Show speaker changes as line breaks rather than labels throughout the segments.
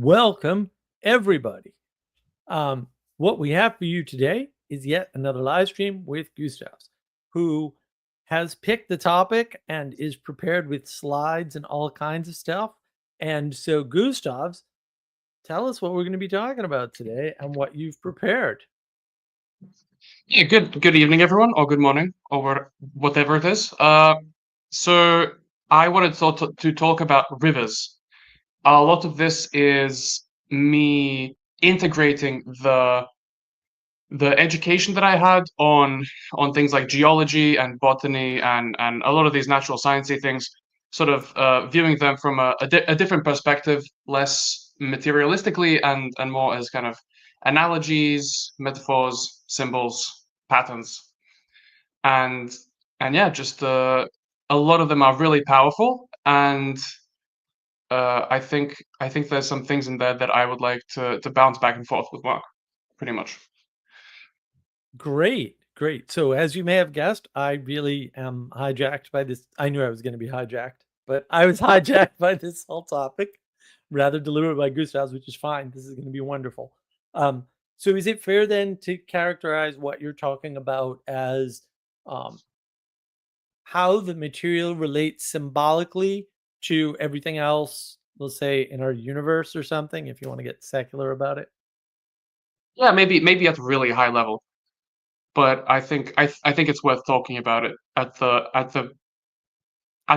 Welcome, everybody. What we have for you today is yet another live stream with Gustavs, who has picked the topic and is prepared with slides and all kinds of stuff. And so, Gustavs, tell us what we're going to be talking about today and what you've prepared.
Yeah, good evening, everyone, or good morning, or whatever it is. So I wanted to talk about rivers. A lot of this is me integrating the education that I had on things like geology and botany and a lot of these natural sciencey things, sort of viewing them from a different perspective, less materialistically and more as kind of analogies, metaphors, symbols, patterns, and yeah, just a lot of them are really powerful, and I think there's some things in there that I would like to bounce back and forth with Mark, pretty much.
Great. So, as you may have guessed, I really am hijacked by this. I knew I was going to be hijacked, but I was hijacked by this whole topic, rather delivered by Gustavs, which is fine. This is going to be wonderful. So, is it fair then to characterize what you're talking about as how the material relates symbolically to everything else, let's say in our universe or something, if you want to get secular about it?
Yeah, maybe at a really high level, but I think it's worth talking about it at the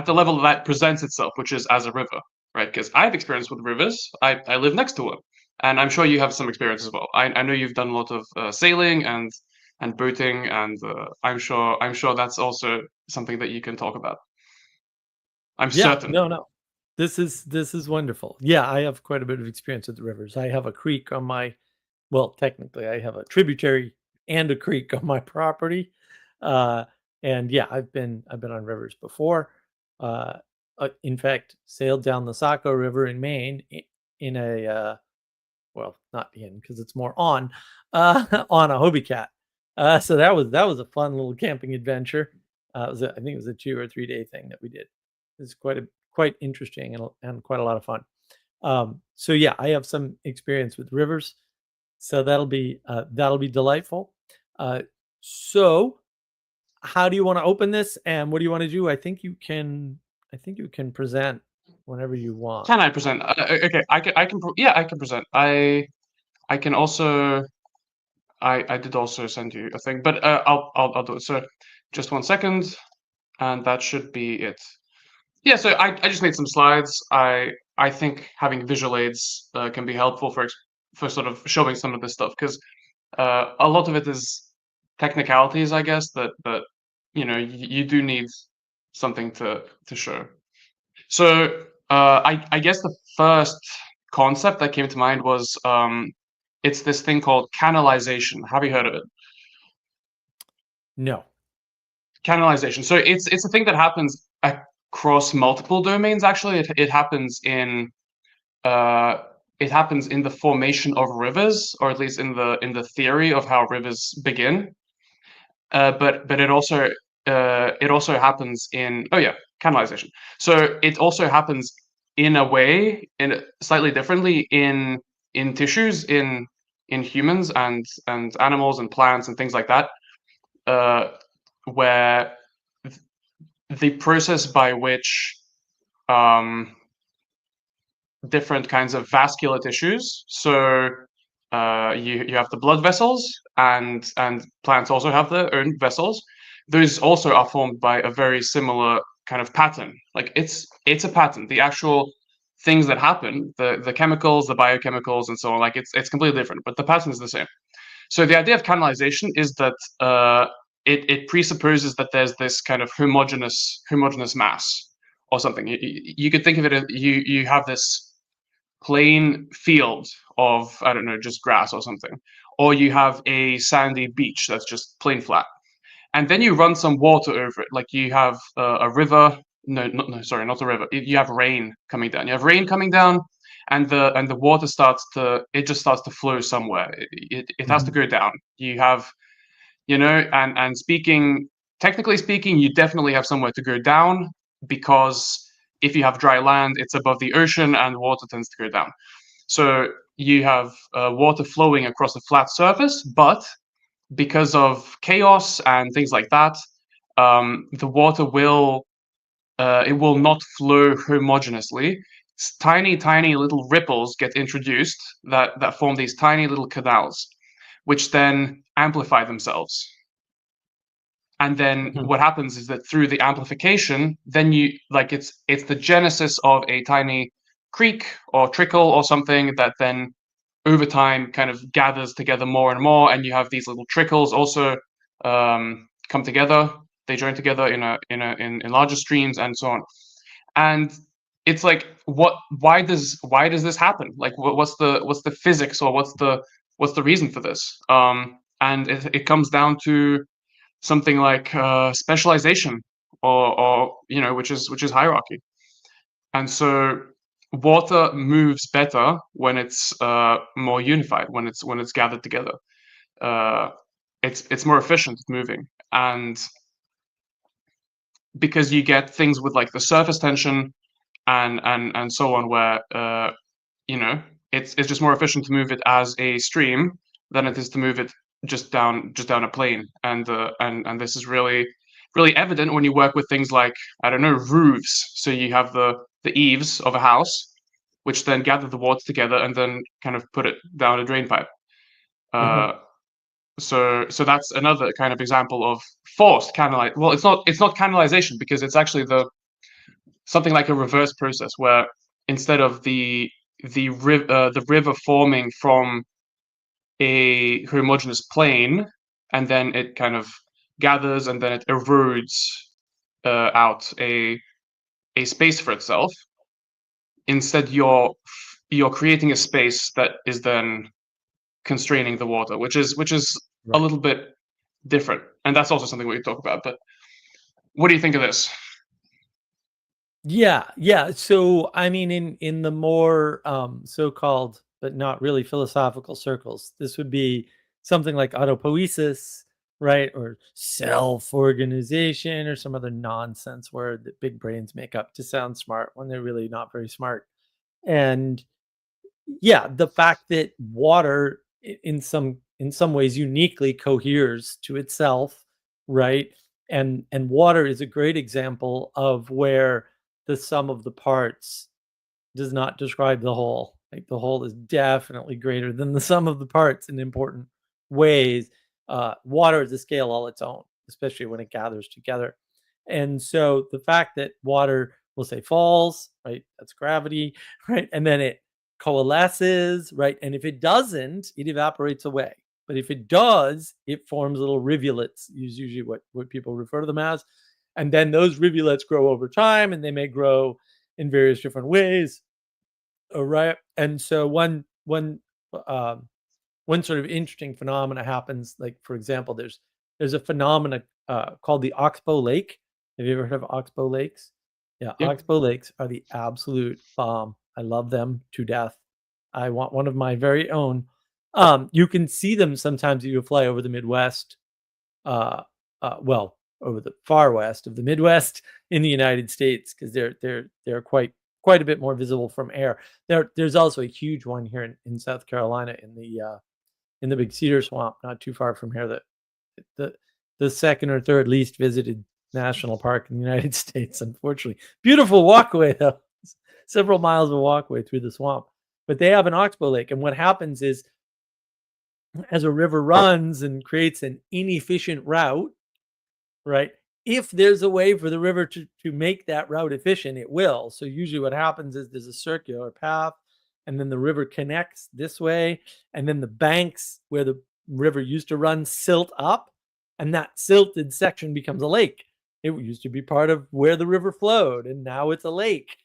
level that presents itself, which is as a river, right? Because I have experience with rivers. I live next to one, and I'm sure you have some experience as well. I know you've done a lot of sailing and boating, and I'm sure that's also something that you can talk about. I'm
Yeah,
certain.
no. This is wonderful. Yeah, I have quite a bit of experience with the rivers. I have a creek on my, well, technically I have a tributary and a creek on my property. And yeah, I've been on rivers before. In fact, sailed down the Saco River in Maine in a well, not in because it's more on on a Hobie Cat. So that was a fun little camping adventure. I think it was a 2 or 3 day thing that we did. It was quite interesting and quite a lot of fun. So yeah, I have some experience with rivers, so that'll be delightful. So how do you want to open this, and what do you want to do? I think you can present whenever you want.
Can I present? Okay, yeah, I can present. I can also. I did also send you a thing, but I'll do it. So just 1 second, and that should be it. Yeah, so I just made some slides. I think having visual aids can be helpful for sort of showing some of this stuff, because a lot of it is technicalities, I guess, that you do need something to show. So I guess the first concept that came to mind was it's this thing called canalization. Have you heard of it?
No.
Canalization. So it's a thing that happens across multiple domains. Actually, it happens in the formation of rivers, or at least in the theory of how rivers begin. But it also happens in, oh yeah, canalization. So it also happens in a way, slightly differently in tissues, in humans and animals and plants and things like that, where the process by which different kinds of vascular tissues. So you have the blood vessels, and plants also have their own vessels. Those also are formed by a very similar kind of pattern. Like it's a pattern. The actual things that happen, the chemicals, the biochemicals, and so on, like it's completely different, but the pattern is the same. So the idea of canalization is that it presupposes that there's this kind of homogeneous mass or something. You could think of it as you have this plain field of, I don't know, just grass or something, or you have a sandy beach that's just plain flat, and then you run some water over it, like you have a river. No, sorry, not a river. You have rain coming down. You have rain coming down, and the water just starts to flow somewhere. It has to go down. You have, and technically speaking, you definitely have somewhere to go down, because if you have dry land, it's above the ocean and water tends to go down. So you have water flowing across a flat surface, but because of chaos and things like that, the water will it will not flow homogeneously. Tiny, tiny little ripples get introduced that form these tiny little canals, which then amplify themselves. And then
Mhm.
what happens is that through the amplification, then you like it's the genesis of a tiny creek or trickle or something that then over time kind of gathers together more and more, and you have these little trickles also come together. They join together in larger streams and so on. And it's like, why does this happen? Like, what's the physics, or what's the reason for this? And it comes down to something like specialization, or which is hierarchy. And so water moves better when it's more unified, when it's gathered together. Uh, it's more efficient moving, and because you get things with like the surface tension and so on, where you know it's just more efficient to move it as a stream than it is to move it just down a plane. And this is really evident when you work with things like, I don't know, roofs. So you have the eaves of a house, which then gather the water together and then kind of put it down a drain pipe.
Uh-huh.
Uh, so that's another kind of example of forced canalization. Well, it's not canalization, because it's actually the something like a reverse process, where instead of the river forming from a homogeneous plane, and then it kind of gathers and then it erodes out a space for itself. Instead, you're creating a space that is then constraining the water, which is a
Right.
little bit different, and that's also something we can talk about. But what do you think of this?
Yeah, yeah. So I mean, in the more so-called but not really philosophical circles, this would be something like autopoiesis, right? Or self-organization, or some other nonsense word that big brains make up to sound smart when they're really not very smart. And yeah, the fact that water in some ways uniquely coheres to itself, right? And water is a great example of where the sum of the parts does not describe the whole. Like, the whole is definitely greater than the sum of the parts in important ways. Water is a scale all its own, especially when it gathers together. And so the fact that water, will say, falls, right? That's gravity, right? And then it coalesces, right? And if it doesn't, it evaporates away. But if it does, it forms little rivulets, is usually what people refer to them as. And then those rivulets grow over time, and they may grow in various different ways. Right. And so um, one sort of interesting phenomena happens. Like, for example, there's a phenomena called the Oxbow Lake. Have you ever heard of Oxbow Lakes? Yeah,
Yeah.
Oxbow Lakes are the absolute bomb. I love them to death. I want one of my very own. You can see them sometimes if you fly over the Midwest, uh, well, over the far west of the Midwest in the United States, because they're quite a bit more visible from air. There's also a huge one here in South Carolina, in the Big Cedar Swamp, not too far from here. That the the second or third least visited national park in the United States, unfortunately. Beautiful walkway though, several miles of walkway through the swamp. But they have an oxbow lake, and what happens is, as a river runs and creates an inefficient route, right? If there's a way for the river to make that route efficient, it will. So usually what happens is there's a circular path, and then the river connects this way, and then the banks where the river used to run silt up, and that silted section becomes a lake. It used to be part of where the river flowed, and now it's a lake.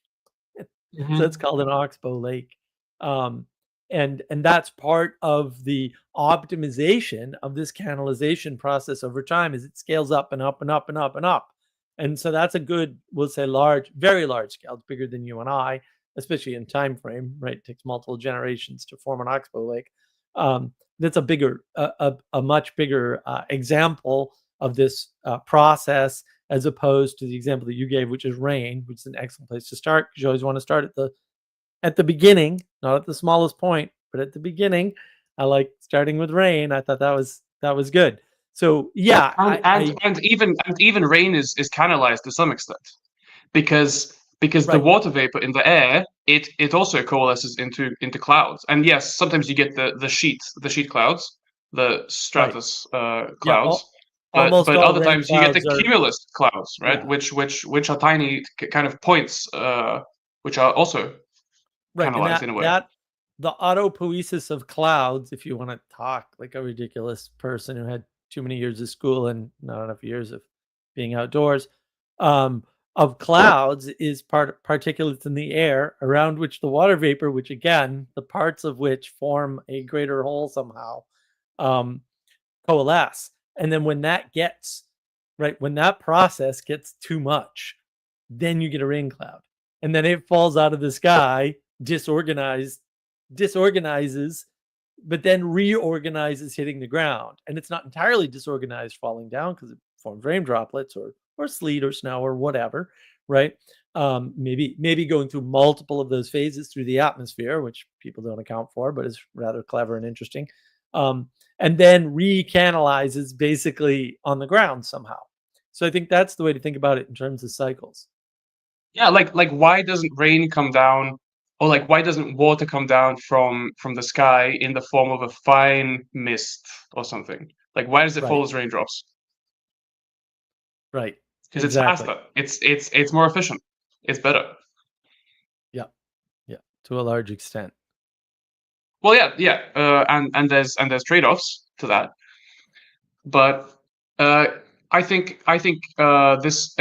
So it's
Hmm.
called an oxbow lake. Um, and that's part of the optimization of this canalization process over time, as it scales up and up and up and up and up. And so that's a good, we'll say, large, very large scale. It's bigger than you and I, especially in time frame, right? It takes multiple generations to form an oxbow lake. That's a much bigger example of this process, as opposed to the example that you gave, which is rain, which is an excellent place to start, because you always want to start at the beginning, not at the smallest point, but at the beginning, I like starting with rain. I thought that was good. So yeah, I
And even rain is canalized to some extent because the
right,
water vapor in the air it also coalesces into clouds. And yes, sometimes you get the sheet clouds, the
right,
stratus
yeah.
clouds,
Almost
but
all
other
rain
times you get the
clouds are
cumulus clouds, right?
yeah,
Which are tiny kind of points, which are also
right, and
canalized in a way.
that the autopoiesis of clouds, if you want to talk like a ridiculous person who had too many years of school and not enough years of being outdoors, um, of clouds is particulates in the air around which the water vapor, which again, the parts of which form a greater whole somehow, um, coalesce. And then when that gets right, when that process gets too much, then you get a rain cloud. And then it falls out of the sky, disorganizes, but then reorganizes hitting the ground. And it's not entirely disorganized falling down because it forms rain droplets or sleet or snow or whatever, right? Maybe going through multiple of those phases through the atmosphere, which people don't account for, but is rather clever and interesting. And then recanalizes basically on the ground somehow. So I think that's the way to think about it in terms of cycles.
Yeah, like why doesn't rain come down, or like why doesn't water come down from the sky in the form of a fine mist or something? Like why does it
Right.
fall as raindrops?
Right.
Because it's
Exactly.
faster. It's more efficient. It's better.
Yeah. Yeah. To a large extent.
Well, yeah, yeah, and there's trade-offs to that, but uh, I think this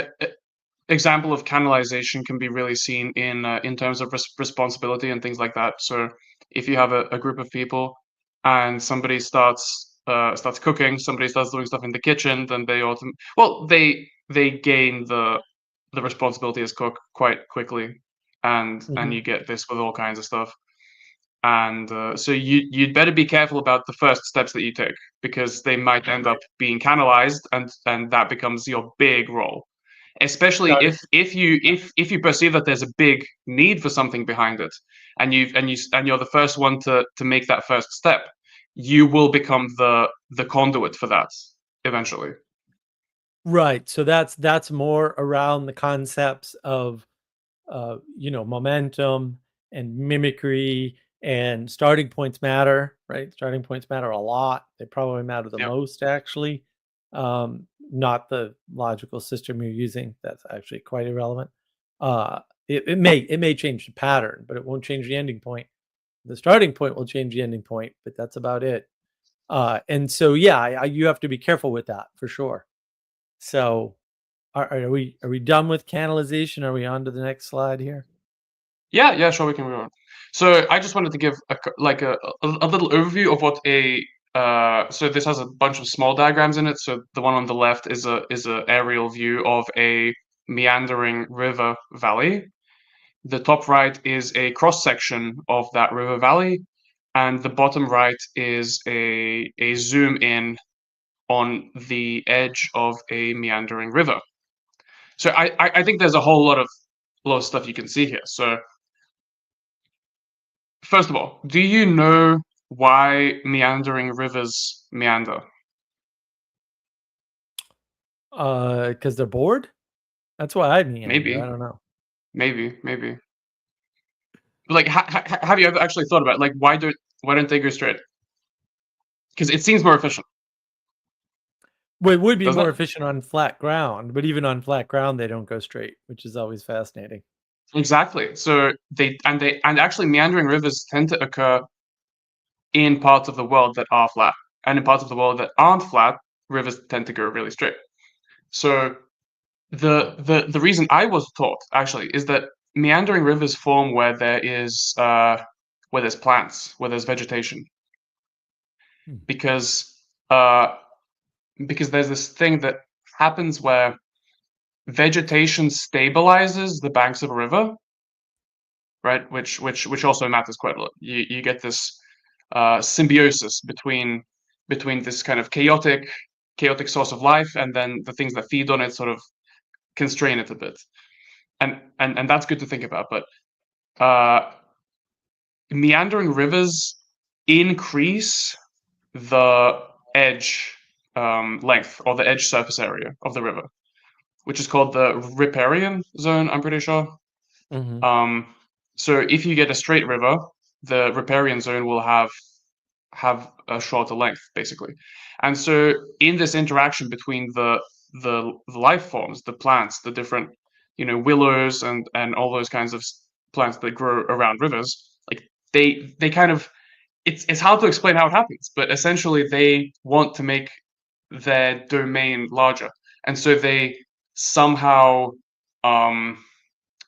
example of canalization can be really seen in terms of responsibility and things like that. So if you have a group of people and somebody starts cooking, somebody starts doing stuff in the kitchen, then they gain the responsibility as cook quite quickly, and
Mhm.
you get this with all kinds of stuff. And so you'd better be careful about the first steps that you take because they might end up
Right.
being canalized, and that becomes your big role, especially
Starting. Yeah.
if you perceive that there's a big need for something behind it, and you're the first one to make that first step. You will become the conduit for that eventually.
Right. So that's more around the concepts of momentum and mimicry and starting points matter, right? Starting points matter a lot. They probably matter the
Yep.
most, actually. Not the logical system you're using. That's actually quite irrelevant. It may change the pattern, but it won't change the ending point. The starting point will change the ending point, but that's about it. And so, yeah, you have to be careful with that for sure. So, are we done with canalization? Are we on to the next slide here?
Yeah, yeah, sure, we can move on. So I just wanted to give a little overview of what a so this has a bunch of small diagrams in it. So the one on the left is a aerial view of a meandering river valley. The top right is a cross section of that river valley, and the bottom right is a zoom in on the edge of a meandering river. So I think there's a whole lot of stuff you can see here. So first of all, do you know why meandering rivers meander?
Because they're bored. That's why I meander. I
Maybe,
don't know.
maybe. But like, have you ever actually thought about it? Like why don't they go straight? Because it seems more efficient,
Well, it would be
doesn't
more
it?
efficient on flat ground, but even on flat ground, they don't go straight, which is always fascinating.
Exactly. So they actually meandering rivers tend to occur in parts of the world that are flat, and in parts of the world that aren't flat, rivers tend to go really straight. So the reason I was taught actually is that meandering rivers form where there's plants, where there's vegetation,
Hmm.
because uh, because there's this thing that happens where vegetation stabilizes the banks of a river, right? Which also matters quite a lot. You get this symbiosis between this kind of chaotic source of life and then the things that feed on it sort of constrain it a bit, and that's good to think about. But uh, meandering rivers increase the edge length or the edge surface area of the river, which is called the riparian zone, I'm pretty sure.
Mm-hmm.
Um, so if you get a straight river, the riparian zone will have a shorter length, basically. And so in this interaction between the life forms, the plants, the different, willows and all those kinds of plants that grow around rivers, like they kind of it's hard to explain how it happens, but essentially they want to make their domain larger, and so they somehow um,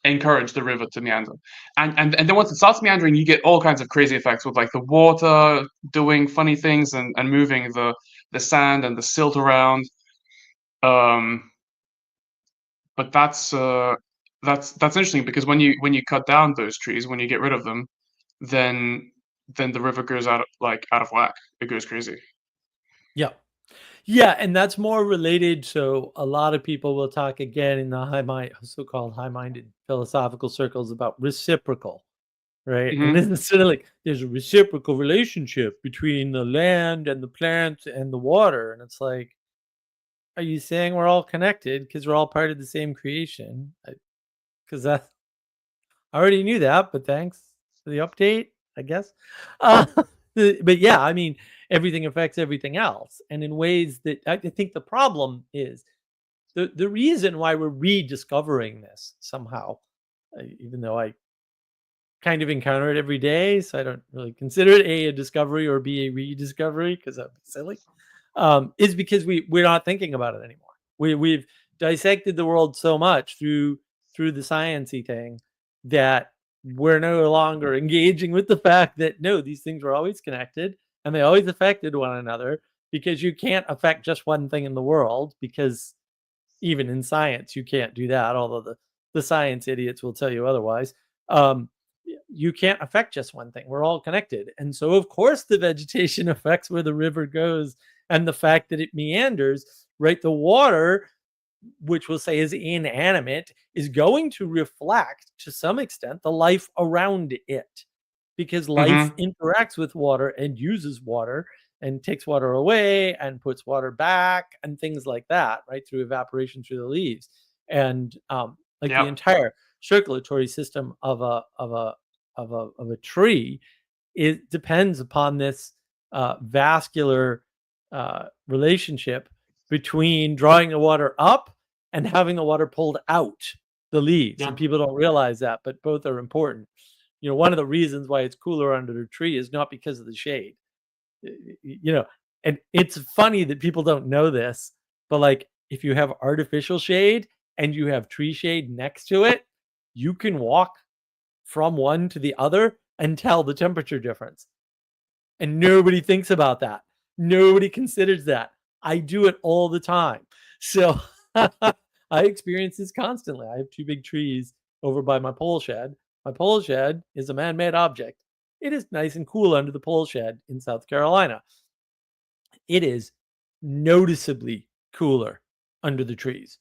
encourage the river to meander. And then once it starts meandering, you get all kinds of crazy effects with like the water doing funny things and moving the sand and the silt around. Um, but that's interesting because when you cut down those trees, when you get rid of them, then the river goes out of whack. It goes crazy.
Yeah. Yeah, and that's more related. So a lot of people will talk again in the so-called high-minded philosophical circles about reciprocal, right? And
Hmm.
then sort of like there's a reciprocal relationship between the land and the plants and the water, and it's like, are you saying we're all connected because we're all part of the same creation? Because that I already knew that, but thanks for the update, I guess. Uh, but yeah, I mean, everything affects everything else, and in ways that I think the problem is the reason why we're rediscovering this somehow, even though I kind of encounter it every day, so I don't really consider it a discovery or b a rediscovery because that'd be silly. Is because we're not thinking about it anymore. We've dissected the world so much through the sciencey thing that we're no longer engaging with the fact that no, these things were always connected and they always affected one another, because you can't affect just one thing in the world, because even in science you can't do that, although the science idiots will tell you otherwise. um, you can't affect just one thing. We're all connected, and so of course the vegetation affects where the river goes, and the fact that it meanders, right? The water, which we'll say is inanimate, is going to reflect to some extent the life around it, because life
Hmm.
interacts with water and uses water and takes water away and puts water back and things like that, right? Through evaporation through the leaves. And like the
Yep.
entire circulatory system of a tree, it depends upon this vascular relationship between drawing the water up and having the water pulled out the leaves. And
Yep.
people don't realize that, but both are important. One of the reasons why it's cooler under the tree is not because of the shade. You know, and it's funny that people don't know this, but like if you have artificial shade and you have tree shade next to it, you can walk from one to the other and tell the temperature difference. And nobody thinks about that. Nobody considers that. I do it all the time. So I experience this constantly. I have two big trees over by my pole shed. My pole shed is a man made object. It is nice and cool under the pole shed in South Carolina. It is noticeably cooler under the trees,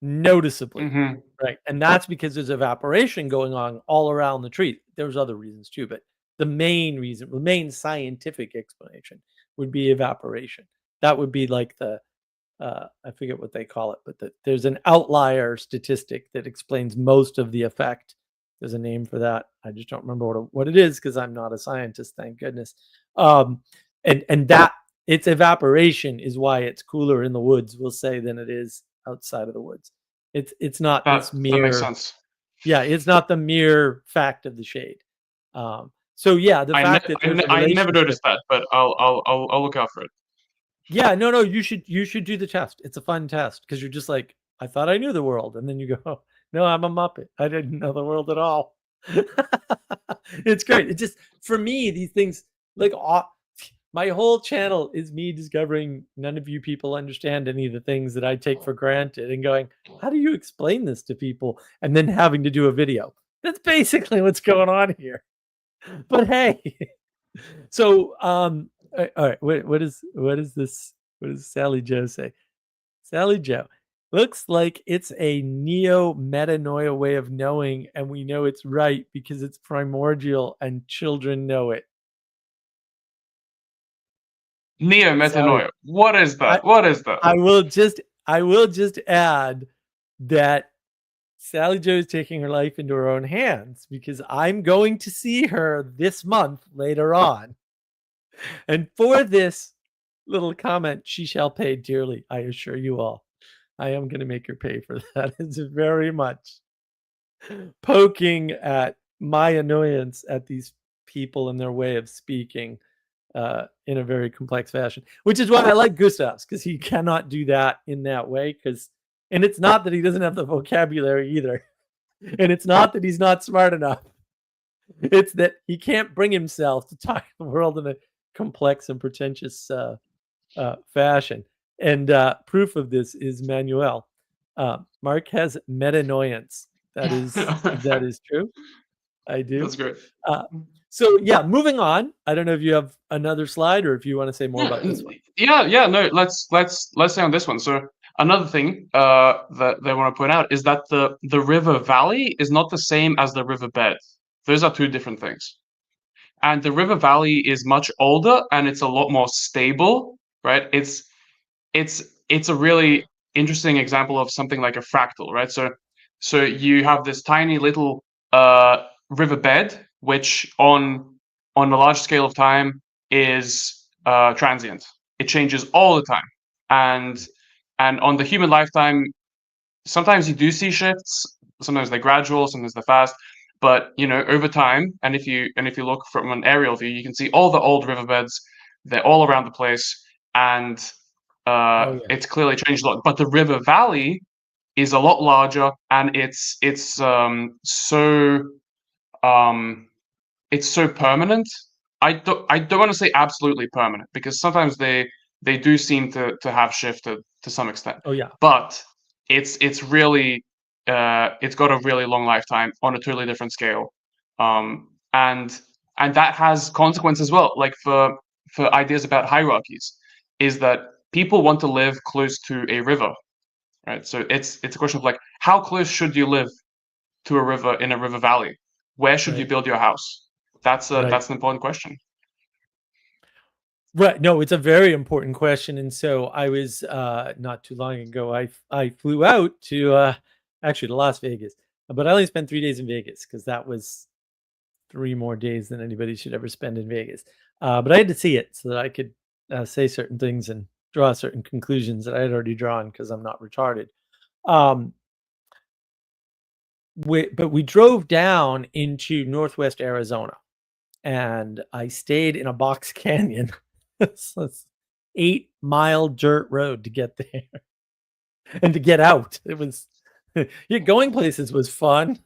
noticeably,
Hmm.
right? And that's because there's evaporation going on all around the tree. There's other reasons too, but the main reason, the main scientific explanation would be evaporation. That would be like I forget what they call it, but there's an outlier statistic that explains most of the effect. There's a name for that. I just don't remember what it is because I'm not a scientist, thank goodness. Um, and that its evaporation is why it's cooler in the woods, we'll say, than it is outside of the woods. It's not this
That makes
mere,
sense.
yeah, it's not the mere fact of the shade. So yeah, the fact that there's a
I never
relationship.
noticed that, but I'll look out for it.
Yeah, no, you should do the test. It's a fun test because you're just like, I thought I knew the world, and then you go, oh, no, I'm a Muppet. I didn't know the world at all. It's great. It just, for me, these things, like my whole channel is me discovering none of you people understand any of the things that I take for granted, and going, how do you explain this to people? And then having to do a video. That's basically what's going on here. But hey, so all right, what is this? What does Sally Joe say? Sally Joe. Looks like it's a neo-metanoia way of knowing, and we know it's right because it's primordial and children know it. Sally,
Neo-metanoia. What is
I,
that? What is that?
I will just add that Sally Jo is taking her life into her own hands because I'm going to see her this month later on. And for this little comment, she shall pay dearly, I assure you all. I am going to make her pay for that. It's very much poking at my annoyance at these people and their way of speaking in a very complex fashion, which is why I like Gustavs, because he cannot do that in that way. And it's not that he doesn't have the vocabulary either. And it's not that he's not smart enough. It's that he can't bring himself to talk to the world in a complex and pretentious fashion. And proof of this is Manuel. Mark has metanoiance. That is true. I do.
That's great.
So yeah, moving on. I don't know if you have another slide or if you want to say more about this one.
Yeah. No, let's say on this one. So another thing that they want to point out is that the river valley is not the same as the river bed. Those are two different things. And the river valley is much older and it's a lot more stable, right? It's a really interesting example of something like a fractal, right? So you have this tiny little riverbed, which on a large scale of time is transient. It changes all the time, and on the human lifetime, sometimes you do see shifts. Sometimes they're gradual, sometimes they're fast. But over time, and if you look from an aerial view, you can see all the old riverbeds. They're all around the place, and it's clearly changed a lot. But the river valley is a lot larger, and it's so permanent. I don't want to say absolutely permanent because sometimes they do seem to have shifted to some extent.
Oh yeah.
But it's really it's got a really long lifetime on a totally different scale, and that has consequences as well. Like for ideas about hierarchies, is that people want to live close to a river, right? So it's a question of like how close should you live to a river in a river valley? Where should you build your house? That's an important question.
Right. No, it's a very important question. And so I was not too long ago, I flew out to actually to Las Vegas, but I only spent 3 days in Vegas because that was 3 more days than anybody should ever spend in Vegas. But I had to see it so that I could say certain things and draw certain conclusions that I had already drawn because I'm not retarded. But we drove down into Northwest Arizona and I stayed in a box canyon. It's 8-mile dirt road to get there and to get out. It was going places was fun.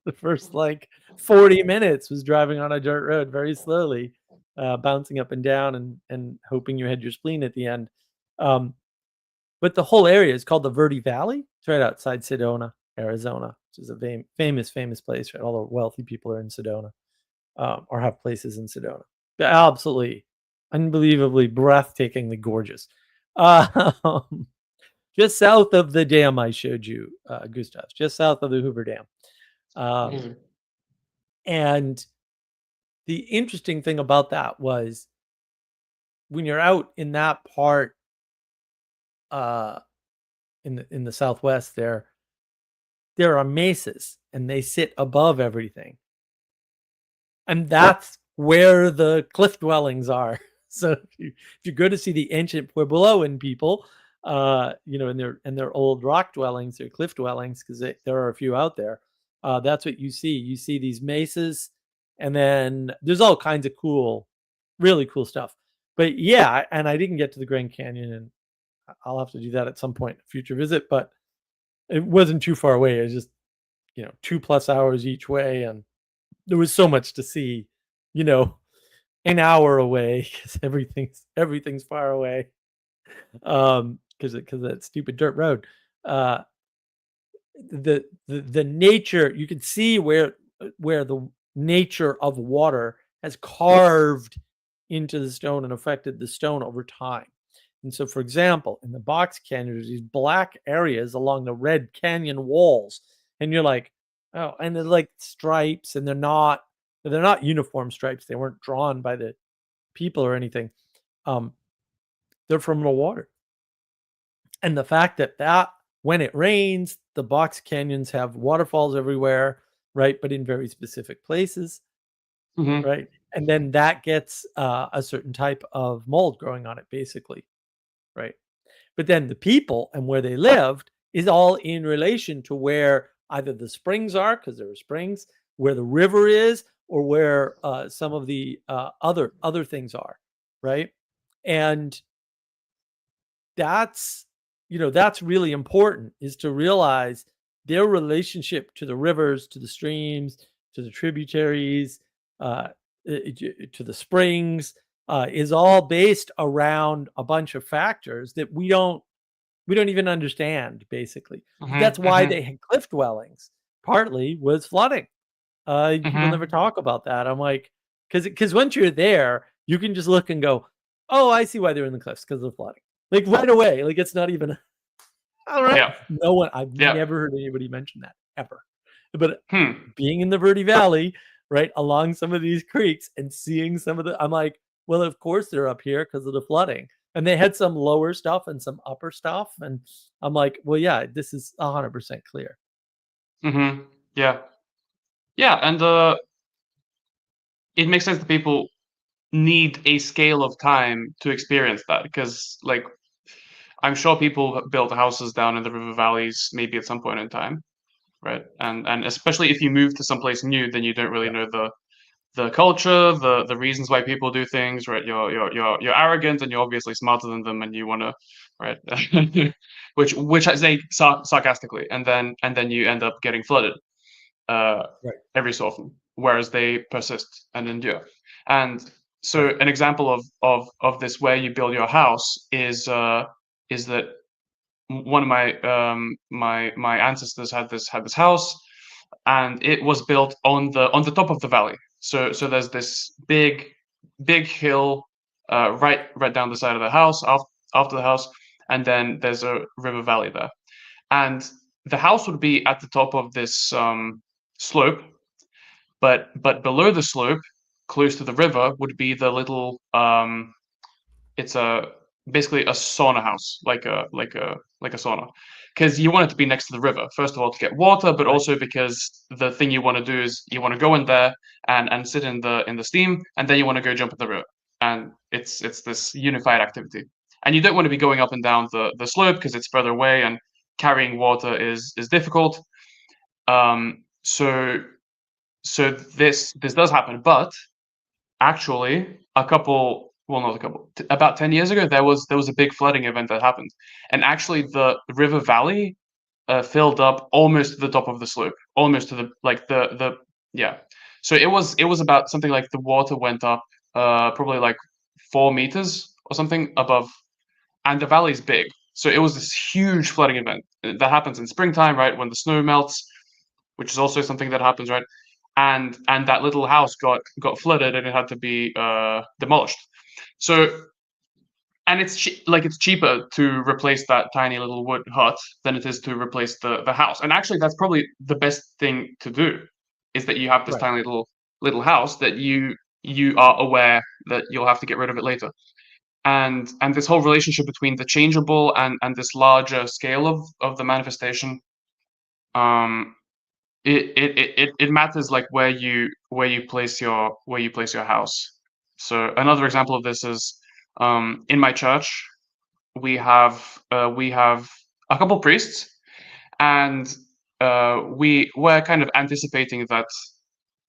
The first like 40 minutes was driving on a dirt road very slowly, bouncing up and down and hoping you had your spleen at the end. But the whole area is called the Verde Valley. It's right outside Sedona, Arizona, which is a famous place. Right? All the wealthy people are in Sedona or have places in Sedona. Absolutely, unbelievably, breathtakingly gorgeous. Just south of the dam I showed you, Gustavs, just south of the Hoover Dam. And the interesting thing about that was when you're out in that part in the Southwest there are mesas and they sit above everything. And that's where the cliff dwellings are. So if you go to see the ancient Puebloan people, in their old rock dwellings, their cliff dwellings, because there are a few out there, that's what you see. You see these mesas, and then there's all kinds of really cool stuff. But yeah, and I didn't get to the Grand Canyon, and I'll have to do that at some point in a future visit, but it wasn't too far away. It was just, 2+ hours each way, and there was so much to see, an hour away because everything's far away. Because of that stupid dirt road. The nature, you can see where the nature of water has carved into the stone and affected the stone over time. And so, for example, in the box canyon, there's these black areas along the red canyon walls, and you're like, oh, and they're like stripes, and they're not uniform stripes. They weren't drawn by the people or anything. Um, they're from the water, and the fact that when it rains, the box canyons have waterfalls everywhere, right? But in very specific places,
Mm-hmm.
right? And then that gets a certain type of mold growing on it, basically, right? But then the people and where they lived is all in relation to where either the springs are, because there are springs, where the river is, or where some of the other things are, right? And that's that's really important, is to realize their relationship to the rivers, to the streams, to the tributaries, to the springs, is all based around a bunch of factors that we don't even understand, basically. That's
Mm-hmm.
why
Mm-hmm.
they had cliff dwellings. Partly was flooding. People never
Mm-hmm.
talk about that. I'm like, because once you're there, you can just look and go, oh, I see why they're in the cliffs, because of the flooding. Like right away. Like it's not even all right.
Yeah.
No one, I've
Yeah.
never heard anybody mention that ever. But
Hmm.
being in the Verde Valley, right, along some of these creeks and seeing some of I'm like, well, of course they're up here because of the flooding. And they had some lower stuff and some upper stuff. And I'm like, well, yeah, this is 100% clear.
Mm-hmm. Yeah. Yeah. And it makes sense that people need a scale of time to experience that, because like I'm sure people built houses down in the river valleys maybe at some point in time, right? And especially if you move to someplace new, then you don't really
Yeah.
know the culture, the reasons why people do things, right? You're arrogant and you're obviously smarter than them, and you want to, right? which I say sarcastically, and then you end up getting flooded uh,
Right.
every so often, whereas they persist and endure. And so,
Right.
an example of this where you build your house is that one of my ancestors had this house, and it was built on the top of the valley. So there's this big hill right down the side of the house after the house, and then there's a river valley there, and the house would be at the top of this slope, but below the slope, close to the river, would be the little it's a basically a sauna house, like a sauna, because you want it to be next to the river. First of all, to get water, but
Right.
also because the thing you want to do is you want to go in there and sit in the steam, and then you want to go jump in the river, and it's this unified activity. And you don't want to be going up and down the slope because it's further away, and carrying water is difficult. So this does happen, but actually, not a couple, about 10 years ago, there was a big flooding event that happened, and actually the river valley filled up almost to the top of the slope, almost to the yeah. So it was about something like the water went up probably like 4 meters or something above, and the valley is big. So it was this huge flooding event that happens in springtime, right, when the snow melts, which is also something that happens, right? And that little house got flooded and it had to be demolished. So, and it's cheaper to replace that tiny little wood hut than it is to replace the house. And actually, that's probably the best thing to do, is that you have this
Right.
tiny little house that you are aware that you'll have to get rid of it later. And this whole relationship between the changeable and this larger scale of the manifestation, um it matters, like where you place your house. So another example of this is, in my church we have a couple priests, and we were kind of anticipating that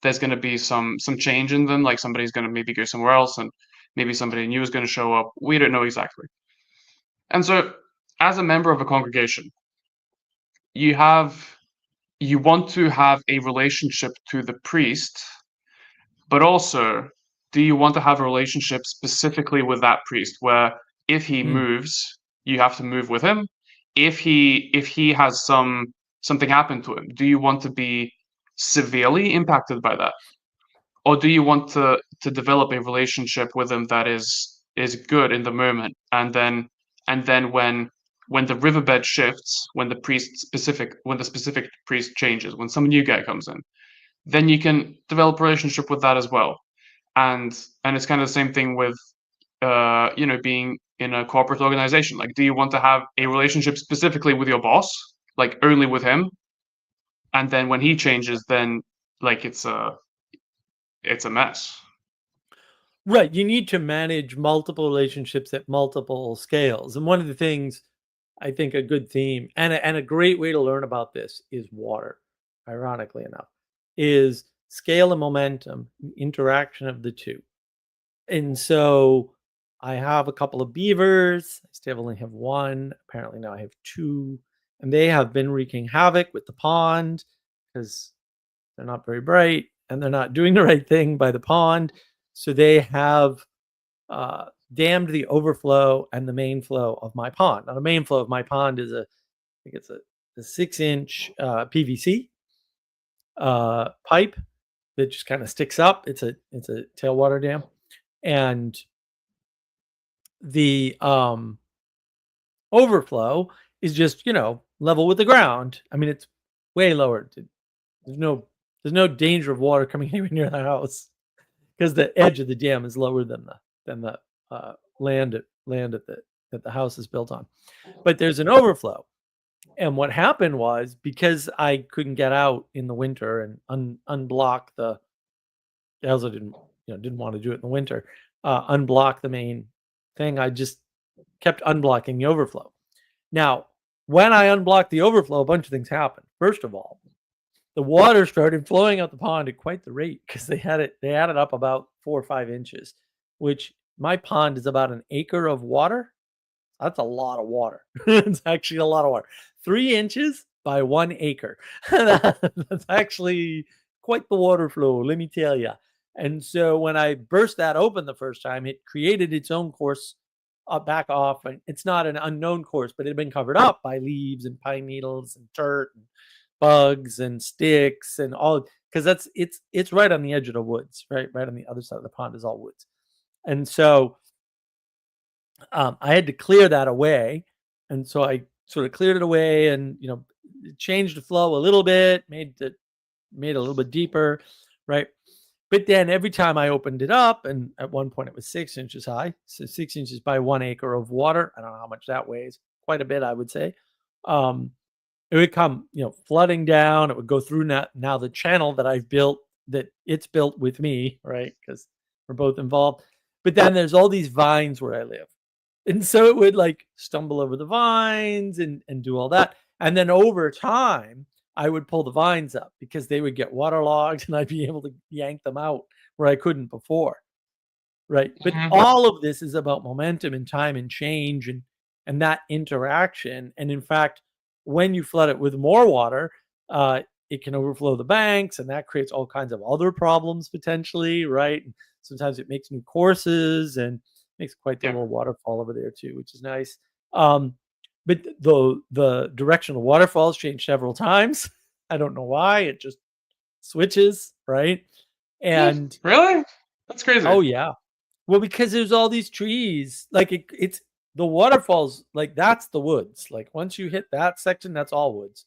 there's going to be some change in them, like somebody's going to maybe go somewhere else, and maybe somebody new is going to show up. We don't know exactly. And so, as a member of a congregation, you have you want to have a relationship to the priest, but also, do you want to have a relationship specifically with that priest, where if he
Mm.
moves, you have to move with him? If he has something happen to him, do you want to be severely impacted by that? Or do you want to develop a relationship with him that is good in the moment, and then and then when the riverbed shifts, when the specific priest changes, when some new guy comes in, then you can develop a relationship with that as well. And it's kind of the same thing with being in a corporate organization. Like, do you want to have a relationship specifically with your boss, like only with him, and then when he changes, then like it's a mess.
Right. You need to manage multiple relationships at multiple scales. And one of the things I think a good theme and a great way to learn about this is water, ironically enough, is scale and momentum, interaction of the two. And so I have a couple of beavers. I still only have one. Apparently now I have two. And they have been wreaking havoc with the pond because they're not very bright and they're not doing the right thing by the pond. So they have dammed the overflow and the main flow of my pond. Now, the main flow of my pond is I think it's a 6-inch PVC pipe that just kind of sticks up. It's a tailwater dam, and the overflow is just level with the ground. I mean, it's way lower. There's no danger of water coming anywhere near the house because the edge of the dam is lower than the land that the house is built on. But there's an overflow, and what happened was because I couldn't get out in the winter and unblock the. I also didn't want to do it in the winter. Unblock the main thing. I just kept unblocking the overflow. Now, when I unblocked the overflow, a bunch of things happened. First of all, the water started flowing out the pond at quite the rate because they added up about 4 or 5 inches, which my pond is about an acre of water. That's a lot of water. It's actually a lot of water. 3 inches by 1 acre. That's actually quite the water flow, let me tell you. And so when I burst that open the first time, it created its own course back off. And it's not an unknown course, but it had been covered up by leaves and pine needles and dirt and bugs and sticks and all, because it's right on the edge of the woods, right on the other side of the pond is all woods. And so I had to clear that away, and so I sort of cleared it away and changed the flow a little bit, made it a little bit deeper, right? But then every time I opened it up, and at one point it was 6 inches high, so 6 inches by 1 acre of water. I don't know how much that weighs, quite a bit, I would say. It would come, flooding down. It would go through now the channel that I've built, that it's built with me, right? Because we're both involved. But then there's all these vines where I live. And so it would like stumble over the vines and do all that. And then over time, I would pull the vines up because they would get waterlogged and I'd be able to yank them out where I couldn't before. Right. But
Mhm.
all of this is about momentum and time and change and that interaction. And in fact, when you flood it with more water, it can overflow the banks, and that creates all kinds of other problems potentially, right? And sometimes it makes new courses and makes quite the
Yeah.
little waterfall over there too, which is nice. Um, but the direction of the waterfalls changed several times. I don't know why. It just switches, right? And
Really? That's crazy.
oh yeah, well, because there's all these trees, like it's the waterfalls, like that's the woods. Like once you hit that section, that's all woods.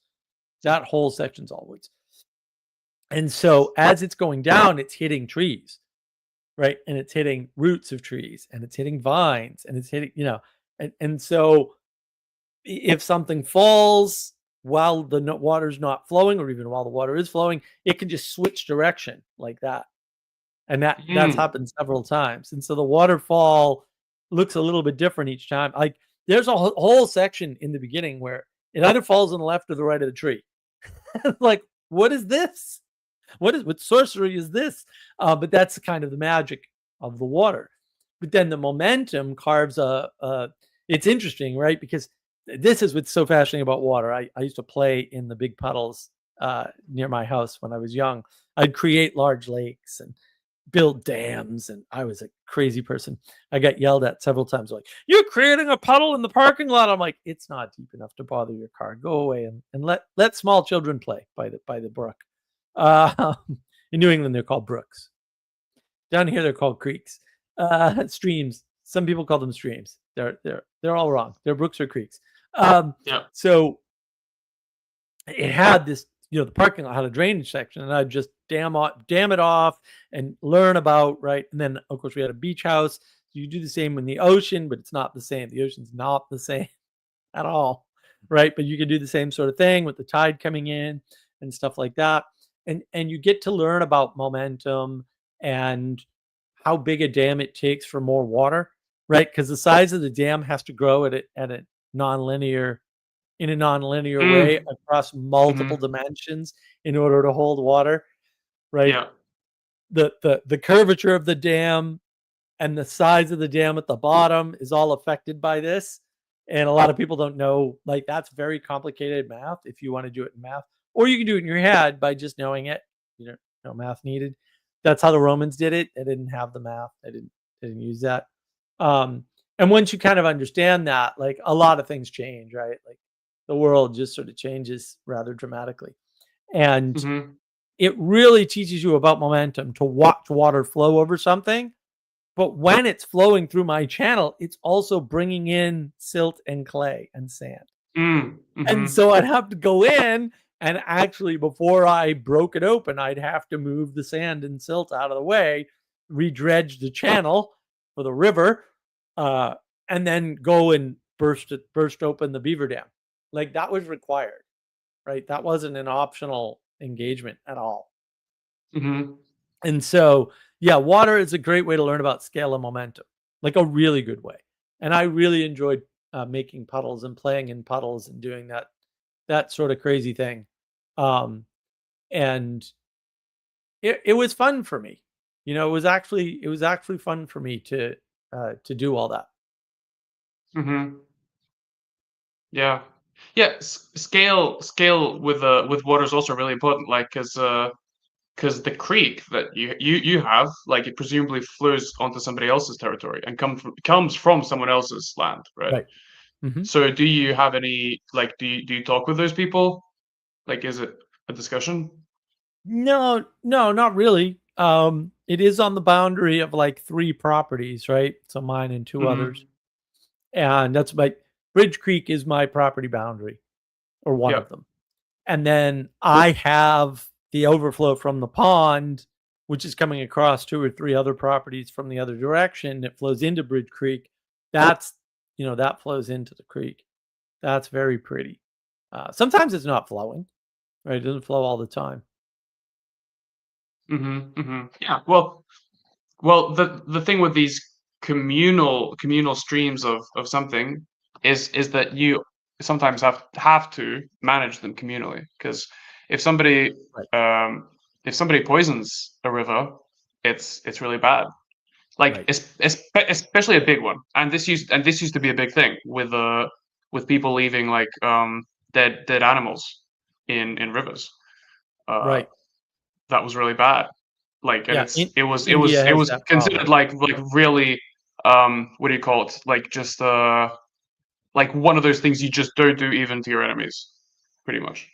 That whole section's all woods. And so as it's going down, it's hitting trees, right? And it's hitting roots of trees, and it's hitting vines, and it's hitting, and so if something falls while the water's not flowing, or even while the water is flowing, it can just switch direction like that. And that's
Mm.
happened several times. And so the waterfall looks a little bit different each time. Like there's a whole section in the beginning where it either falls on the left or the right of the tree. Like, what is this? What sorcery is this? But that's kind of the magic of the water. But then the momentum carves it's interesting, right? Because this is what's so fascinating about water. I used to play in the big puddles near my house when I was young. I'd create large lakes and build dams, and I was a crazy person. I got yelled at several times, like, "You're creating a puddle in the parking lot." I'm like, "It's not deep enough to bother your car. Go away and let small children play by the brook." Uh, in New England, they're called brooks. Down here, they're called creeks, streams. Some people call them streams. They're all wrong. They're brooks or creeks.
Yeah.
So it had this, the parking lot had a drainage section, and I'd just dam it off and learn about, right. And then of course we had a beach house. So you do the same in the ocean, but it's not the same. The ocean's not the same at all, right? But you can do the same sort of thing with the tide coming in and stuff like that. And you get to learn about momentum and how big a dam it takes for more water, right? Because the size of the dam has to grow at a nonlinear in a nonlinear way
Mm.
across multiple
Mhm.
dimensions in order to hold water, right?
Yeah.
The curvature of the dam and the size of the dam at the bottom is all affected by this. And a lot of people don't know, like, that's very complicated math if you want to do it in math, or you can do it in your head by just knowing it. You know, no math needed. That's how the Romans did it. They didn't have the math. They didn't use that. Um, and once you kind of understand that, like, a lot of things change, right? Like the world just sort of changes rather dramatically. And
Mhm.
it really teaches you about momentum to watch water flow over something. But when it's flowing through my channel, it's also bringing in silt and clay and sand.
Mm.
And
Mhm.
so I'd have to go in and actually, before I broke it open, I'd have to move the sand and silt out of the way, redredge the channel for the river, uh, and then go and burst open the beaver dam. Like, that was required, right? That wasn't an optional engagement at all.
Mhm.
And so, yeah, water is a great way to learn about scale and momentum, like a really good way. And I really enjoyed making puddles and playing in puddles and doing that sort of crazy thing. Um, and it was fun for me. It was actually fun for me to do all that.
Mhm. Yeah. Yeah, scale with water is also really important, like, because the creek that you have, like, it presumably flows onto somebody else's territory and comes from someone else's land, right?
Right. Hmm.
So do you have any, like, do you talk with those people? Like, is it a discussion?
No, no, not really. It is on the boundary of like three properties, right? So mine and two others.
Mhm.
And that's my Bridge Creek is my property boundary, or one
Yeah.
of them. And then I have the overflow from the pond, which is coming across two or three other properties from the other direction that flows into Bridge Creek. That's, that flows into the creek. That's very pretty. Sometimes it's not flowing, right? It doesn't flow all the time.
Mhm, mhm. Yeah, well, the thing with these communal streams of something is that you sometimes have to manage them communally. Because if somebody
Right.
um, if somebody poisons a river, it's really bad. Like,
Right.
especially a big one. And this used to be a big thing with people leaving, like, dead animals in rivers. Uh,
Right.
that was really bad. Like, and
Yeah.
it's it was it
India
was it
has
was
that
considered
problem.
like really, what do you call it? Like, just like one of those things you just don't do even to your enemies, pretty much.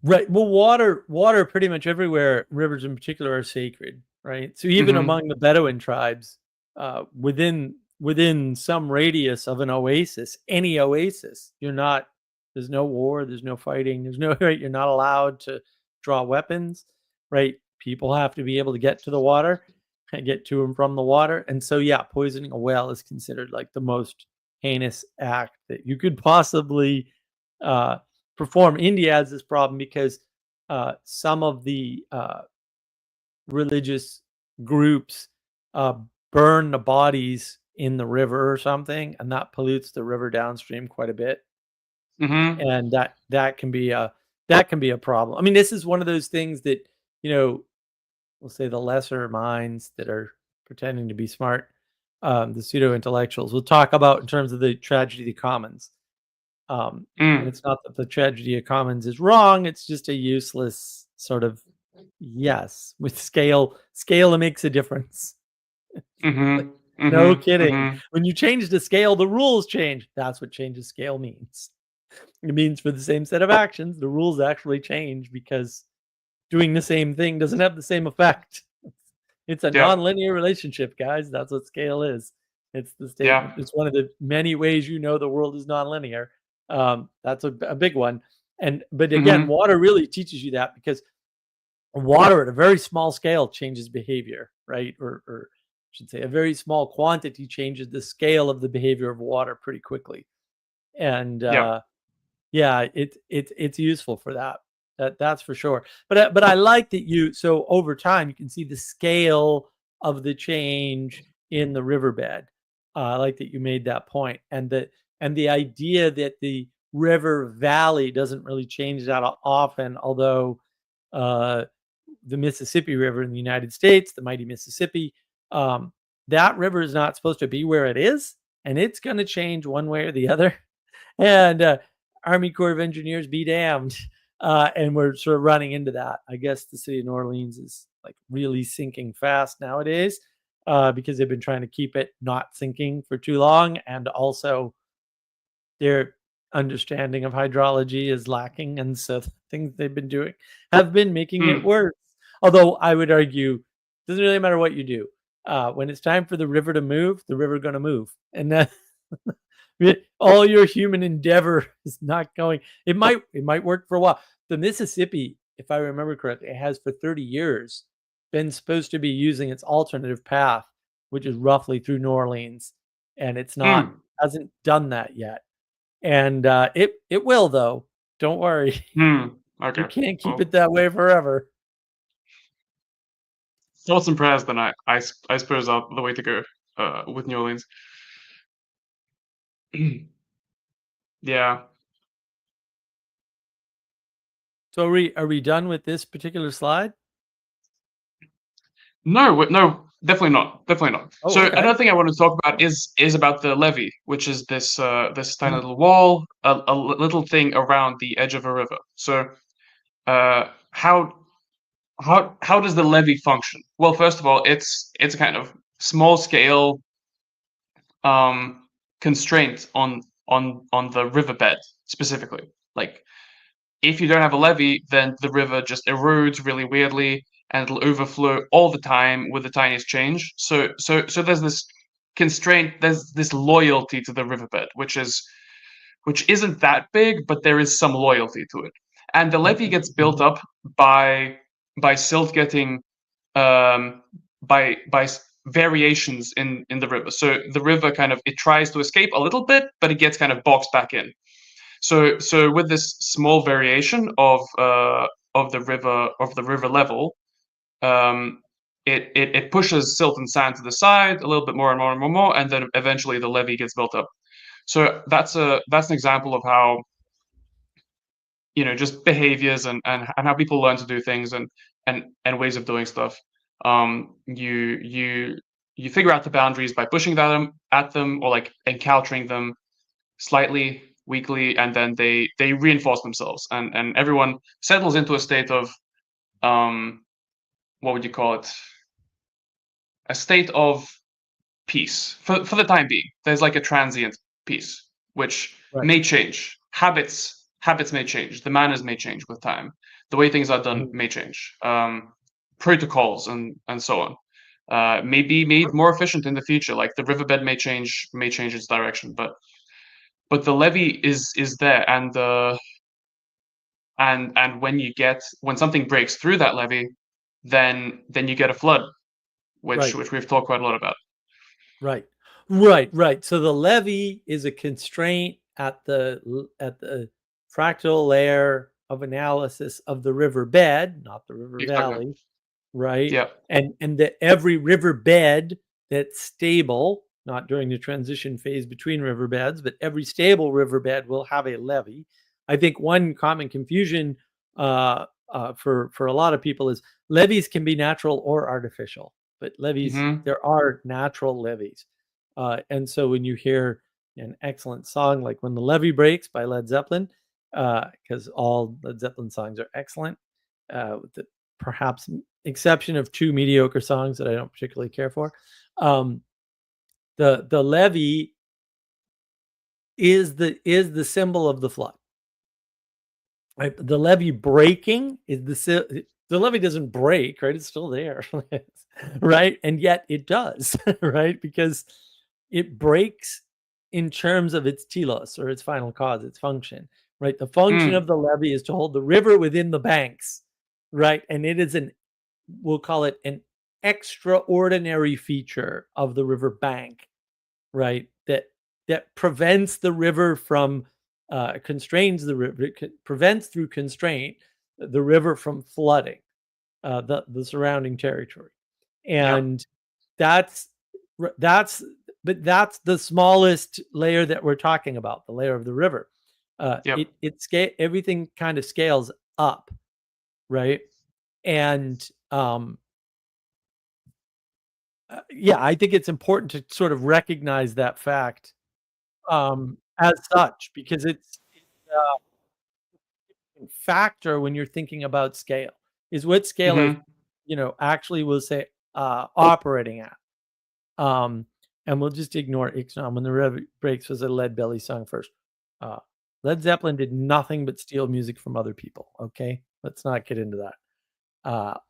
Right. Well, water pretty much everywhere, rivers in particular, are sacred, right? So even
Mhm.
among the Bedouin tribes, within some radius of an oasis, any oasis, there's no war, there's no fighting, there's no right. You're not allowed to draw weapons, right? People have to be able to get to the water and get to and from the water. And so, yeah, poisoning a well is considered like the most heinous act that you could possibly uh, perform. India has this problem because some of the religious groups uh, burn the bodies in the river or something, and that pollutes the river downstream quite a bit,
Mhm.
and that can be a problem. I mean, this is one of those things that you know, we'll say the lesser minds that are pretending to be smart, the pseudo intellectuals, will talk about in terms of the tragedy of the commons. And
Mm.
it's not that the tragedy of commons is wrong, it's just a useless sort of yes, with scale makes a difference. Like,
Mhm.
no
Mhm.
kidding.
Mhm.
When you change the scale, the rules change. That's what changes scale means. It means for the same set of actions, the rules actually change because doing the same thing doesn't have the same effect. It's a
Yeah.
nonlinear relationship, guys. That's what scale is. It's the
Yeah.
statement. It's one of the many ways you know the world is nonlinear. That's a big one. But again,
Hmm.
water really teaches you that, because water at a very small scale changes behavior, right? Or I should say, a very small quantity changes the scale of the behavior of water pretty quickly. And
Yeah.
yeah, it's useful for that. That's for sure. But I like that so over time you can see the scale of the change in the riverbed. I like that you made that point, and the idea that the river valley doesn't really change that often, although uh, the Mississippi River in the United States, the mighty Mississippi, um, that river is not supposed to be where it is, and it's going to change one way or the other. And Army Corps of Engineers be damned. And we're sort of running into that. I guess the city of New Orleans is like really sinking fast nowadays, because they've been trying to keep it not sinking for too long. And also their understanding of hydrology is lacking. And so the things they've been doing have been making it
Mm.
worse. Although I would argue, it doesn't really matter what you do. When it's time for the river to move, the river going to move. And that all your human endeavor is not going. It might work for a while. The Mississippi, if I remember correctly, it has for 30 years been supposed to be using its alternative path, which is roughly through New Orleans, and it's not
Mm.
hasn't done that yet. And it will, though. Don't worry.
Mm.
You
Okay.
can't keep
Well,
it that way forever.
thoughts and prayers. Then I suppose are the way to go. With New Orleans. Yeah.
So are we done with this particular slide?
No, no, definitely not. Definitely not.
Oh,
So
okay.
another thing I want to talk about is about the levee, which is this tiny
Mm.
little wall, a little thing around the edge of a river. So uh, how how does the levee function? Well, first of all, it's a kind of small scale um, constraint on the riverbed specifically. Like if you don't have a levee, then the river just erodes really weirdly and it'll overflow all the time with the tiniest change. So there's this constraint, there's this loyalty to the riverbed, which isn't that big, but there is some loyalty to it. And the levee
Mhm,
gets built
mhm.
up by silt getting um, by variations in the river. So the river kind of it tries to escape a little bit, but it gets kind of boxed back in. So with this small variation of the river level, um, it pushes silt and sand to the side a little bit more and more and more and more, and then eventually the levee gets built up. So that's an example of how just behaviors and how people learn to do things and ways of doing stuff. You figure out the boundaries by pushing them at them or like encountering them slightly weakly, and then they reinforce themselves, and everyone settles into a state of um what would you call it, a state of peace for the time being. There's like a transient peace which
Right.
may change. Habits may change, the manners may change with time, the way things are done
Mhm.
may change, protocols and so on may be made more efficient in the future, like the riverbed may change its direction, but the levee is there, and when something breaks through that levee, then you get a flood, which
Right.
which we've talked quite a lot about.
Right. Right. So the levee is a constraint at the fractal layer of analysis of the riverbed, not the river
Exactly.
valley, right?
Yeah.
And that every riverbed that's stable, not during the transition phase between riverbeds, but every stable riverbed will have a levee. I think one common confusion for a lot of people is levees can be natural or artificial, but levees,
Hmm.
there are natural levees. And so when you hear an excellent song like When the Levee Breaks by Led Zeppelin, because all Led Zeppelin songs are excellent, with the perhaps exception of two mediocre songs that I don't particularly care for. Um, the levee is the symbol of the flood. Right? The levee breaking is the levee doesn't break, right? It's still there, right? And yet it does, right? Because it breaks in terms of its telos, or its final cause, its function, right? The function of the levee is to hold the river within the banks, right? And it is we'll call it an extraordinary feature of the river bank, right? That prevents the river from constrains the river, prevents through constraint the river from flooding the surrounding territory, and that's that's but that's the smallest layer that we're talking about, the layer of the river. Everything kind of scales up, right? And I think it's important to sort of recognize that fact as such, because it's a factor when you're thinking about scale. Is what scale are actually we'll say operating at. And we'll just ignore Ixnay. When the River Breaks was a Lead Belly song first. Led Zeppelin did nothing but steal music from other people. Okay, let's not get into that.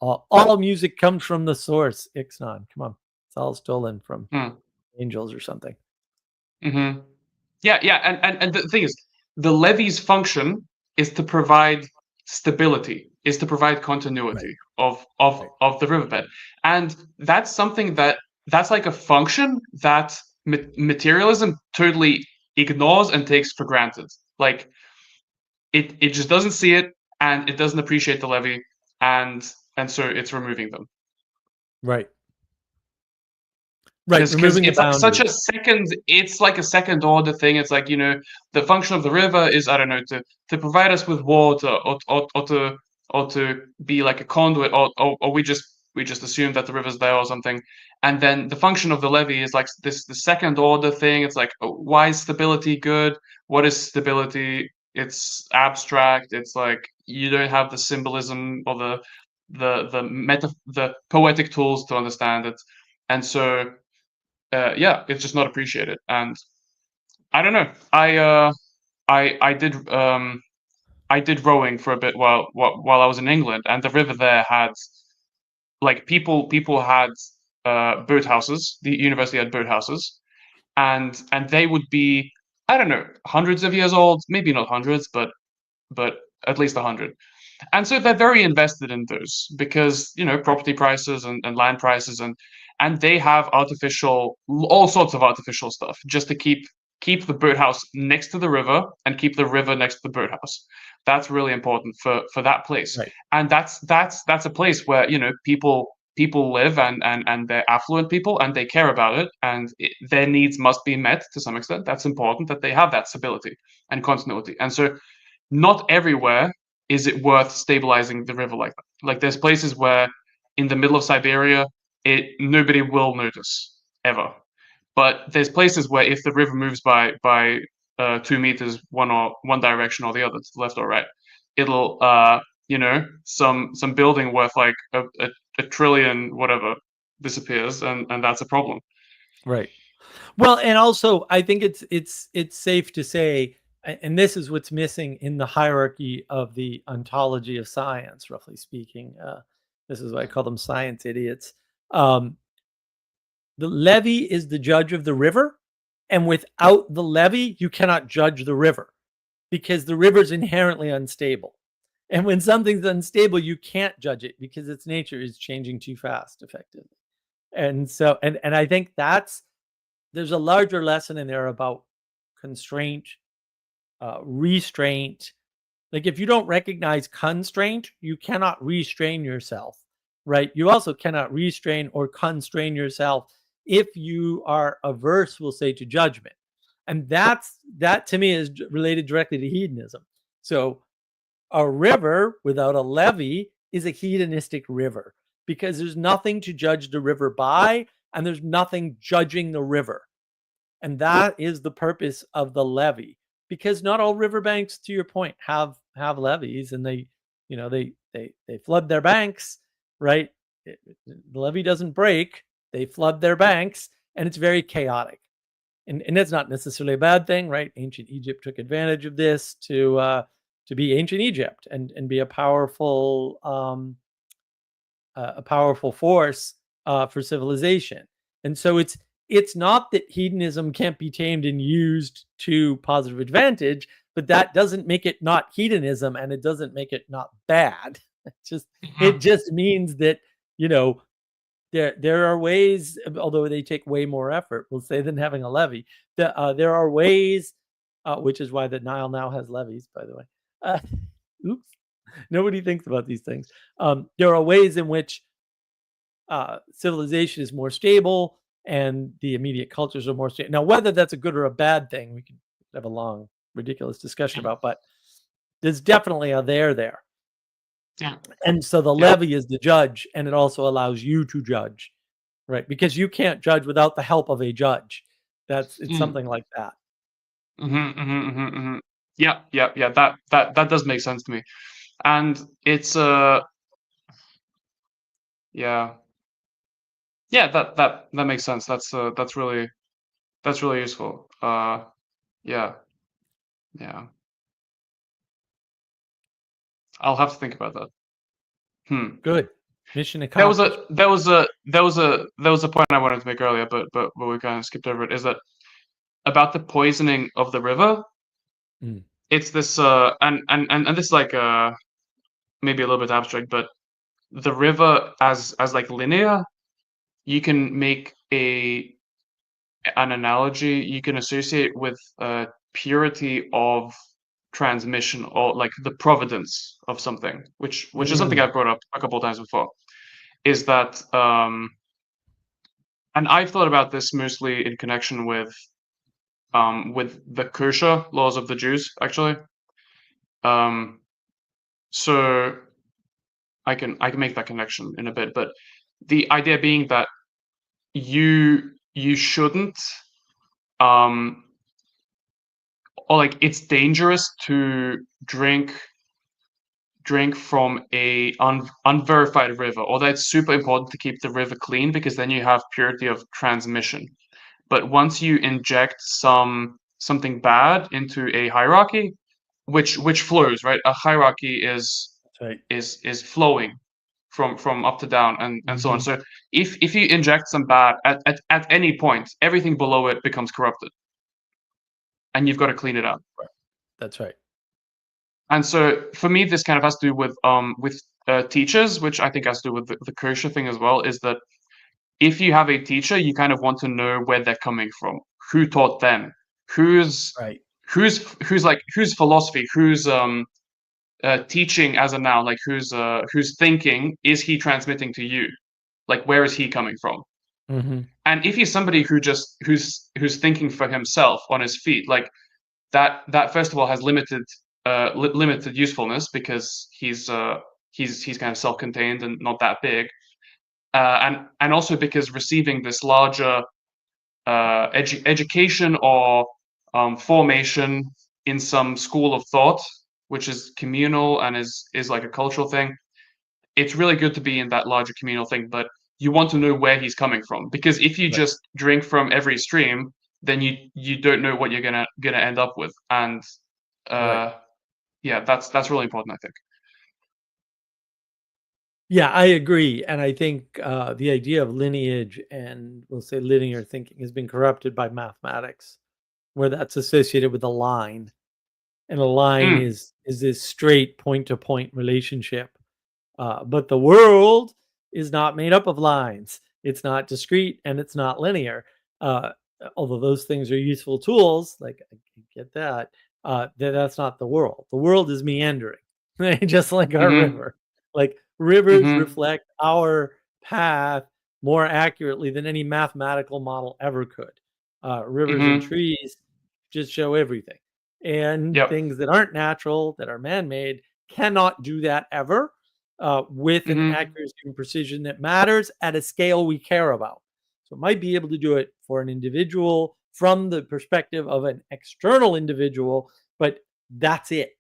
All music comes from the source. Ixnay, come on, it's all stolen from angels or something.
Yeah, and the thing is, the levee's function is to provide stability, is to provide continuity of the riverbed, and that's something that's like a function that materialism totally ignores and takes for granted. Like it just doesn't see it, and it doesn't appreciate the levee, and so it's removing them.
Right.
Because it's like such a second, it's like a second order thing. It's like, the function of the river is, I don't know, to provide us with water, or to be like a conduit, or we just assume that the river's there or something. And then the function of the levee is like the second order thing. It's like, why is stability good? What is stability? It's abstract. It's like you don't have the symbolism or the poetic tools to understand it. And so it's just not appreciated. And I don't know. I did rowing for a bit while I was in England, and the river there had like people had boathouses. The university had boathouses, and they would be, I don't know, hundreds of years old, maybe not hundreds, but at least 100. And so they're very invested in those because property prices and land prices, and they have all sorts of artificial stuff just to keep the boathouse next to the river and keep the river next to the boathouse. That's really important for that place.
Right.
And that's a place where people live, and they're affluent people, and they care about it, and their needs must be met to some extent. That's important that they have that stability and continuity. And so not everywhere is it worth stabilizing the river like that. Like there's places where in the middle of Siberia, nobody will notice ever. But there's places where if the river moves by 2 meters one direction or the other, to the left or right, it'll some building worth like a trillion whatever disappears, and that's a problem.
Right. Well, and also I think it's safe to say, and this is what's missing in the hierarchy of the ontology of science, roughly speaking. This is why I call them science idiots. The levee is the judge of the river, and without the levee, you cannot judge the river because the river is inherently unstable. And when something's unstable, you can't judge it because its nature is changing too fast, effectively. And so, and I think there's a larger lesson in there about constraint, restraint. Like if you don't recognize constraint, you cannot restrain yourself, right? You also cannot restrain or constrain yourself if you are averse, we'll say, to judgment. And that to me is related directly to hedonism. So a river without a levee is a hedonistic river because there's nothing to judge the river by, and there's nothing judging the river. And that is the purpose of the levee, because not all riverbanks, to your point, have levees, and they flood their banks, right? The levee doesn't break, they flood their banks, and it's very chaotic. And that's not necessarily a bad thing, right? Ancient Egypt took advantage of this to be ancient Egypt and be a powerful force for civilization. And so it's it's not that hedonism can't be tamed and used to positive advantage, but that doesn't make it not hedonism, and it doesn't make it not bad. It just means that, you know, there are ways, although they take way more effort, we'll say, than having a levy. There are ways, which is why the Nile now has levees, by the way. Oops, nobody thinks about these things. There are ways in which civilization is more stable and the immediate cultures are more stable. Now, whether that's a good or a bad thing, we can have a long, ridiculous discussion about, but there's definitely a there.
Yeah.
And so the levy is the judge, and it also allows you to judge, right? Because you can't judge without the help of a judge. It's something like that.
Yeah. That does make sense to me, and it's yeah. That makes sense. That's really useful. Yeah. I'll have to think about that.
Good. Mission
There was
accomplished.
a point I wanted to make earlier, but we kind of skipped over it. Is that about the poisoning of the river? It's this and this is like maybe a little bit abstract, but the river as like linear, you can make an analogy you can associate with purity of transmission, or like the providence of something, which is something I've brought up a couple of times before. Is that and I've thought about this mostly in connection with the kosher laws of the Jews, actually. So I can make that connection in a bit, but the idea being that you shouldn't or like it's dangerous to drink from a unverified river, or that it's super important to keep the river clean because then you have purity of transmission. But once you inject something bad into a hierarchy, which flows, right? A hierarchy is flowing from up to down and so on. So if you inject some bad at any point, everything below it becomes corrupted, and you've got to clean it up.
That's right.
And so for me, this kind of has to do with teachers, which I think has to do with the kosher thing as well. Is that if you have a teacher, you kind of want to know where they're coming from, who taught them, who's philosophy, who's teaching as a noun, like who's thinking is he transmitting to you, like where is he coming from? And if he's somebody who's thinking for himself on his feet, like that first of all has limited usefulness because he's kind of self-contained and not that big, and also because receiving this larger education or formation in some school of thought, which is communal and is like a cultural thing, it's really good to be in that larger communal thing, but you want to know where he's coming from, because if you just drink from every stream, then you don't know what you're gonna end up with, and yeah, that's really important, I think.
Yeah, I agree, and I think the idea of lineage and, we'll say, linear thinking has been corrupted by mathematics, where that's associated with a line, and a line is this straight point-to-point relationship. But the world is not made up of lines. It's not discrete and it's not linear. Although those things are useful tools, like I get that, that's not the world. The world is meandering, just like our river. Like rivers reflect our path more accurately than any mathematical model ever could. Rivers and trees just show everything. And things that aren't natural, that are man-made, cannot do that ever. With an accuracy and precision that matters at a scale we care about. So it might be able to do it for an individual from the perspective of an external individual, but that's it.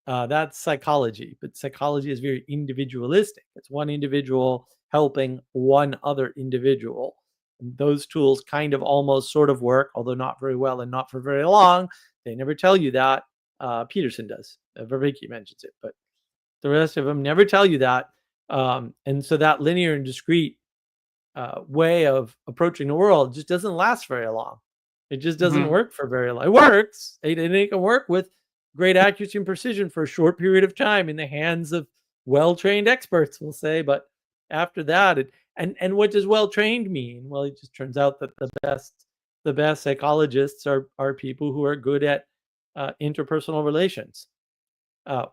That's psychology, but psychology is very individualistic. It's one individual helping one other individual. And those tools kind of almost sort of work, although not very well and not for very long. They never tell you that. Peterson does. Vervaeke mentions it, but the rest of them never tell you that. And so that linear and discrete way of approaching the world just doesn't last very long. It just doesn't
Mm-hmm.
work for very long. It works. It can work with great accuracy and precision for a short period of time in the hands of well-trained experts, we'll say. But after that, and what does well-trained mean? Well, it just turns out that the best psychologists are people who are good at interpersonal relations,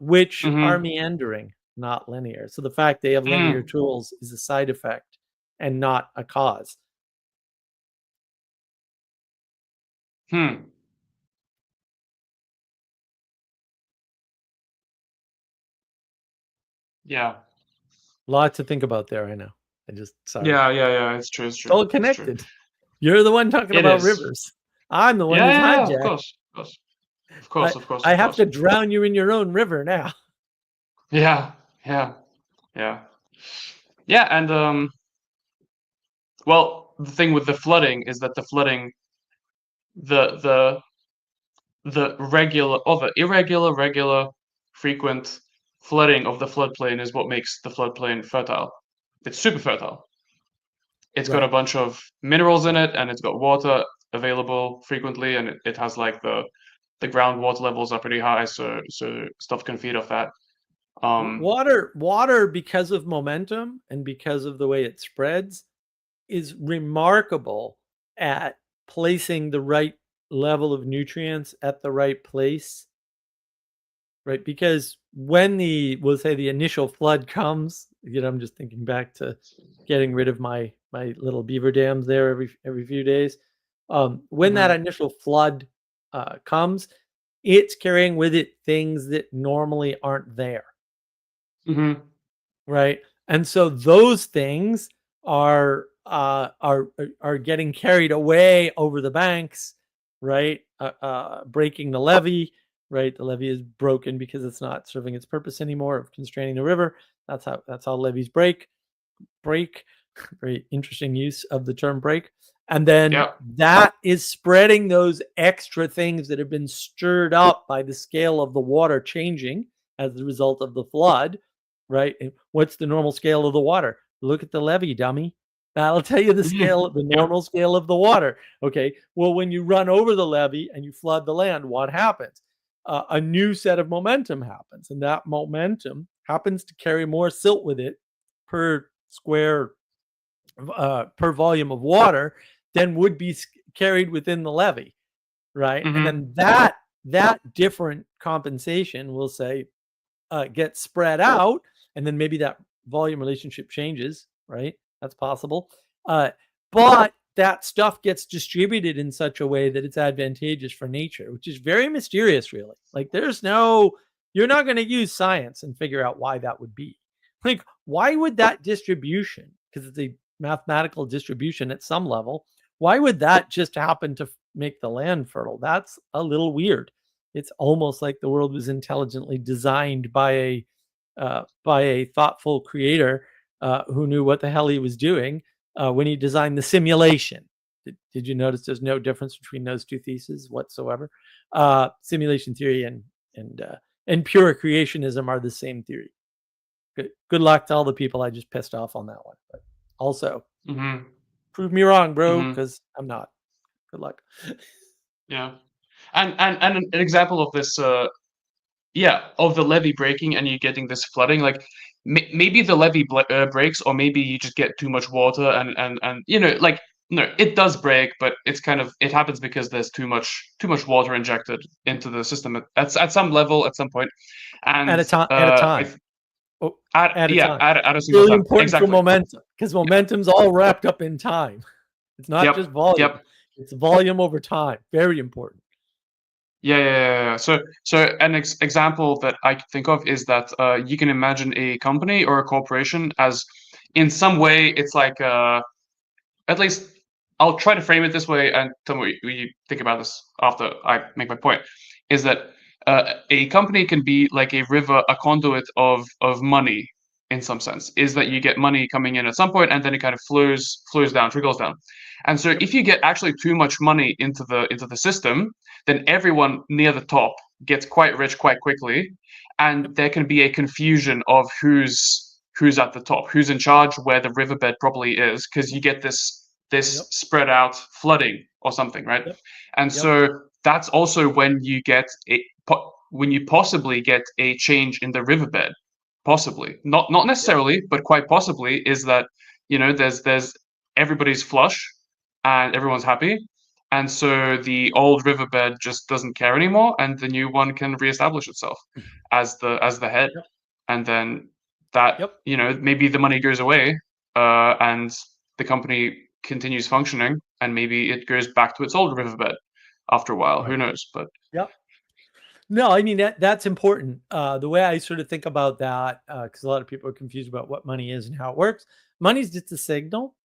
which are
Mm-hmm.
meandering, not linear. So the fact they have linear
Mm.
tools is a side effect and not a cause.
Hmm. Yeah.
Lot to think about there, I know. I just sorry.
Yeah. Yeah. Yeah. It's true. It's
It's
true.
all
It's true.
connected. You're the one talking
It
about
is.
rivers. I'm the one
Yeah.
who's
Yeah. Yeah. Of
hijacked.
course. Of course. Of
I
course. Of course.
I
Of
have to
course.
drown you in your own river now.
Yeah. Yeah. Yeah. Yeah. And well, the thing with the flooding is that the flooding, the the the regular or the irregular, regular, frequent flooding of the floodplain is what makes the floodplain fertile. It's super fertile. It's got a
Right.
bunch of minerals in it, and it's got water available frequently, and it has like the groundwater levels are pretty high, so stuff can feed off that. Um,
Water because of momentum and because of the way it spreads is remarkable at placing the right level of nutrients at the right place, right? Because when we'll say the initial flood comes, I'm just thinking back to getting rid of my little beaver dams there every few days. When that
mhm,
initial flood comes, it's carrying with it things that normally aren't there,
mhm,
right? And so those things are getting carried away over the banks, right? Breaking the levee, right? The levee is broken because it's not serving its purpose anymore of constraining the river. That's how levees break. Very interesting use of the term break. And then
yeah,
that is spreading those extra things that have been stirred up by the scale of the water changing as a result of the flood, right? And what's the normal scale of the water? Look at the levee, dummy. That'll tell you
mhm,
the
yep,
normal scale of the water. Okay. Well, when you run over the levee and you flood the land, what happens? A new set of momentum happens, and that momentum happens to carry more silt with it per square per volume of water than would be carried within the levee, right? And
mhm,
then that different compensation, we'll say, gets spread out, and then maybe that volume relationship changes, right? That's possible. But that stuff gets distributed in such a way that it's advantageous for nature, which is very mysterious, really. Like, you're not going to use science and figure out why that would be. Like, why would that distribution, because it's a mathematical distribution at some level, why would that just happen to make the land fertile? That's a little weird. It's almost like the world was intelligently designed by a thoughtful creator who knew what the hell he was doing when he designed the simulation. Did you notice there's no difference between those two theses whatsoever? Simulation theory and pure creationism are the same theory. Good luck to all the people I just pissed off on that one. But also,
mhm,
prove me wrong, bro,
mhm,
because I'm not. Good luck.
yeah. And an example of this, yeah, of the levee breaking and you getting this flooding, like maybe the levee breaks, or maybe you just get too much water, and like no, it does break, but it's kind of it happens because there's too much water injected into the system at some level at some point,
At
and
a time. At a time.
I
Oh,
at
at a
yeah
time.
at a single
Really
time
important for
exactly.
momentum because
Yeah.
momentum's all wrapped up in time. It's not just
Yep.
volume.
Yep.
It's volume over time. Very important.
Yeah, yeah, yeah, yeah. So an example that I can think of is that you can imagine a company or a corporation as, in some way, it's like at least I'll try to frame it this way and tell me what you think about this after I make my point. Is that a company can be like a river, a conduit of money in some sense. Is that you get money coming in at some point and then it kind of flows down, trickles down. And so
Yep.
if you get actually too much money into the system, then everyone near the top gets quite rich quite quickly,
Yep.
and there can be a confusion of who's at the top, who's in charge, where the riverbed probably is, because you get this
Yep.
spread out flooding or something, right?
Yep.
And
Yep.
so that's also when you get when you possibly get a change in the riverbed, possibly not
Yep.
necessarily, but quite possibly, is that there's everybody's flush and everyone's happy, and so the old riverbed just doesn't care anymore, and the new one can reestablish itself as the head,
Yep.
and then that
Yep.
maybe the money goes away, and the company continues functioning, and maybe it goes back to its old riverbed after a while.
Right.
Who knows? But
Yep. No, I mean that's important. The way I sort of think about that, because a lot of people are confused about what money is and how it works. Money is just a signal,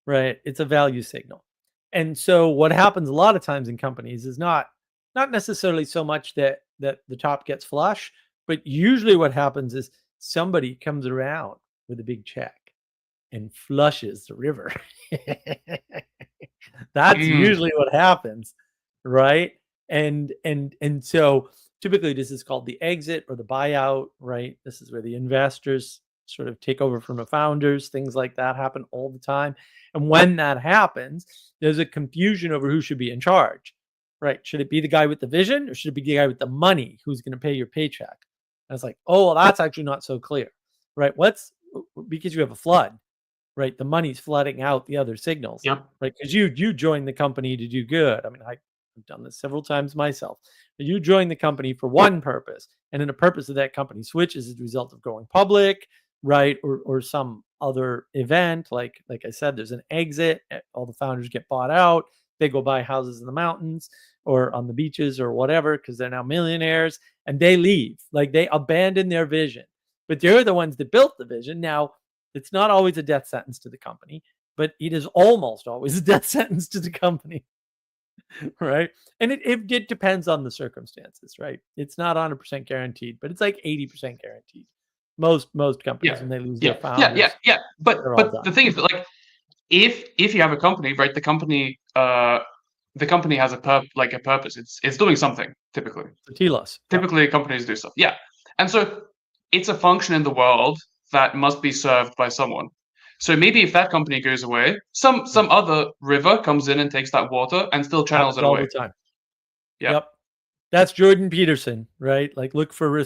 right? It's a value signal, and so what happens a lot of times in companies is not necessarily so much that the top gets flush, but usually what happens is somebody comes around with a big check and flushes the river. That's
mm,
usually what happens, right? And so typically this is called the exit or the buyout, right? This is where the investors sort of take over from the founders. Things like that happen all the time. And when that happens, there's a confusion over who should be in charge, right? Should it be the guy with the vision or should it be the guy with the money who's going to pay your paycheck? And it's like, oh, well, that's actually not so clear, right? What's because you have a flood, right? The money's flooding out the other signals,
yep,
right? Because you joined the company to do good. I mean, I've done this several times myself. You join the company for one purpose, and then the purpose of that company switches as a result of going public, right? Or some other event. Like I said, there's an exit. All the founders get bought out. They go buy houses in the mountains or on the beaches or whatever because they're now millionaires, and they leave. Like they abandon their vision, but they're the ones that built the vision. Now, it's not always a death sentence to the company, but it is almost always a death sentence to the company, right? And it depends on the circumstances, right? It's not 100% guaranteed, but it's like 80% guaranteed. Most companies,
yeah,
when they lose their
yeah, yeah, yeah,
founders,
yeah. But
they're all
but the
done.
thing is that, like, if you have a company, right, the company has a purpose. It's doing something typically.
The telos. Yep.
Typically, companies do stuff. Yeah, and so it's a function in the world that must be served by someone. So maybe if that company goes away,
Yep.
some other river comes in and takes that water and still channels
Happens
it
all
away.
the time.
Yeah.
Yep. That's Jordan Peterson, right? Like look for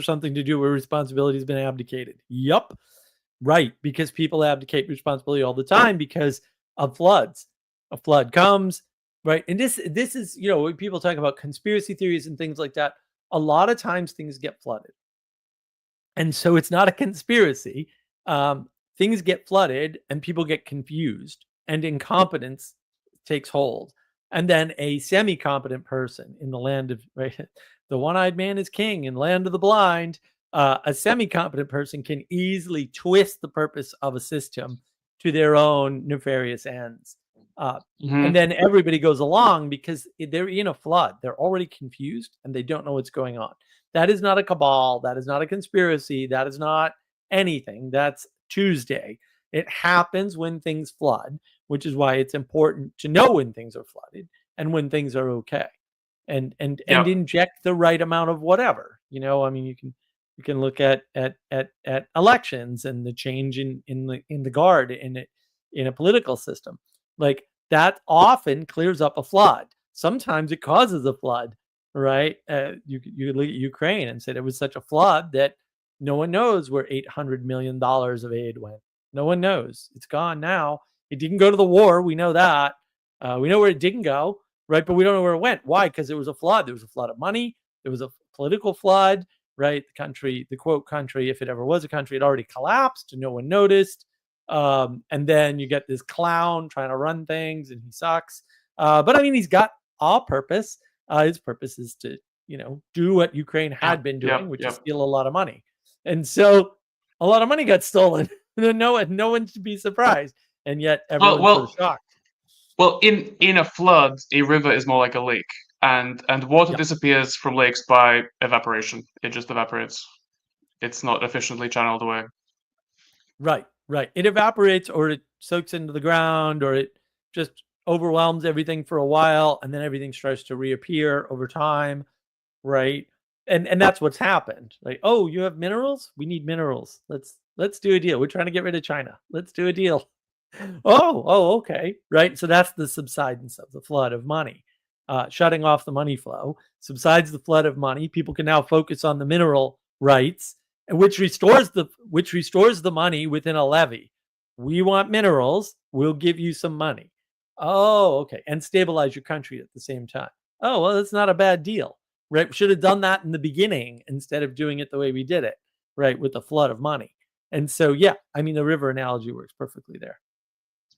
something to do where responsibility has been abdicated. Yep. Right, because people abdicate responsibility all the time because of floods. A flood comes, right? And this is, when people talk about conspiracy theories and things like that, a lot of times things get flooded. And so it's not a conspiracy. Things get flooded and people get confused and incompetence takes hold. And then a semi-competent person in the land of, right, the one-eyed man is king in land of the blind. A semi-competent person can easily twist the purpose of a system to their own nefarious ends. And
Hmm.
then everybody goes along because they're in a flood. They're already confused and they don't know what's going on. That is not a cabal. That is not a conspiracy. That is not anything. That's Tuesday. It happens when things flood, which is why it's important to know when things are flooded and when things are okay, and
Yep.
inject the right amount of whatever. I mean, you can look at elections and the change in the guard in a political system. Like that often clears up a flood. Sometimes it causes a flood, right? You look at Ukraine and said it was such a flood that no one knows where $800 million of aid went. No one knows. It's gone now. It didn't go to the war. We know that. We know where it didn't go, right? But we don't know where it went. Why? Because it was a flood. There was a flood of money. There was a political flood, right? The country, the quote country, if it ever was a country, had already collapsed and no one noticed. And then you get this clown trying to run things and he sucks. But I mean, he's got a purpose. His purpose is to, do what Ukraine
Yep.
had been doing,
Yep.
which is
Yep.
steal a lot of money. And so a lot of money got stolen. No one should be surprised. And yet
Well,
everyone's sort of
well,
shocked.
well. In a flood, a river is more like a lake, and water
Yep.
disappears from lakes by evaporation. It just evaporates. It's not efficiently channeled away.
Right. Right. It evaporates or it soaks into the ground or it just overwhelms everything for a while and then everything starts to reappear over time. Right. and that's what's happened. Like, oh, you have minerals? We need minerals. Let's do a deal. We're trying to get rid of China. Let's do a deal. Oh, okay, right. So that's the subsidence of the flood of money, shutting off the money flow. Subsides the flood of money. People can now focus on the mineral rights, which restores the money within a levy. We want minerals. We'll give you some money. Oh, okay, and stabilize your country at the same time. Oh, well, that's not a bad deal, right? We should have done that in the beginning instead of doing it the way we did it, right, with the flood of money. And so, yeah, I mean, the river analogy works perfectly there.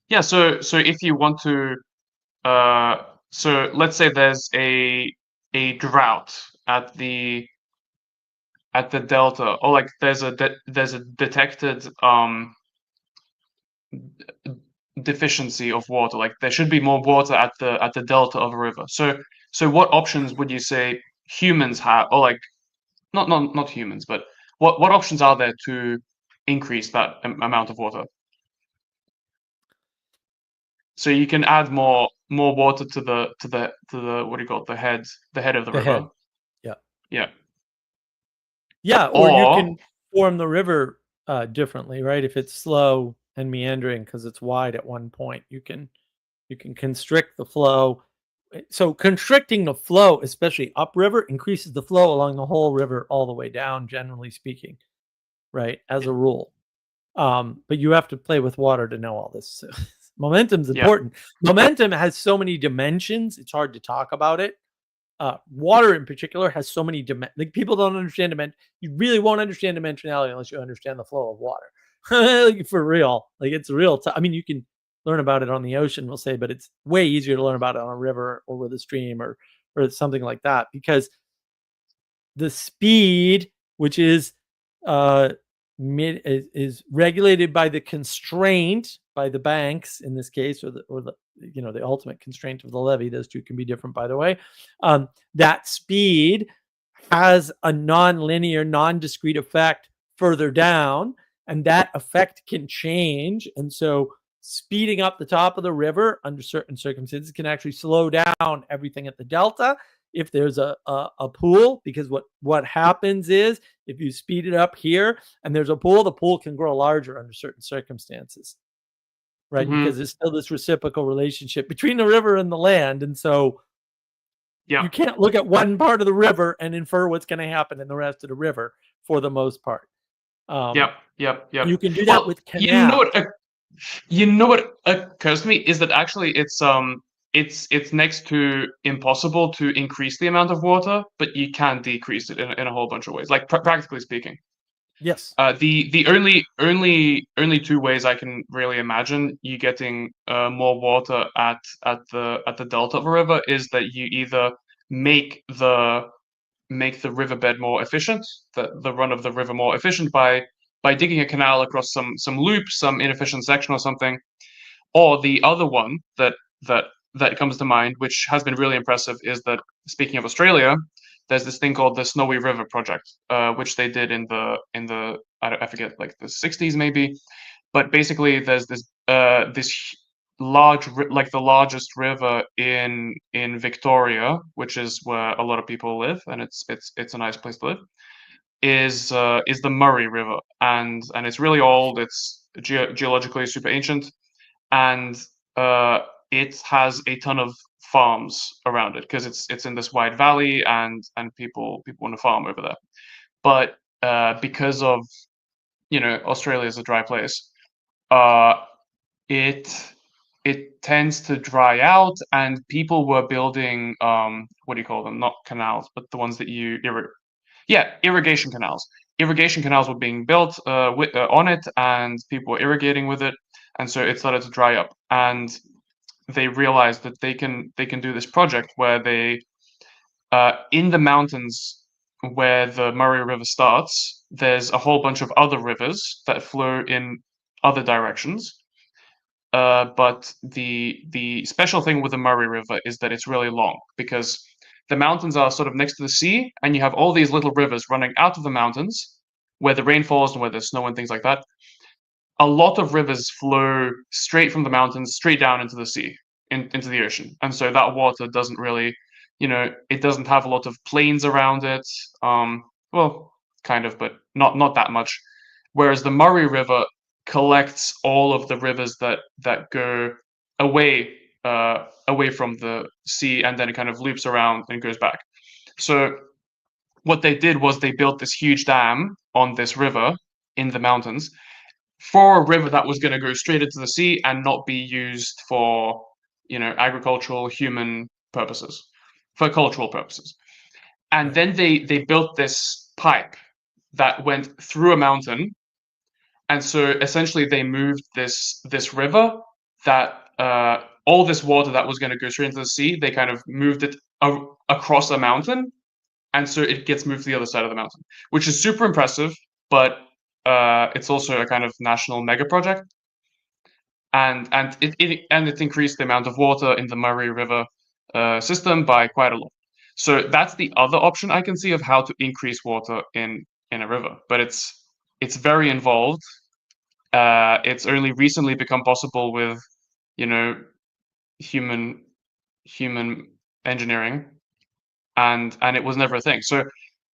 Yeah, so if you want to, uh, so let's say there's a drought at the delta, or like there's a detected deficiency of water. Like there should be more water at the delta of a river. So what options would you say humans have, or like not humans, but what options are there to increase that amount of water? So you can add more water to the what do you call it, the head of the
The
river.
head. Yeah.
Yeah.
Yeah, or you
Or
can form the river differently, right? If it's slow and meandering because it's wide at one point, you can constrict the flow. So constricting the flow, especially upriver, increases the flow along the whole river all the way down, generally speaking, right? As a rule. But you have to play with water to know all this. So momentum's
yeah.
important. Momentum has so many dimensions, it's hard to talk about it. Water in particular has so many like people don't understand you really won't understand dimensionality unless you understand the flow of water. Like, for real, like it's real. I mean, you can learn about it on the ocean, we'll say, but it's way easier to learn about it on a river or with a stream or something like that, because the speed, which is uh, is regulated by the constraint by the banks in this case, or the the ultimate constraint of the levee. Those two can be different, by the way. That speed has a non-linear, non-discrete effect further down, and that effect can change. And so speeding up the top of the river under certain circumstances can actually slow down everything at the delta if there's a pool, because what happens is if you speed it up here and there's a pool, the pool can grow larger under certain circumstances, right? Because
Hmm.
there's still this reciprocal relationship between the river and the land. And so
Yeah.
you can't look at one part of the river and infer what's going to happen in the rest of the river for the most part. Um,
Yep. Yep.
you
Yep.
can do that
Well,
with canals.
you know what occurs to me is that actually it's next to impossible to increase the amount of water, but you can decrease it in a whole bunch of ways. Like practically speaking,
Yes.
the only two ways I can really imagine you getting more water at the delta of a river is that you either make the riverbed more efficient, the run of the river more efficient by digging a canal across some loop, some inefficient section or something. Or the other one that that comes to mind, which has been really impressive, is that speaking of Australia, there's this thing called the Snowy River Project, which they did in the I forget, like the 60s maybe, but basically there's this large like the largest river in Victoria, which is where a lot of people live, and it's a nice place to live, is the Murray River, and it's really old. It's geologically super ancient, and uh, it has a ton of farms around it because it's in this wide valley, and people want to farm over there. But because of Australia is a dry place, uh, it it tends to dry out, and people were building what do you call them? Not canals, but the ones that irrigation canals. Irrigation canals were being built on it, and people were irrigating with it, and so it started to dry up. And they realized that they can do this project where they in the mountains where the Murray River starts, there's a whole bunch of other rivers that flow in other directions. But the special thing with the Murray River is that it's really long because the mountains are sort of next to the sea, and you have all these little rivers running out of the mountains where the rain falls and where there's snow and things like that. A lot of rivers flow straight from the mountains straight down into the sea, into the ocean, and so that water doesn't really it doesn't have a lot of plains around it. Well, kind of, but not that much. Whereas the Murray River collects all of the rivers that go away away from the sea, and then it kind of loops around and goes back. So what they did was they built this huge dam on this river in the mountains for a river that was going to go straight into the sea and not be used for agricultural human purposes, for cultural purposes. And
Right.
then they built this pipe that went through a mountain, and so essentially they moved this river that all this water that was going to go straight into the sea, they kind of moved it across a mountain, and so it gets moved to the other side of the mountain, which is super impressive. But it's also a kind of national mega project, and it increased the amount of water in the Murray River system by quite a lot. So that's the other option I can see of how to increase water in a river, but it's very involved. It's only recently become possible with you know human human engineering, and it was never a thing. So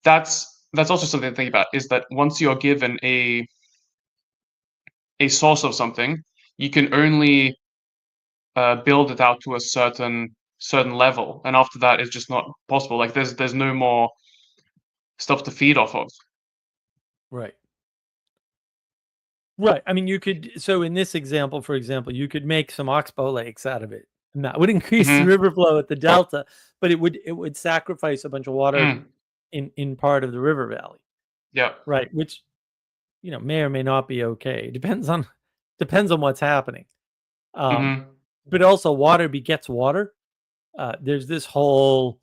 that's also something to think about, is that once you're given a source of something, you can only build it out to a certain level, and after that it's just not possible. Like there's no more stuff to feed off of.
Right. Right. I mean, you could, so in this example, for example, you could make some oxbow lakes out of it, and that would increase the
Mm-hmm.
river flow at the delta, but it would sacrifice a bunch of water
Mm.
in part of the river valley.
Yeah.
Right. Which, may or may not be okay. Depends on what's happening.
Mm-hmm.
But also water begets water. There's this whole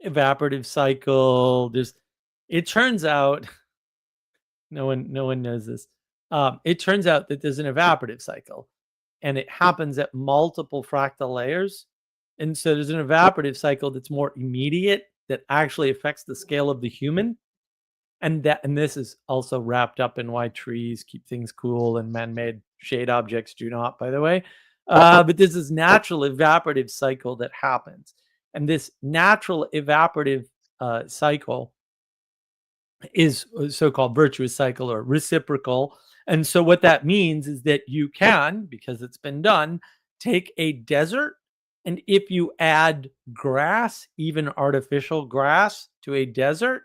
evaporative cycle. It turns out, no one knows this. It turns out that there's an evaporative cycle, and it happens at multiple fractal layers. And so there's an evaporative cycle that's more immediate, that actually affects the scale of the human. And this is also wrapped up in why trees keep things cool and man-made shade objects do not, by the way. But there's this natural evaporative cycle that happens. And this natural evaporative cycle is a so-called virtuous cycle or reciprocal. And so what that means is that you can, because it's been done, take a desert, and if you add grass, even artificial grass, to a desert,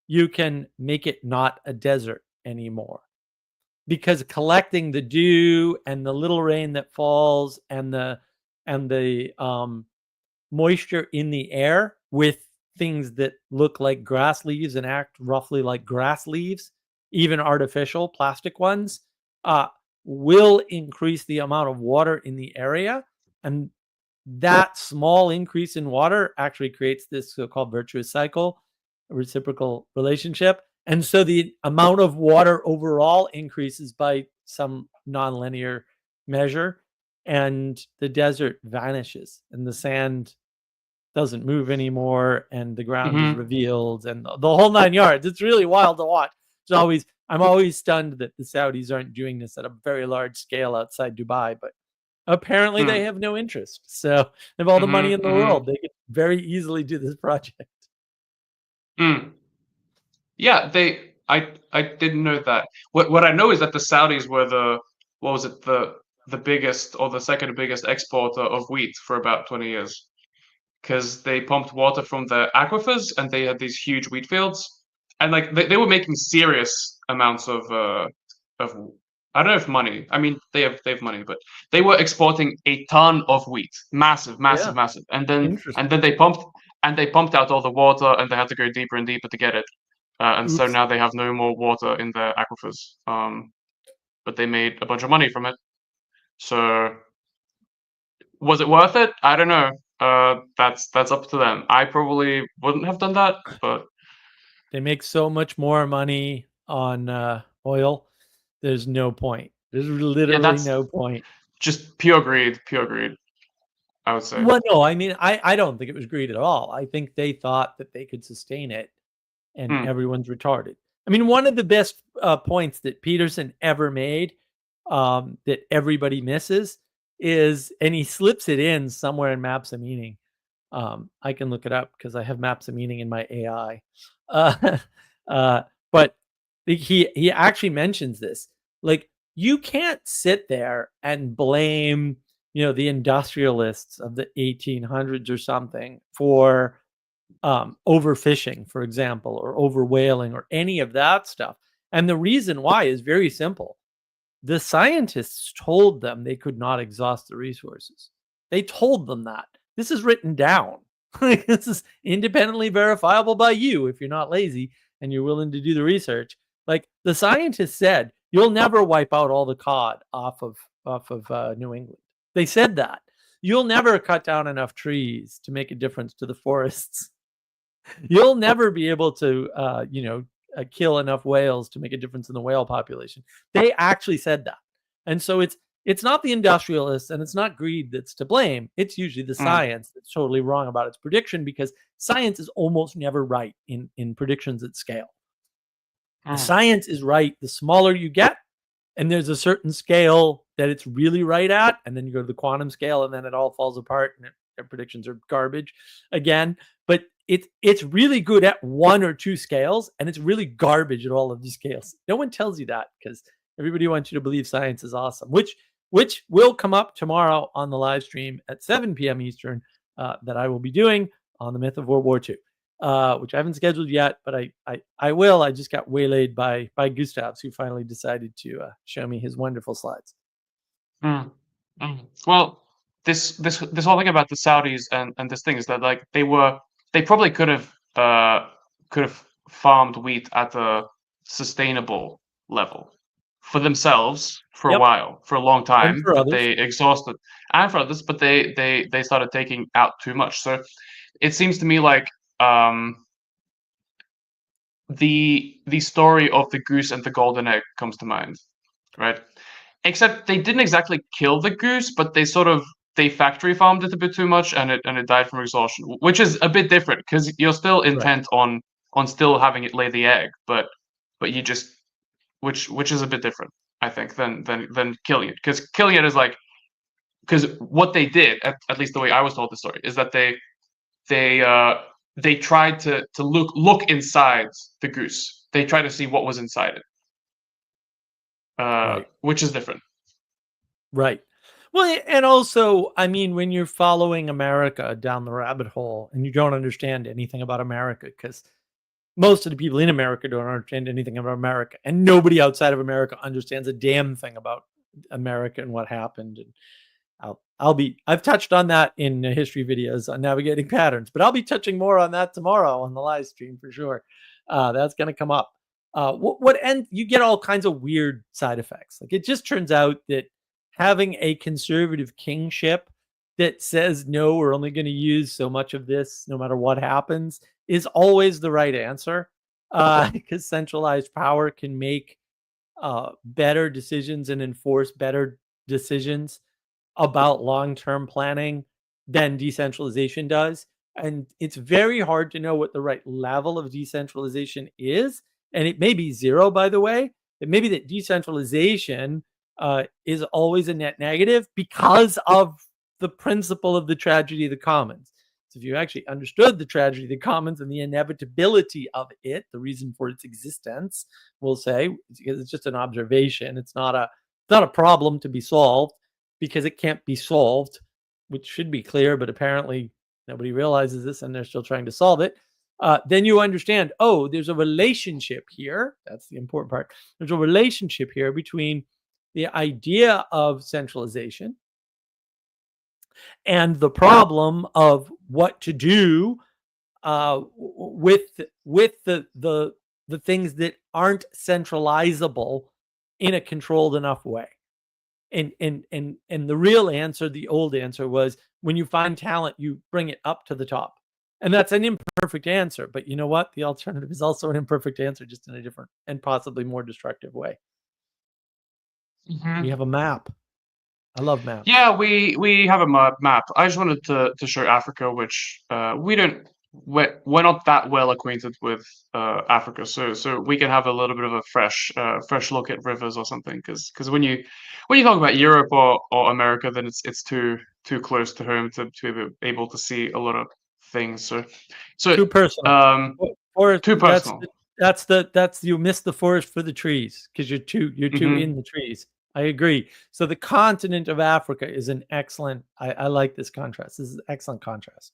you can make it not a desert anymore. Because collecting the dew and the little rain that falls and the moisture in the air with things that look like grass leaves and act roughly like grass leaves, even artificial plastic ones, will increase the amount of water in the area. And that small increase in water actually creates this so-called virtuous cycle, a reciprocal relationship. And so the amount of water overall increases by some nonlinear measure, and the desert vanishes, and the sand doesn't move anymore, and the ground is
Mm-hmm.
revealed, and the whole 9 yards. It's really wild to watch. I'm always stunned that the Saudis aren't doing this at a very large scale outside Dubai, but apparently they
Mm.
have no interest. So they have all the money
Mm-hmm.
in the
Mm-hmm.
world. They could very easily do this project.
Mm. Yeah, I didn't know that. What I know is that the Saudis were the what was it, the biggest or the second biggest exporter of wheat for about 20 years, because they pumped water from the aquifers and they had these huge wheat fields, and like they were making serious amounts of I don't know if money. I mean, they have money, but they were exporting a ton of wheat, massive, massive,
Yeah,
massive, and then
interesting.
they pumped out all the water, and they had to go deeper and deeper to get it, and so
Oops.
now they have no more water in their aquifers. But they made a bunch of money from it. So was it worth it? I don't know. That's up to them. I probably wouldn't have done that, but
They make so much more money on oil. There's no point. There's
yeah,
literally
that's
no point.
just pure greed. Pure greed, I would say.
Well, no, I mean, I don't think it was greed at all. I think they thought that they could sustain it, and
Hmm.
everyone's retarded. I mean, one of the best points that Peterson ever made, that everybody misses, is, and he slips it in somewhere in Maps of Meaning. I can look it up because I have maps of meaning in my AI. Uh, but he actually mentions this. Like, you can't sit there and blame, the industrialists of the 1800s or something for overfishing, for example, or over whaling or any of that stuff. And the reason why is very simple. The scientists told them they could not exhaust the resources. They told them that. This is written down. This is independently verifiable by you if you're not lazy and you're willing to do the research. Like, the scientists said, you'll never wipe out all the cod off of New England. They said that. You'll never cut down enough trees to make a difference to the forests. You'll never be able to, kill enough whales to make a difference in the whale population. They actually said that. And so it's not the industrialists and it's not greed that's to blame. It's usually the science that's totally wrong about its prediction, because science is almost never right in predictions at scale. The science is right the smaller you get, and there's a certain scale that it's really right at, and then you go to the quantum scale and then it all falls apart and their predictions are garbage again. But it's really good at one or two scales, and it's really garbage at all of these scales. No one tells you that because everybody wants you to believe science is awesome, which will come up tomorrow on the live stream at 7 p.m. Eastern that I will be doing on the myth of World War II, which I haven't scheduled yet, but I will. I just got waylaid by Gustavs, who finally decided to show me his wonderful slides.
Well, this whole thing about the Saudis and this thing is that, like, they probably could have farmed wheat at a sustainable level for themselves for a while, for a long time,
for
but
others.
they exhausted, and for others, but they started taking out too much. So it seems to me like the story of the goose and the golden egg comes to mind, right? Except they didn't exactly kill the goose, but they factory farmed it a bit too much, and it died from exhaustion, which is a bit different because you're still intent on still having it lay the egg, but you just which is a bit different, I think, than killing it, because killing it is like, because what they did, at least the way I was told the story, is that they tried to look inside the goose. They tried to see what was inside it, which is different.
Right. Well, and also, I mean, when you're following America down the rabbit hole and you don't understand anything about America, because most of the people in America don't understand anything about America, and nobody outside of America understands a damn thing about America and what happened. And I've touched on that in history videos on navigating patterns, but I'll be touching more on that tomorrow on the live stream for sure. That's going to come up. You get all kinds of weird side effects. Like, it just turns out that having a conservative kingship that says, no, we're only going to use so much of this no matter what happens, is always the right answer, because centralized power can make better decisions and enforce better decisions about long-term planning than decentralization does. And it's very hard to know what the right level of decentralization is. And it may be zero, by the way. It may be that decentralization is always a net negative because of the principle of the tragedy of the commons. So if you actually understood the tragedy of the commons and the inevitability of it, the reason for its existence, we'll say, because it's just an observation. It's not a problem to be solved, because it can't be solved, which should be clear, but apparently nobody realizes this and they're still trying to solve it. Then you understand, oh, there's a relationship here. That's the important part. There's a relationship here between the idea of centralization and the problem of what to do with the things that aren't centralizable in a controlled enough way. And the real answer, the old answer, was, when you find talent, you bring it up to the top. And that's an imperfect answer. But you know what? The alternative is also an imperfect answer, just in a different and possibly more destructive way. We have a map. I love maps.
Yeah, we have a map. I just wanted to show Africa, which we're not that well acquainted with Africa, so we can have a little bit of a fresh look at rivers or something. Because when you talk about Europe or America, then it's too too close to home to be able to see a lot of things. So
Too personal. Or
too personal.
that's you miss the forest for the trees because you're too in the trees. I agree. So the continent of Africa is an excellent. I like this contrast. This is an excellent contrast.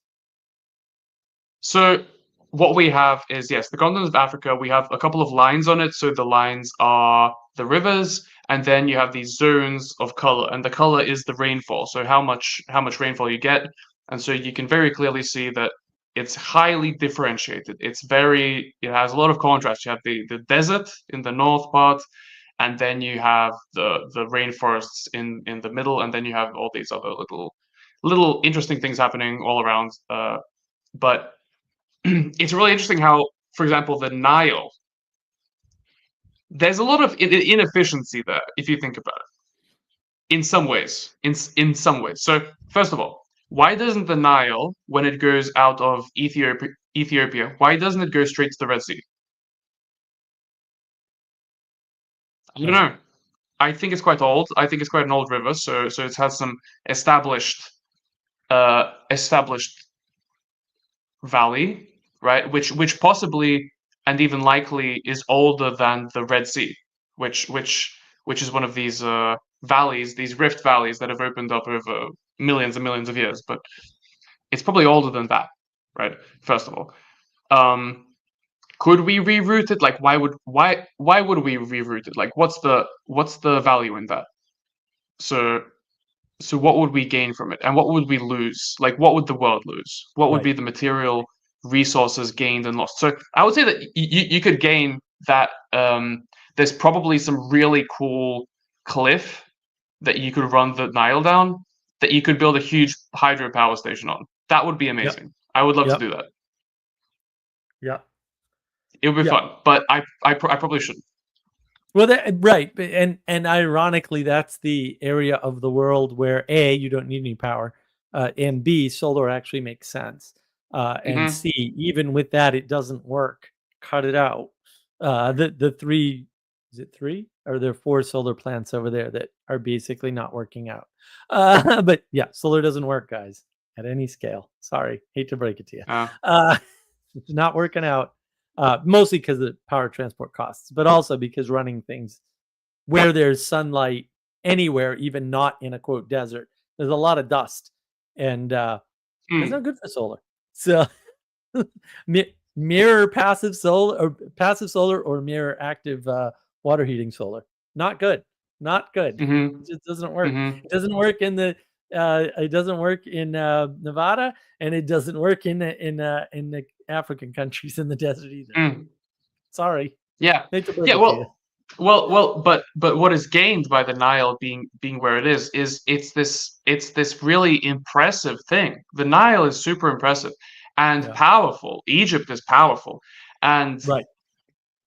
So what we have is, yes, the continent of Africa. We have a couple of lines on it. So the lines are the rivers, and then you have these zones of color, and the color is the rainfall. So how much rainfall you get, and so you can very clearly see that it's highly differentiated. It has a lot of contrast. You have the desert in the north part, and then you have the rainforests in the middle, and then you have all these other little interesting things happening all around. But it's really interesting how, for example, the Nile, there's a lot of inefficiency there if you think about it. In some ways, in some ways. So first of all, why doesn't the Nile, when it goes out of Ethiopia, why doesn't it go straight to the Red Sea? I don't know. I think it's quite old. I think it's quite an old river, so it has some established valley, right? Which possibly and even likely is older than the Red Sea, which is one of these valleys, these rift valleys that have opened up over millions and millions of years. But it's probably older than that, right? First of all, could we reroute it? Like, why would we reroute it? Like, what's the value in that? So so what would we gain from it, and what would we lose? Like, what would the world lose? What would
Right.
be the material resources gained and lost? So I would say that you could gain that. There's probably some really cool cliff that you could run the Nile down, that you could build a huge hydropower station on. That would be
Yep.
amazing. I would love to
Yep.
do that.
Yep.
It would be
Yep.
fun, but I probably shouldn't.
Well, right, and ironically, that's the area of the world where A, you don't need any power, and B, solar actually makes sense, and
Hmm.
C, even with that, it doesn't work. Cut it out. The three, is it three? Or there are four solar plants over there that are basically not working out. But yeah, solar doesn't work, guys, at any scale. Sorry, hate to break it to you. Uh, it's not working out. Mostly because of the power transport costs, but also because running things where there's sunlight anywhere, even not in a quote desert, there's a lot of dust, and it's not good for solar. So mirror passive solar or mirror active water heating solar. Not good. Not good.
Hmm.
It just doesn't work.
Hmm.
It doesn't work in the it doesn't work in Nevada, and it doesn't work in the African countries in the desert either.
Mm.
Sorry,
Yeah,
hate to break
yeah.
it to you.
But what is gained by the Nile being where it is it's this really impressive thing. The Nile is super impressive and
Yeah,
powerful. Egypt is powerful, and
right.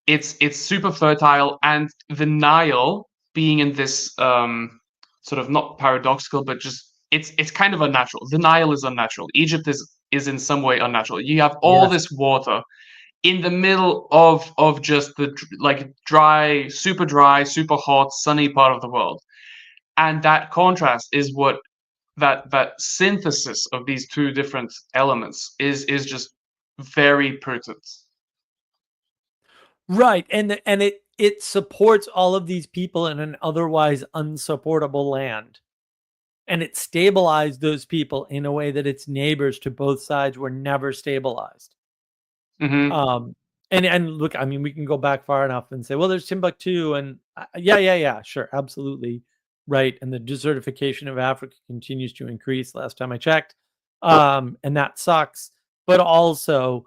it's super fertile. And the Nile being in this sort of not paradoxical, but just it's kind of unnatural. The Nile is unnatural. Egypt is in some way unnatural. You have all
Yes,
this water in the middle of just the like dry, super hot, sunny part of the world, and that contrast is what that synthesis of these two different elements is just very potent.
right, and it supports all of these people in an otherwise unsupportable land, and it stabilized those people in a way that its neighbors to both sides were never stabilized.
Hmm.
Um, and look, I mean, we can go back far enough and say, well, there's Timbuktu, and yeah, sure, absolutely, right. And the desertification of Africa continues to increase. Last time I checked, and that sucks. But also,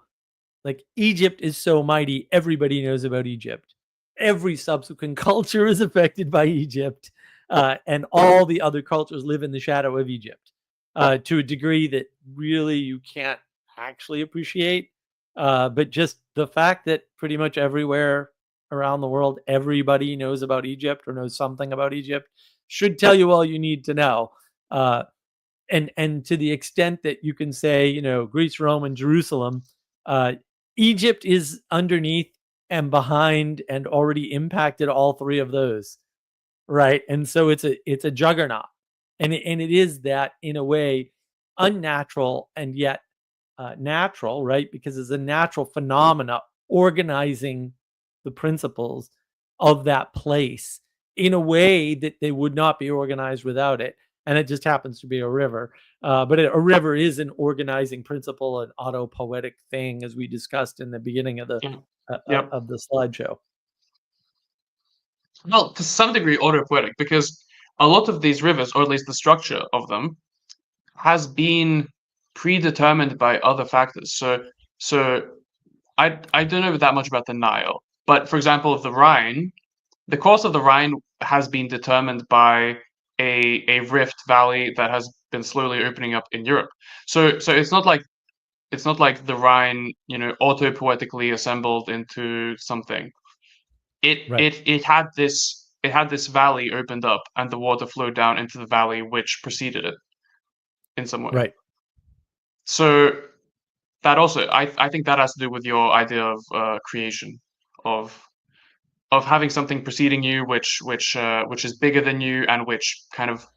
like Egypt is so mighty, everybody knows about Egypt. Every subsequent culture is affected by Egypt, and all the other cultures live in the shadow of Egypt to a degree that really you can't actually appreciate. But just the fact that pretty much everywhere around the world, everybody knows about Egypt or knows something about Egypt should tell you all you need to know. Uh, and to the extent that you can say, Greece, Rome, and Jerusalem, uh, Egypt is underneath and behind and already impacted all three of those, right? And so it's a juggernaut. and it is that, in a way, unnatural and yet natural, right? Because it's a natural phenomena organizing the principles of that place in a way that they would not be organized without it. And it just happens to be a river. But a river is an organizing principle, an autopoietic thing, as we discussed in the beginning of the
Yeah. Yep.
slideshow.
Well, to some degree, autopoietic, because a lot of these rivers, or at least the structure of them, has been predetermined by other factors. So I don't know that much about the Nile, but for example, the Rhine, the course of the Rhine has been determined by a rift valley that has been slowly opening up in Europe. So it's not like the Rhine, autopoetically assembled into something. It
Right,
it it had this valley opened up, and the water flowed down into the valley which preceded it in some way.
right.
So that also, I think that has to do with your idea of creation, of having something preceding you, which is bigger than you, and which kind of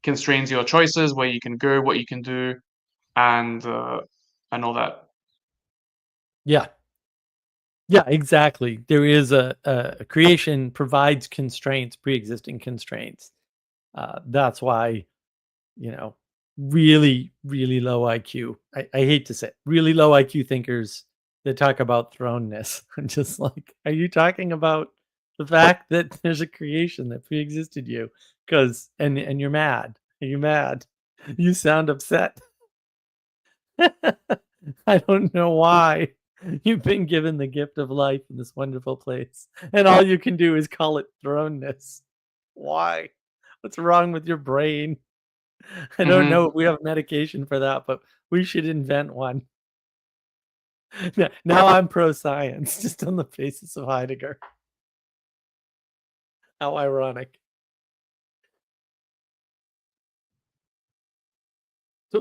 constrains your choices, where you can go, what you can do, and all that.
Yeah. Yeah, exactly. There is a creation provides constraints, pre-existing constraints. That's why, you know, really, really low IQ. I hate to say it, really low IQ thinkers that talk about thrownness. I'm just like, are you talking about the fact that there's a creation that pre-existed you? Because and you're mad. Are you mad? You sound upset. I don't know why. You've been given the gift of life in this wonderful place, and all you can do is call it thrownness. Why? What's wrong with your brain? I don't know
Hmm.
if we have medication for that, but we should invent one. Now I'm pro science, just on the basis of Heidegger. How ironic.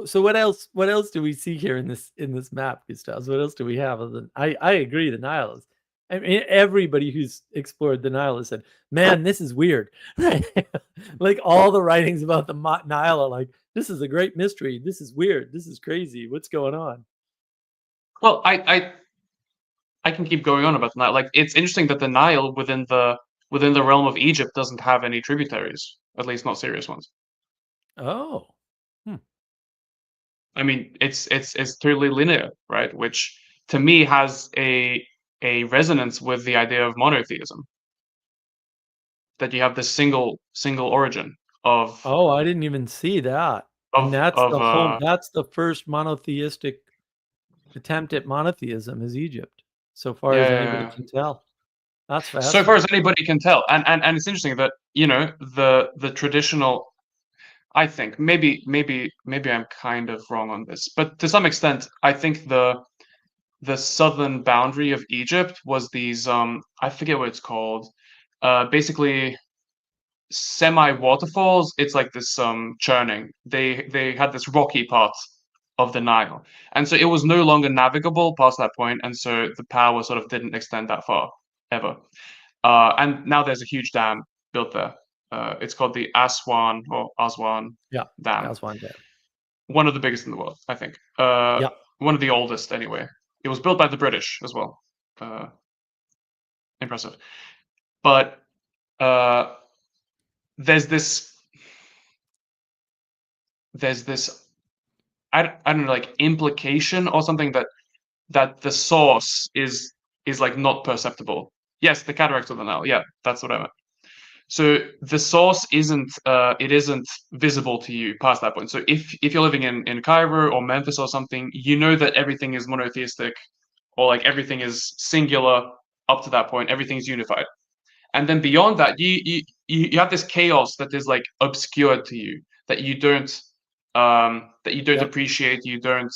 So what else do we see here in this map, Gustavs? What else do we have other than I agree, the Nile is, I mean, everybody who's explored the Nile has said, "Man, this is weird." Right? Like all the writings about the Nile are like, "This is a great mystery. This is weird. This is crazy. What's going on?"
Well, I can keep going on about the Nile. Like, it's interesting that the Nile within the realm of Egypt doesn't have any tributaries, at least not serious ones.
Oh. Hmm.
I mean, it's totally linear, right? Which to me has a resonance with the idea of monotheism, that you have this single origin of
Oh, I didn't even see that. And
of of
that's the first monotheistic attempt at monotheism is Egypt, so far
yeah,
as
yeah,
anybody
yeah.
can tell. That's
So far as
fascinating.
anybody can tell, and it's interesting that the traditional. I think maybe I'm kind of wrong on this, but to some extent, I think the southern boundary of Egypt was these I forget what it's called, basically semi waterfalls. It's like this churning. They had this rocky part of the Nile, and so it was no longer navigable past that point, and so the power sort of didn't extend that far ever. And now there's a huge dam built there. It's called the Aswan
Yeah,
Dam,
that's one day.
one of the biggest in the world, I think.
Yeah.
One of the oldest, anyway. It was built by the British as well. Uh, Impressive. But uh, there's this there's this I don't know, like, implication or something, that the source is like not perceptible. Yes, the cataracts of the Nile. Yeah, that's what I meant. So the source isn't visible to you past that point. So if you're living in Cairo or Memphis or something, you know that everything is monotheistic, or like everything is singular up to that point. Everything's unified, and then beyond that, you have this chaos that is like obscured to you, that you don't
Yep.
appreciate. You can't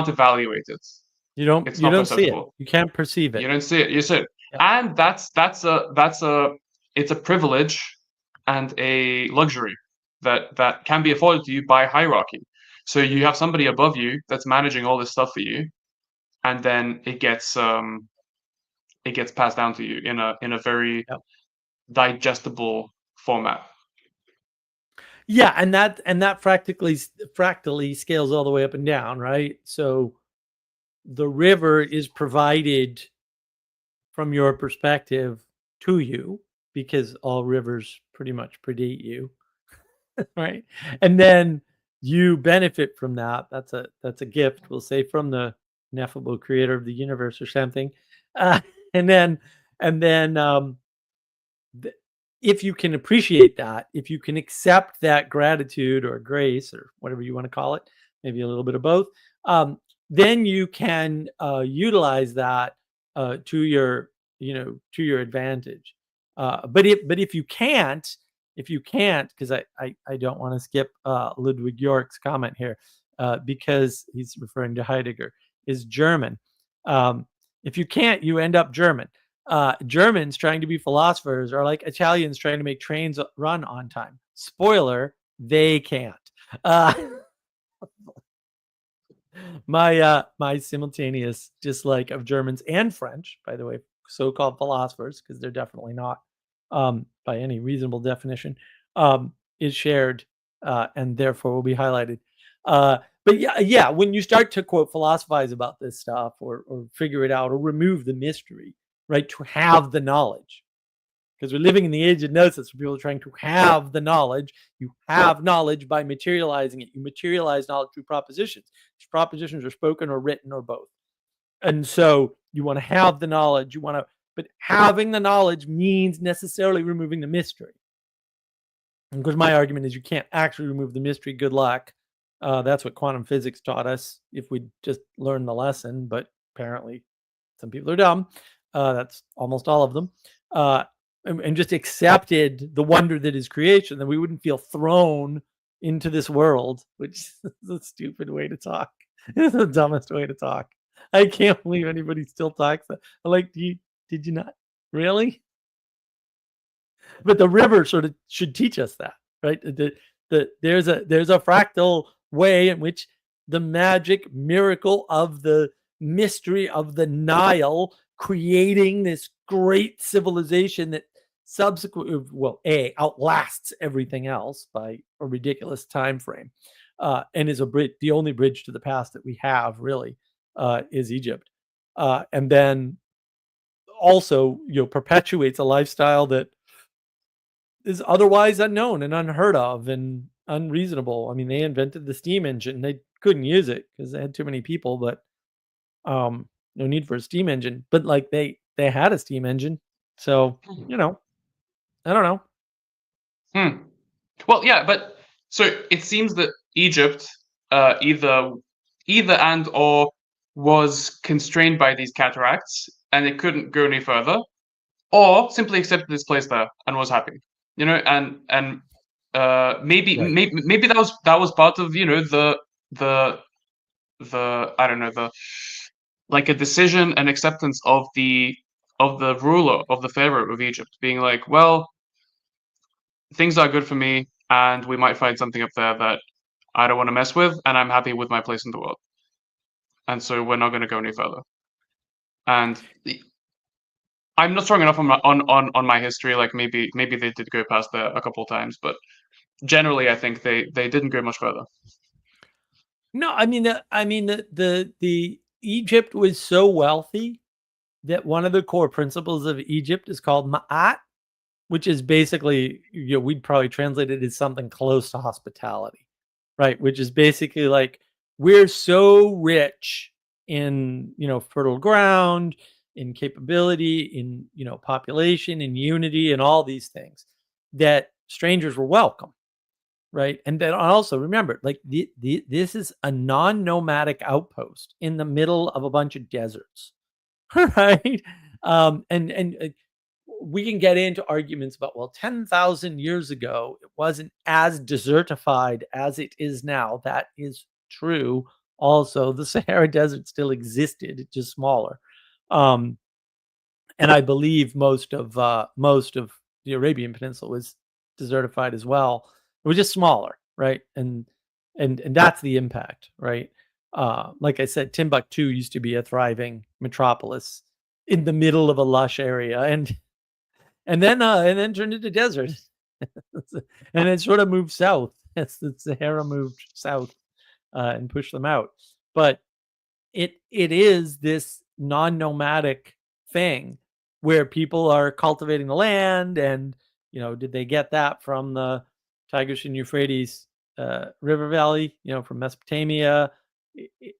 evaluate it. It's
You
not
don't see it.
perceptible.
You can't perceive
You
it.
don't see it. You see it,
Yep.
and it's a privilege and a luxury that can be afforded to you by hierarchy. So you have somebody above you that's managing all this stuff for you, and then it gets passed down to you in a very
Yep.
digestible format.
Yeah, and that fractally scales all the way up and down, right? So the river is provided from your perspective to you because all rivers pretty much predate you, right? And then you benefit from that. That's a gift, we'll say, from the ineffable creator of the universe or something. Uh, and then and then if you can appreciate that, if you can accept that gratitude or grace or whatever you want to call it, maybe a little bit of both, then you can utilize that to your, to your advantage. But if you can't, because I don't want to skip Ludwig York's comment here, because he's referring to Heidegger, is German. If you can't, you end up German. Germans trying to be philosophers are like Italians trying to make trains run on time. Spoiler, they can't. Uh, my simultaneous dislike of Germans and French, by the way, so-called philosophers, because they're definitely not, by any reasonable definition, is shared, and therefore will be highlighted. But yeah, when you start to quote philosophize about this stuff or figure it out or remove the mystery, right, to have the knowledge, because we're living in the age of gnosis where people are trying to have the knowledge. You have knowledge by materializing it. You materialize knowledge through propositions. These propositions are spoken or written or both. And so you want to have the knowledge. But having the knowledge means necessarily removing the mystery. And because my argument is you can't actually remove the mystery. Good luck. That's what quantum physics taught us if we just learn the lesson. But apparently some people are dumb. That's almost all of them. And just accepted the wonder that is creation, then we wouldn't feel thrown into this world, which is a stupid way to talk. It's the dumbest way to talk. I can't believe anybody still talks that. Like, did you not? Really? But the river sort of should teach us that, right? There's a fractal way in which the magic miracle of the mystery of the Nile creating this great civilization that outlasts everything else by a ridiculous time frame, and is the only bridge to the past that we have, really, is Egypt, and then also perpetuates a lifestyle that is otherwise unknown and unheard of and unreasonable. I mean, they invented the steam engine. They couldn't use it because they had too many people, but no need for a steam engine. But like they had a steam engine, so I don't know.
Well, yeah, but so it seems that Egypt either and or was constrained by these cataracts and it couldn't go any further, or simply accepted its place there and was happy. And maybe
Right.
maybe that was part of the I don't know, the like a decision and acceptance of the ruler, of the pharaoh of Egypt, being like, well, things are good for me, and we might find something up there that I don't want to mess with, and I'm happy with my place in the world, and so we're not going to go any further. And I'm not strong enough on my history. Like maybe they did go past there a couple of times, but generally, I think they didn't go much further.
No, I mean the Egypt was so wealthy that one of the core principles of Egypt is called ma'at, which is basically, we'd probably translate it as something close to hospitality, right? Which is basically like, we're so rich in, fertile ground, in capability, in, population, in unity, and all these things, that strangers were welcome, right? And then also remember, like this is a non-nomadic outpost in the middle of a bunch of deserts, right? And we can get into arguments about, well, 10,000 years ago, it wasn't as desertified as it is now. That is true. Also, the Sahara Desert still existed, it's just smaller. And I believe most of the Arabian Peninsula was desertified as well. It was just smaller, right? And that's the impact, right? Like I said, Timbuktu used to be a thriving metropolis in the middle of a lush area, and then turned into desert, and it sort of moved south. as the Sahara moved south and pushed them out. But it is this non-nomadic thing where people are cultivating the land, and did they get that from the Tigris and Euphrates river valley, from Mesopotamia?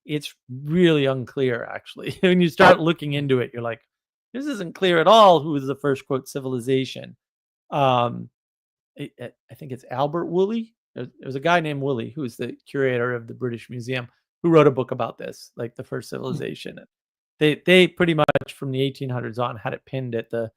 It's really unclear, actually. When you start looking into it, you're like, this isn't clear at all who was the first, quote, civilization. um I think it's Albert Woolley. There was a guy named Woolley who was the curator of the British Museum who wrote a book about this, like the first civilization. They pretty much from the 1800s on had it pinned at the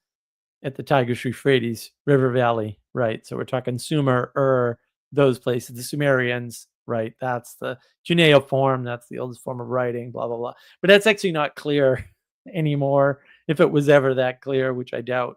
Tigris Euphrates River Valley, right? So we're talking Sumer, those places, the Sumerians, right? That's the cuneiform, that's the oldest form of writing, blah, blah, blah. But that's actually not clear anymore, if it was ever that clear, which I doubt.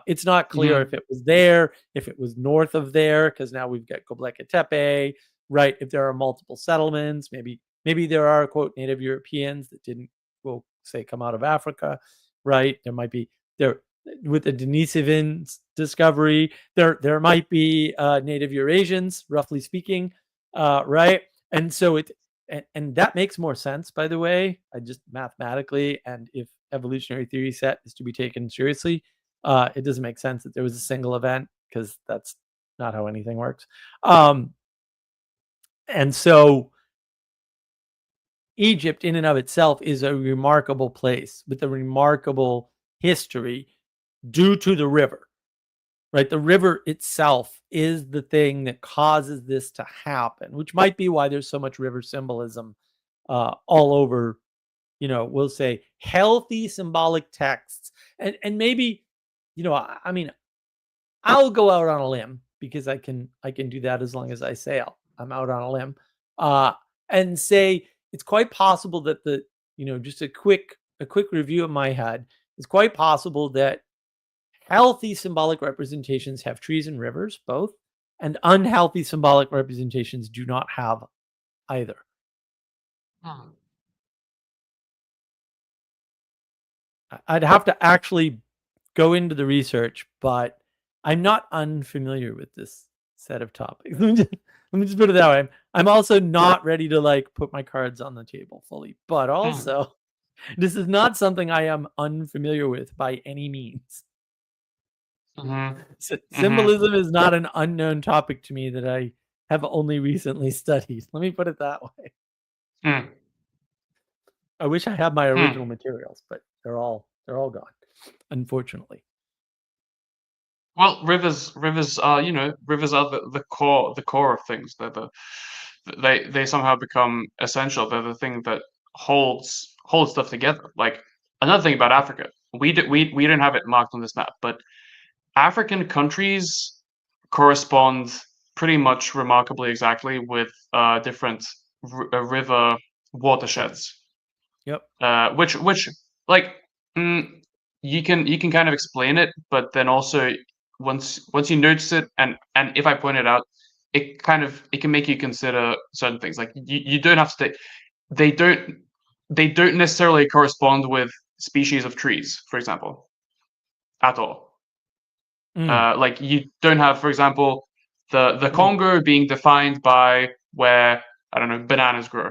It's not clear if it was there, if it was north of there, because now we've got Göbekli Tepe, right? If there are multiple settlements, maybe there are, quote, native Europeans that didn't, well, say, come out of Africa, right? There might be there with the Denisovan discovery. There might be native Eurasians, roughly speaking, right? And so and that makes more sense, by the way. I just mathematically, and if evolutionary theory set is to be taken seriously, it doesn't make sense that there was a single event, because that's not how anything works. And so Egypt in and of itself is a remarkable place with a remarkable history due to the river, right? The river itself is the thing that causes this to happen, which might be why there's so much river symbolism all over, we'll say healthy symbolic texts. And maybe, I mean, I'll go out on a limb, because I can do that as long as I say I'm out on a limb, and say it's quite possible that just a quick review of my head, it's quite possible that healthy symbolic representations have trees and rivers, both, and unhealthy symbolic representations do not have either. I'd have to actually go into the research, but I'm not unfamiliar with this set of topics. Let me just put it that way. I'm also not ready to put my cards on the table fully, but also this is not something I am unfamiliar with by any means. Symbolism is not an unknown topic to me that I have only recently studied. Let me put it that way. I wish I had my original materials, but they're all gone, unfortunately.
Well, rivers are rivers are the core of things. They somehow become essential. They're the thing that holds stuff together. Like, another thing about Africa, we don't have it marked on this map, but African countries correspond pretty much remarkably exactly with different river watersheds.
Yep.
Which like you can kind of explain it, but then also once you notice it, and if I point it out, it can make you consider certain things. Like, you don't have to. They don't necessarily correspond with species of trees, for example, at all. Like, you don't have, for example, the Congo being defined by where, I don't know, bananas grow,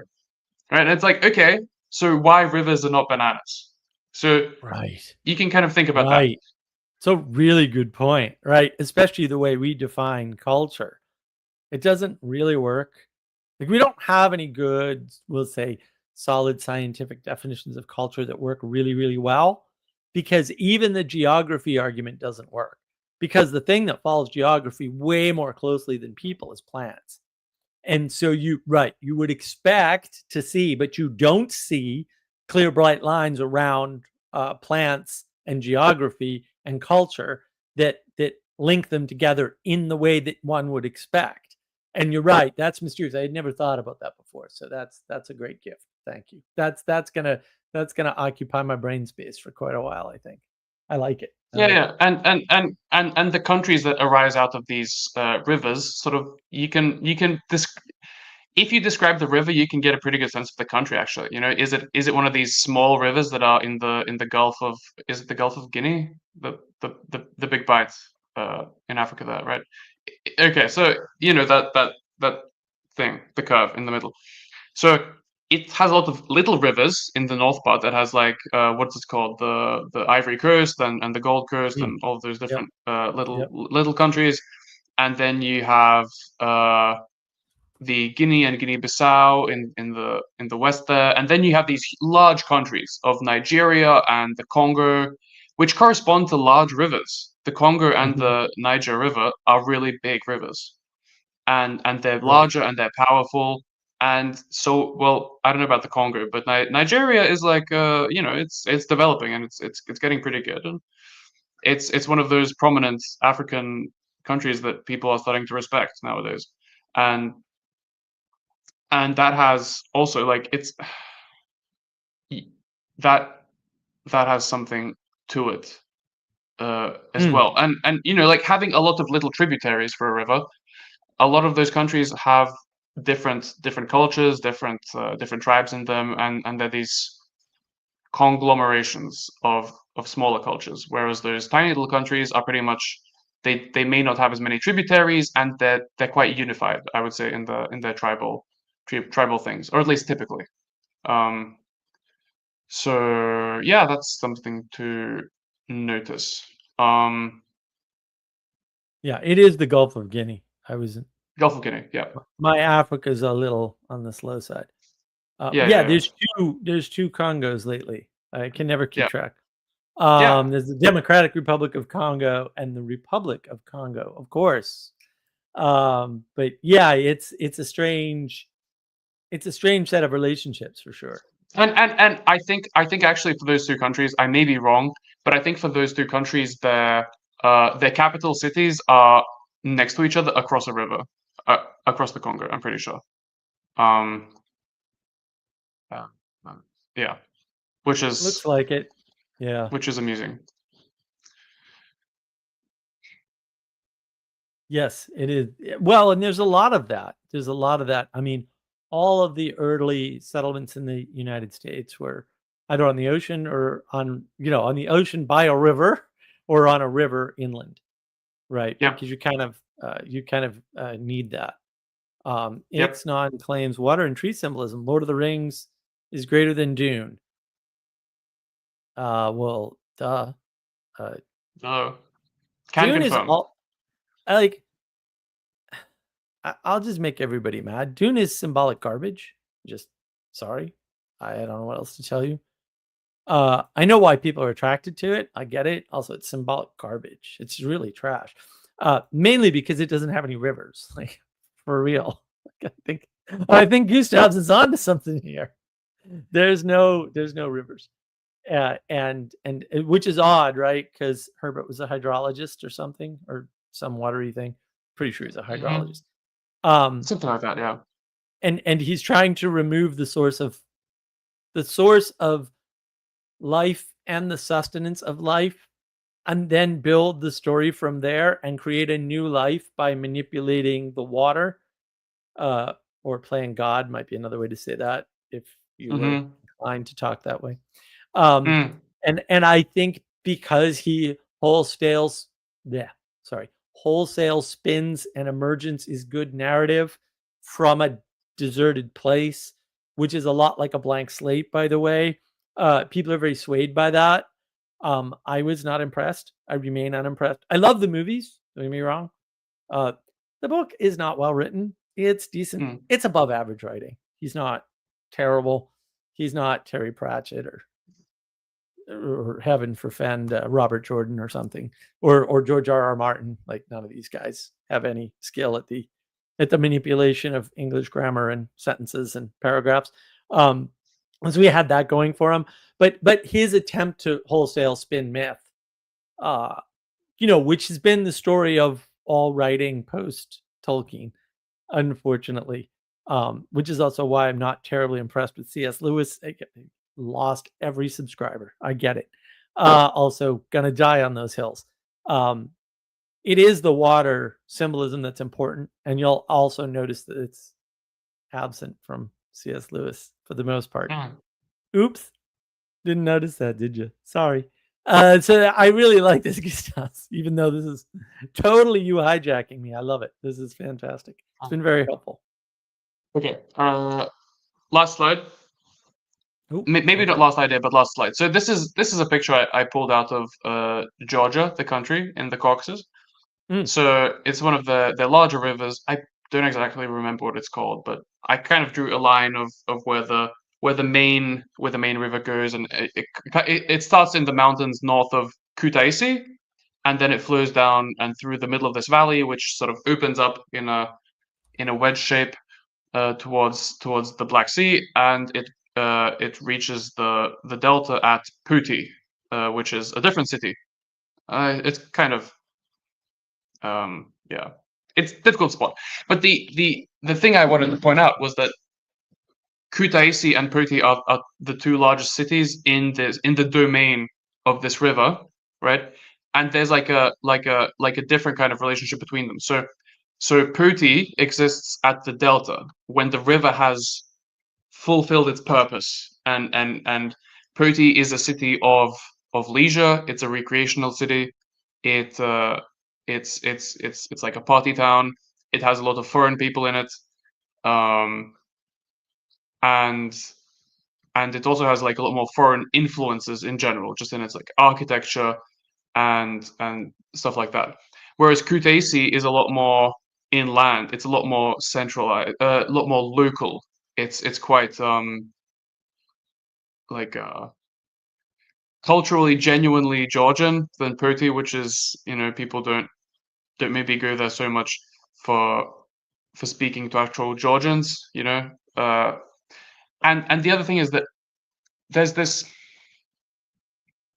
right? And it's like, okay, so why rivers are not bananas? So
right,
you can kind of think about that.
So really good point, right? Especially the way we define culture. It doesn't really work. Like, we don't have any good, we'll say, solid scientific definitions of culture that work really, really well, because even the geography argument doesn't work. Because the thing that follows geography way more closely than people is plants. And so you would expect to see, but you don't see clear, bright lines around plants and geography and culture that link them together in the way that one would expect. And you're right, that's mysterious. I had never thought about that before. So that's a great gift. Thank you. That's gonna occupy my brain space for quite a while, I think. I like it.
Yeah. And the countries that arise out of these rivers, sort of, you can if you describe the river, you can get a pretty good sense of the country, actually. Is it one of these small rivers that are in the Gulf of, is it the Gulf of Guinea? The big bites in Africa there, right? Okay, so that that thing, the curve in the middle. So it has a lot of little rivers in the north part that has like what's it called, the Ivory Coast and the Gold Coast
Mm.
and all of those
Yep.
different
Yep.
little countries, and then you have the Guinea and Guinea-Bissau in the west there, and then you have these large countries of Nigeria and the Congo, which correspond to large rivers. The Congo and
Mhm.
the Niger River are really big rivers, and they're
Right.
larger and they're powerful. And so, well, I don't know about the Congo, but Nigeria is like, it's developing and it's getting pretty good. And it's one of those prominent African countries that people are starting to respect nowadays. And and that has also like that that has something to it as
Mm.
well. And like having a lot of little tributaries for a river, a lot of those countries have different cultures, different tribes in them, and they're these conglomerations of smaller cultures. Whereas those tiny little countries are pretty much, they may not have as many tributaries, and they're quite unified, I would say, in their tribal things, or at least typically. Um, so yeah, that's something to notice. Um,
Yeah, it is the Gulf of Guinea. I was
Gulf of Guinea, yeah,
My Africa's a little on the slow side.
yeah,
Yeah,
yeah, yeah,
there's two Congos lately. I can never keep
yeah,
track.
yeah.
There's the Democratic Republic of Congo and the Republic of Congo, of course. But yeah, it's a strange set of relationships for sure.
And I think actually for those two countries, I may be wrong, but I think for those two countries, their capital cities are next to each other across a river, across the Congo. I'm pretty sure. Um, uh, uh, yeah, which
Looks
is
like it. Yeah.
which is amusing.
Yes, it is. Well, and there's a lot of that. There's a lot of that. I mean, all of the early settlements in the United States were either on the ocean or on the ocean by a river or on a river inland, right?
Yep,
Because you kind of need that.
yep.
Ixnay claims water and tree symbolism. Lord of the Rings is greater than Dune. Well, duh. Uh,
No, can
Dune is
confirm.
all like I'll just make everybody mad. Dune is symbolic garbage. Just sorry. I don't know what else to tell you. I know why people are attracted to it. I get it. Also, it's symbolic garbage. It's really trash. Mainly because it doesn't have any rivers. Like for real. Like, I think Gustavs is onto something here. There's no rivers. And which is odd, right? Because Herbert was a hydrologist or something, or some watery thing. Pretty sure he's a
Hmm.
hydrologist. Um,
Something like that. Yeah.
and he's trying to remove the source of life and the sustenance of life, and then build the story from there and create a new life by manipulating the water, uh, or playing God might be another way to say that if you were
Hmm.
inclined to talk that way. Um,
Mm.
and I think because he yeah, wholesale spins and emergence is good narrative from a deserted place, which is a lot like a blank slate, by the way. People are very swayed by that. I was not impressed. I remain unimpressed. I love the movies. Don't get me wrong. Uh, the book is not well written. It's decent.
Mm.
It's above average writing. He's not terrible. He's not Terry Pratchett or heaven forfend Robert Jordan or something, or George R. R. Martin. Like none of these guys have any skill at the manipulation of English grammar and sentences and paragraphs. So we had that going for him, but his attempt to wholesale spin myth, uh, which has been the story of all writing post Tolkien, unfortunately. Which is also why I'm not terribly impressed with C.S. Lewis. I lost every subscriber. I get it. Also, gonna die on those hills. Um, it is the water symbolism that's important, and you'll also notice that it's absent from C.S. Lewis for the most part.
Mm.
Oops, didn't notice that, did you? Sorry. So I really like this, Gustavs, even though this is totally you hijacking me. I love it. This is fantastic. It's been very helpful.
Okay. Last slide.
Ooh,
Maybe not
okay.
last idea, but last slide. So this is a picture I pulled out of Georgia, the country in the Caucasus.
Mm.
So it's one of the larger rivers. I don't exactly remember what it's called, but I kind of drew a line of where the main river goes, and it starts in the mountains north of Kutaisi, and then it flows down and through the middle of this valley, which sort of opens up in a wedge shape towards the Black Sea, and it reaches the delta at Puti, which is a different city. It's kind of yeah, it's a difficult spot. But the thing I wanted to point out was that Kutaisi and Puti are the two largest cities in the domain of this river, right? And there's like a different kind of relationship between them. So Puti exists at the delta when the river has fulfilled its purpose, and Puti is a city of leisure. It's a recreational city. It it's like a party town. It has a lot of foreign people in it, um, and and it also has like a lot more foreign influences in general, just in its like architecture and stuff like that. Whereas Kutaisi is a lot more inland. It's a lot more centralized, a lot more local. It's quite like culturally genuinely Georgian than Puti, which is people don't maybe go there so much for speaking to actual Georgians, and the other thing is that there's this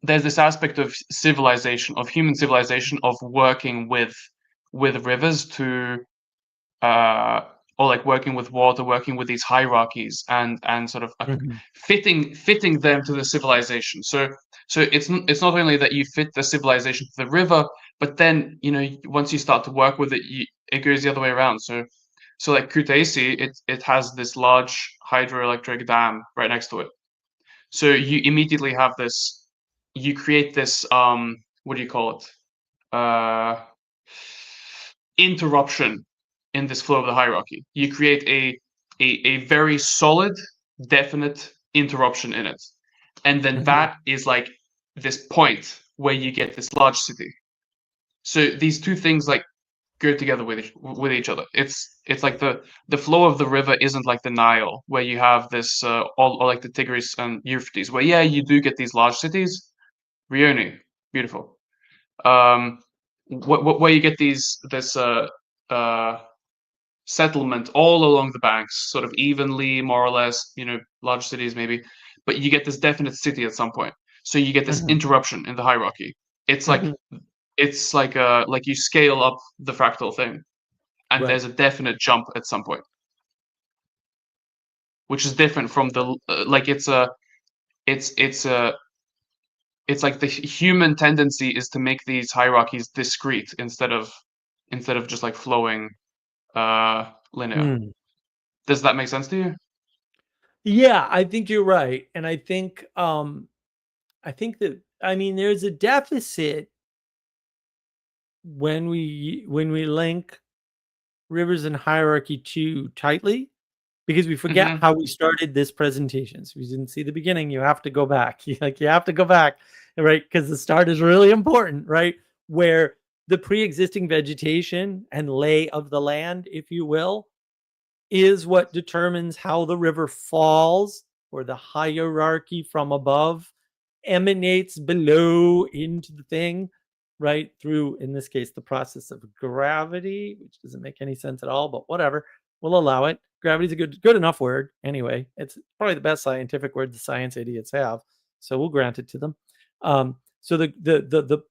there's this aspect of civilization, of human civilization, of working with rivers to uh or like working with water, working with these hierarchies and sort of
Mhm.
fitting them to the civilization. So it's not only that you fit the civilization to the river, but then once you start to work with it, it goes the other way around. So like Kutaisi, it has this large hydroelectric dam right next to it. So you immediately have this, you create this what do you call it? Interruption in this flow of the hierarchy. You create a very solid, definite interruption in it. And then
Mhm.
that is like this point where you get this large city. So these two things like go together with each other. It's like the flow of the river isn't like the Nile, where you have this or like the Tigris and Euphrates, where yeah, you do get these large cities. Rioni, beautiful. Um, where you get this uh, settlement all along the banks, sort of evenly, more or less, large cities maybe, but you get this definite city at some point. So you get this
Mhm.
interruption in the hierarchy. It's like
Mhm.
it's like you scale up the fractal thing, and
Right.
there's a definite jump at some point, which is different from the like it's it's like the human tendency is to make these hierarchies discrete instead of just like flowing linear.
Mm.
Does that make sense to you?
Yeah, I think you're right, and I think that I mean there's a deficit when we link rivers and hierarchy too tightly because we forget
Mm-hmm.
how we started this presentation. So if you didn't see the beginning, you have to go back. You have to go back, right? Because the start is really important, right? Where the pre-existing vegetation and lay of the land, if you will, is what determines how the river falls or the hierarchy from above emanates below into the thing, right? Through, in this case, the process of gravity, which doesn't make any sense at all, but whatever. We'll allow it. Gravity's a good enough word anyway. It's probably the best scientific word the science idiots have, so we'll grant it to them. So the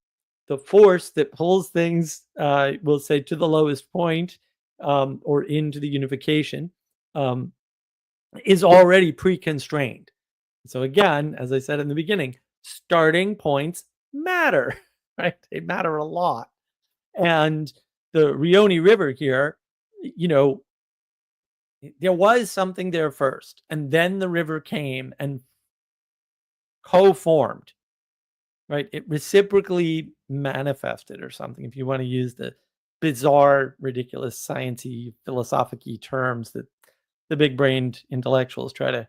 force that pulls things, we'll say, to the lowest point, or into the unification, um, is already pre-constrained. So again, as I said in the beginning, starting points matter, right? They matter a lot. And the Rioni River here, you know, there was something there first, and then the river came and co-formed, right? It reciprocally manifested or something, if you want to use the bizarre, ridiculous, sciencey, philosophic-y terms that the big-brained intellectuals try to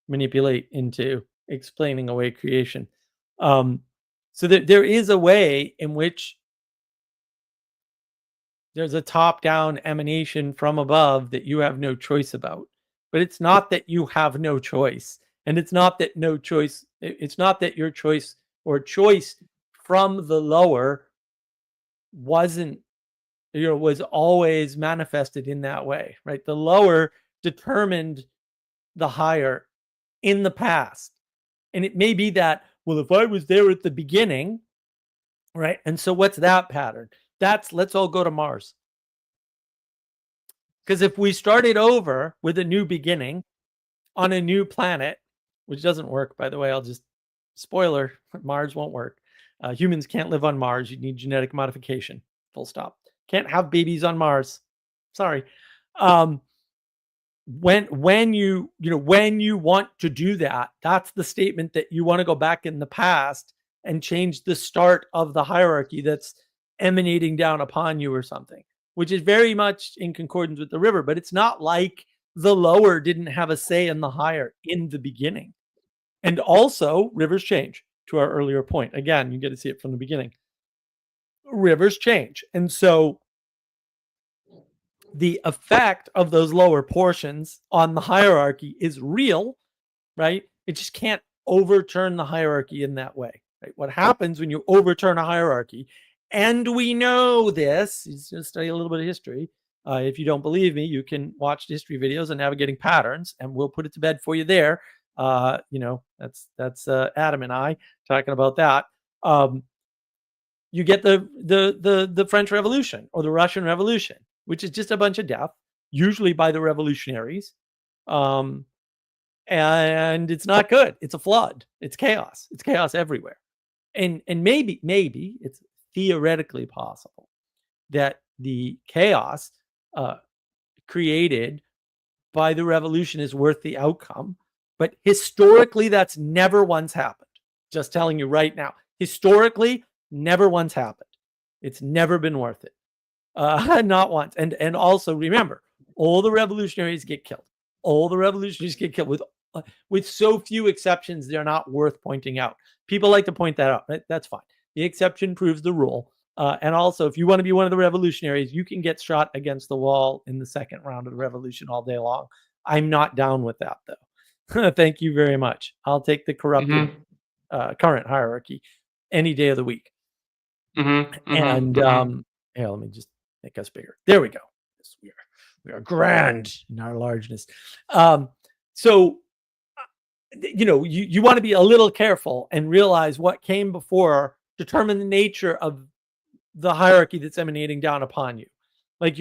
manipulate into explaining away creation. So there is a way in which there's a top-down emanation from above that you have no choice about. But it's not that you have no choice. And it's not that no choice, it's not that your choice or choice from the lower wasn't, was always manifested in that way, right? The lower determined the higher in the past. And it may be that, well, if I was there at the beginning, right? And so what's that pattern? That's, let's all go to Mars. Because if we started over with a new beginning on a new planet, which doesn't work, by the way, I'll just, spoiler, Mars won't work. Humans can't live on Mars. You need genetic modification, full stop. Can't have babies on Mars. Sorry. When you want to do that, that's the statement that you want to go back in the past and change the start of the hierarchy that's emanating down upon you or something, which is very much in concordance with the river. But it's not like the lower didn't have a say in the higher in the beginning. And also, rivers change, to our earlier point. Again, you get to see it from the beginning. Rivers change. And so the effect of those lower portions on the hierarchy is real, right? It just can't overturn the hierarchy in that way, right? What happens when you overturn a hierarchy, and we know this, just study a little bit of history. If you don't believe me, you can watch history videos on navigating patterns, and we'll put it to bed for you there. That's Adam and I talking about that. You get the French Revolution or the Russian Revolution, which is just a bunch of death, usually by the revolutionaries. And it's not good. It's a flood. It's chaos. It's chaos everywhere. And maybe it's theoretically possible that the chaos created by the revolution is worth the outcome. But historically, that's never once happened. Just telling you right now. Historically, never once happened. It's never been worth it. Not once. And also remember, all the revolutionaries get killed. All the revolutionaries get killed with so few exceptions, they're not worth pointing out. People like to point that out. Right? That's fine. The exception proves the rule. And also, if you want to be one of the revolutionaries, you can get shot against the wall in the second round of the revolution all day long. I'm not down with that, though. Thank you very much. I'll take the corrupted current hierarchy any day of the week. And here, let me just make us bigger. There we go. We are grand in our largeness. So you want to be a little careful and realize what came before determine the nature of the hierarchy that's emanating down upon you. Like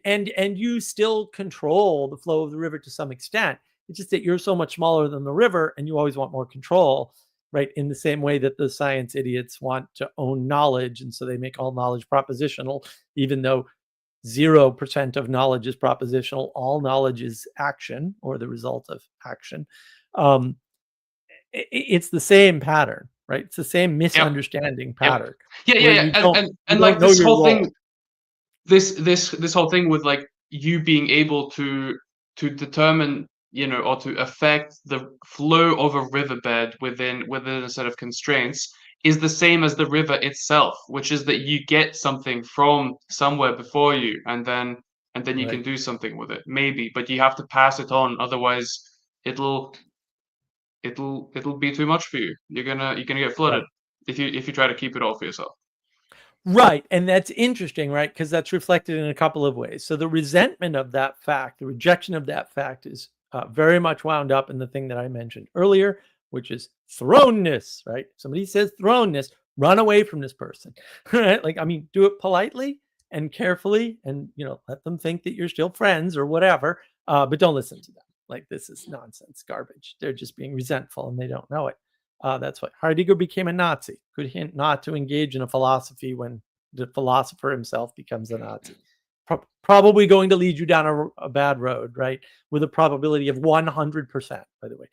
and you still control the flow of the river to some extent. It's just that you're so much smaller than the river and you always want more control, right? In the same way that the science idiots want to own knowledge. And so they make all knowledge propositional, even though 0% of knowledge is propositional. All knowledge is action or the result of action. It's the same pattern, right? It's the same misunderstanding pattern.
Yeah. And like this whole thing, this whole thing with like you being able to determine, or to affect the flow of a riverbed within a set of constraints is the same as the river itself, which is that you get something from somewhere before you, and then you can do something with it, maybe, but you have to pass it on, otherwise it'll be too much for you. You're gonna get flooded if you try to keep it all for yourself.
Right. And that's interesting, right? Because that's reflected in a couple of ways. So the resentment of that fact, the rejection of that fact is very much wound up in the thing that I mentioned earlier, which is thrownness, right? Somebody says thrownness, run away from this person, right? Like, I mean, do it politely and carefully and, let them think that you're still friends or whatever, but don't listen to them. Like, this is nonsense, garbage. They're just being resentful and they don't know it. That's why Heidegger became a Nazi. Good hint not to engage in a philosophy when the philosopher himself becomes a Nazi. Probably going to lead you down a bad road, right? With a probability of 100%, by the way.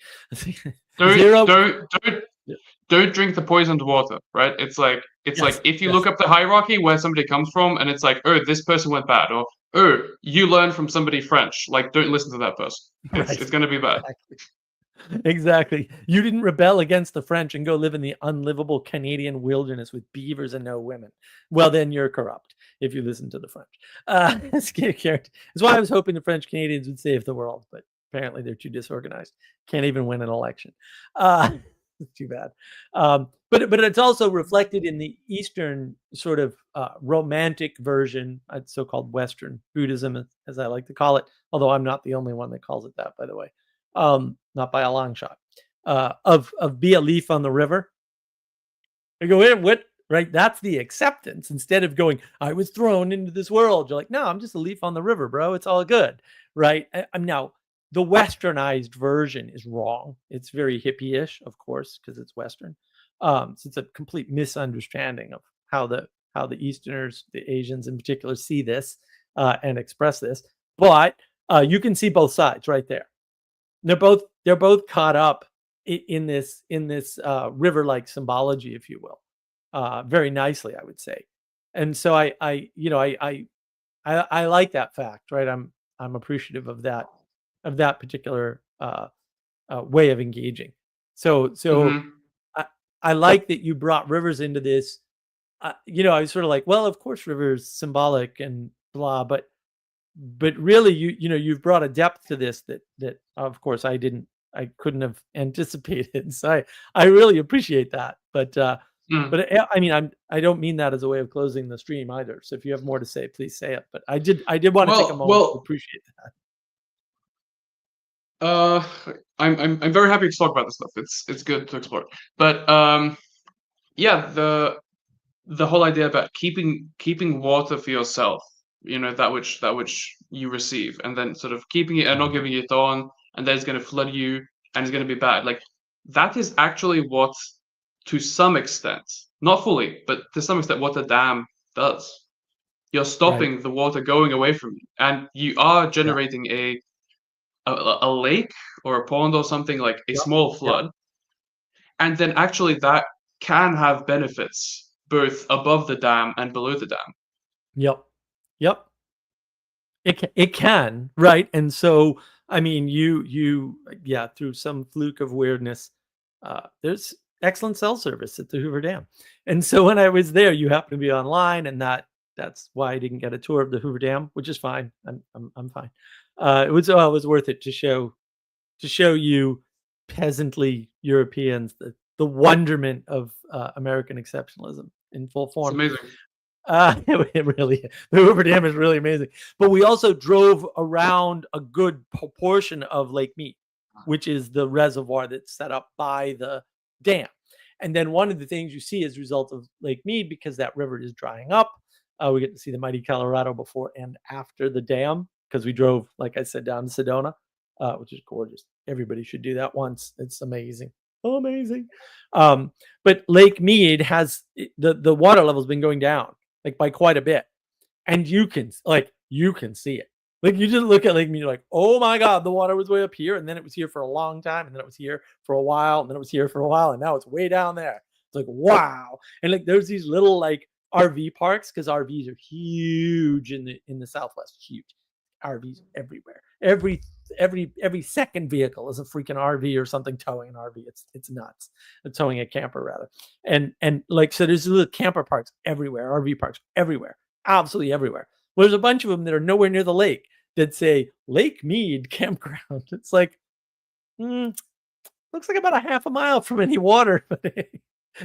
don't drink the poisoned water, right? It's like
Yes,
if you look
yes,
up the hierarchy where somebody comes from, and it's like, oh, this person went bad, or oh, you learned from somebody French. Like, don't listen to that person. It's
right.
gonna be bad.
Exactly. Exactly. You didn't rebel against the French and go live in the unlivable Canadian wilderness with beavers and no women. Well, then you're corrupt if you listen to the French. It's why I was hoping the French Canadians would save the world, but apparently they're too disorganized. Can't even win an election. It's too bad. But it's also reflected in the Eastern sort of romantic version, so-called Western Buddhism, as I like to call it, although I'm not the only one that calls it that, by the way. Not by a long shot, of be a leaf on the river. I go, what? Right? That's the acceptance. Instead of going, I was thrown into this world. You're like, no, I'm just a leaf on the river, bro. It's all good, right? I'm now the westernized version is wrong. It's very hippie-ish, of course, because it's Western. So it's a complete misunderstanding of how the Easterners, the Asians in particular, see this and express this. But you can see both sides right there. They're both caught up in this river-like symbology, if you will, very nicely, I would say. And so I like that fact, right? I'm appreciative of that particular way of engaging. So
Hmm.
I like that you brought rivers into this. I was sort of like, well, of course, rivers symbolic and blah, but really you've brought a depth to this that of course I couldn't have anticipated. So I really appreciate that.
Mm.
I mean I don't mean that as a way of closing the stream either. So if you have more to say, please say it. But I did want to take a moment to
Well,
appreciate that.
uh, I'm very happy to talk about this stuff. It's good to explore. But yeah, the whole idea about keeping water for yourself, that which you receive, and then sort of keeping it and not giving it on, and then it's going to flood you, and it's going to be bad. Like that is actually what, to some extent, not fully, but to some extent, what the dam does. You're
Right.
stopping the water going away from you, and you are
Yeah.
generating a lake or a pond or something, like a
Yep.
small
Yep.
flood, and then actually that can have benefits both above the dam and below the dam.
Yep. Yep. It can, right? And so I mean yeah, through some fluke of weirdness, there's excellent cell service at the Hoover Dam. And so when I was there, you happen to be online, and that's why I didn't get a tour of the Hoover Dam, which is fine. I'm fine. It was worth it to show you peasantly Europeans the wonderment of American exceptionalism in full
It's
form.
amazing.
It really, the Hoover Dam is really amazing. But we also drove around a good proportion of Lake Mead, which is the reservoir that's set up by the dam. And then one of the things you see as a result of Lake Mead, because that river is drying up, we get to see the mighty Colorado before and after the dam, because we drove, like I said, down to Sedona, which is gorgeous. Everybody should do that once. It's amazing. Amazing. Um, but Lake Mead has the water level's been going down like by quite a bit, and you can see it. Like you just look at Lake Mead, you're like, oh my god, the water was way up here, and then it was here for a long time, and then it was here for a while, and then it was here for a while, and now it's way down there. It's like wow, and like there's these little like RV parks because RVs are huge in the Southwest, huge. RVs everywhere. Every second vehicle is a freaking RV or something towing an RV. It's nuts. Towing a camper rather. And like so there's little camper parks everywhere, RV parks everywhere. Absolutely everywhere. Well, there's a bunch of them that are nowhere near the lake that say Lake Mead Campground. It's like, looks like about a half a mile from any water.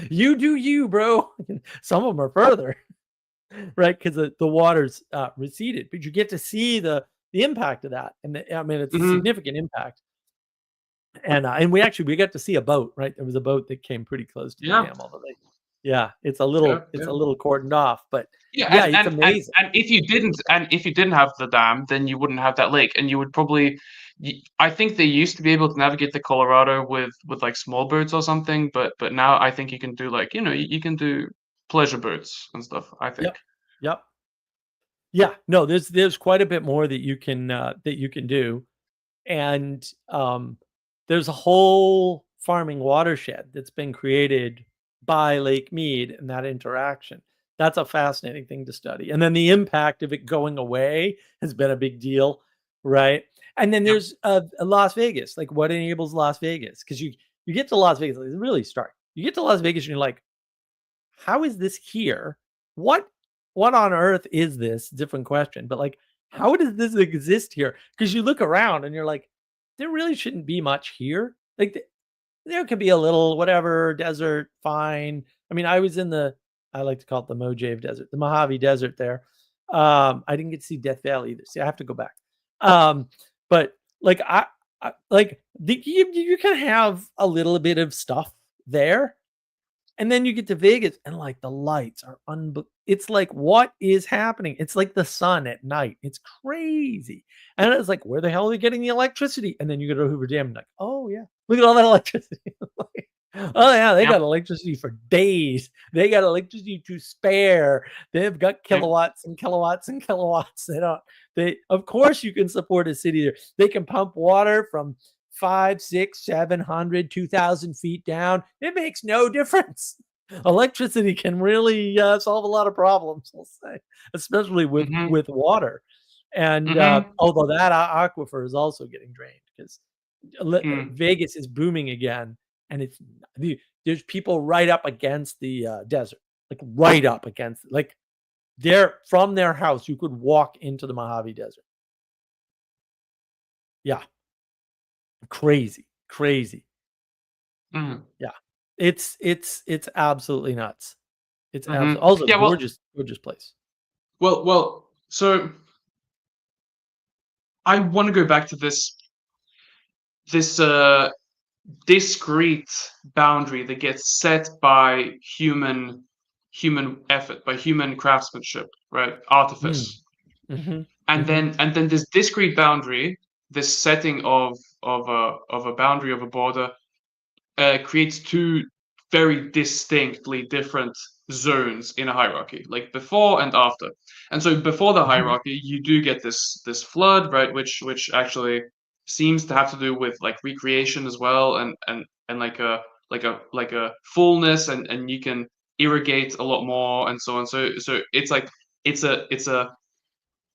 You do you, bro. Some of them are further, right? Because the water's receded, but you get to see the impact of that, and I mean it's a
Hmm.
significant impact. And we got to see a boat, right? There was a boat that came pretty close to the
Yeah,
dam, although yeah, it's a
yeah,
little it's
yeah.
a little cordoned off, but
Yeah,
yeah, it's amazing.
and if you didn't have the dam, then you wouldn't have that lake, and you would probably. I think they used to be able to navigate the Colorado with like small boats or something, but now I think you can do like you can do pleasure boats and stuff. I think.
Yep, yep, yeah. No, there's quite a bit more that you can do, and there's a whole farming watershed that's been created by Lake Mead and that interaction. That's a fascinating thing to study. And then the impact of it going away has been a big deal, right? And then
Yep.
there's Las Vegas. Like, what enables Las Vegas? Because you get to Las Vegas, it's really stark. You get to Las Vegas and you're like, how is this here? What what on earth is this? Different question, but like, how does this exist here? Because you look around and you're like, there really shouldn't be much here. Like, there could be a little whatever desert, fine. I mean, I was in I like to call it the Mojave Desert, the Mojave Desert there. I didn't get to see Death Valley either. See, I have to go back. Um, but like you can have a little bit of stuff there, and then you get to Vegas and like the lights are it's like, what is happening? It's like the sun at night. It's crazy. And it's like, where the hell are they getting the electricity? And then you go to Hoover Dam and like, oh yeah, look at all that electricity. Like, oh yeah, they
Yep.
got electricity for days. They got electricity to spare. They've got
Yep.
kilowatts and kilowatts and kilowatts. They of course you can support a city there. They can pump water from 5, 6, 700, 2,000 feet down. It makes no difference. Electricity can really solve a lot of problems, I'll say, especially
Mhm.
with water. And
Mhm.
although that aquifer is also getting drained because
Mm.
Vegas is booming again, and there's people right up against the desert, like right up against it. Like they're from their house, you could walk into the Mojave Desert. Yeah, crazy, crazy.
Mhm.
Yeah. It's absolutely nuts. It's absolutely
Mhm.
also
Yeah, well
gorgeous, gorgeous place.
so I wanna go back to this discrete boundary that gets set by human effort, by human craftsmanship, right?
Mm.
Artifice.
Mhm.
And
Mhm.
then this discrete boundary, this setting of a boundary of a border creates two very distinctly different zones in a hierarchy, like before and after. And so before the
Mhm.
hierarchy, you do get this flood, right, which actually seems to have to do with like recreation as well, and like a fullness, and you can irrigate a lot more, and so on. So it's like it's a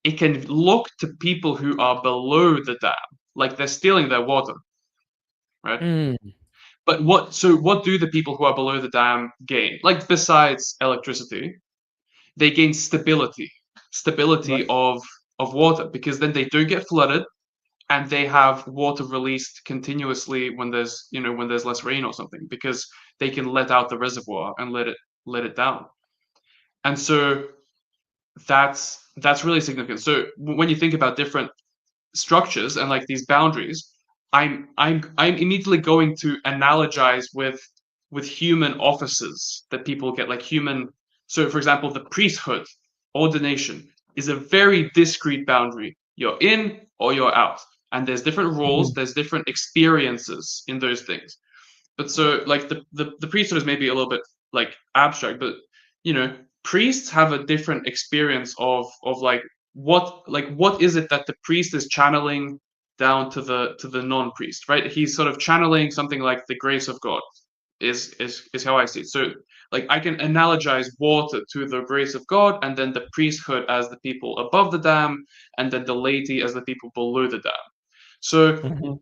it can look to people who are below the dam like they're stealing their water, right?
Mm.
But what do the people who are below the dam gain? Like besides electricity, they gain stability, stability
Right.
of water because then they don't get flooded and they have water released continuously when there's less rain or something because they can let out the reservoir and let it down. And so that's really significant. So when you think about different structures and like these boundaries, I'm immediately going to analogize with human offices that people get, like human. So, for example, the priesthood ordination is a very discrete boundary. You're in or you're out, and there's different roles,
Mhm.
there's different experiences in those things. But so, like the priesthood is maybe a little bit like abstract, but priests have a different experience of what is it that the priest is channeling down to the non-priest, right? He's sort of channeling something like the grace of God is how I see it. So like I can analogize water to the grace of God, and then the priesthood as the people above the dam, and then the laity as the people below the dam. So
Mhm.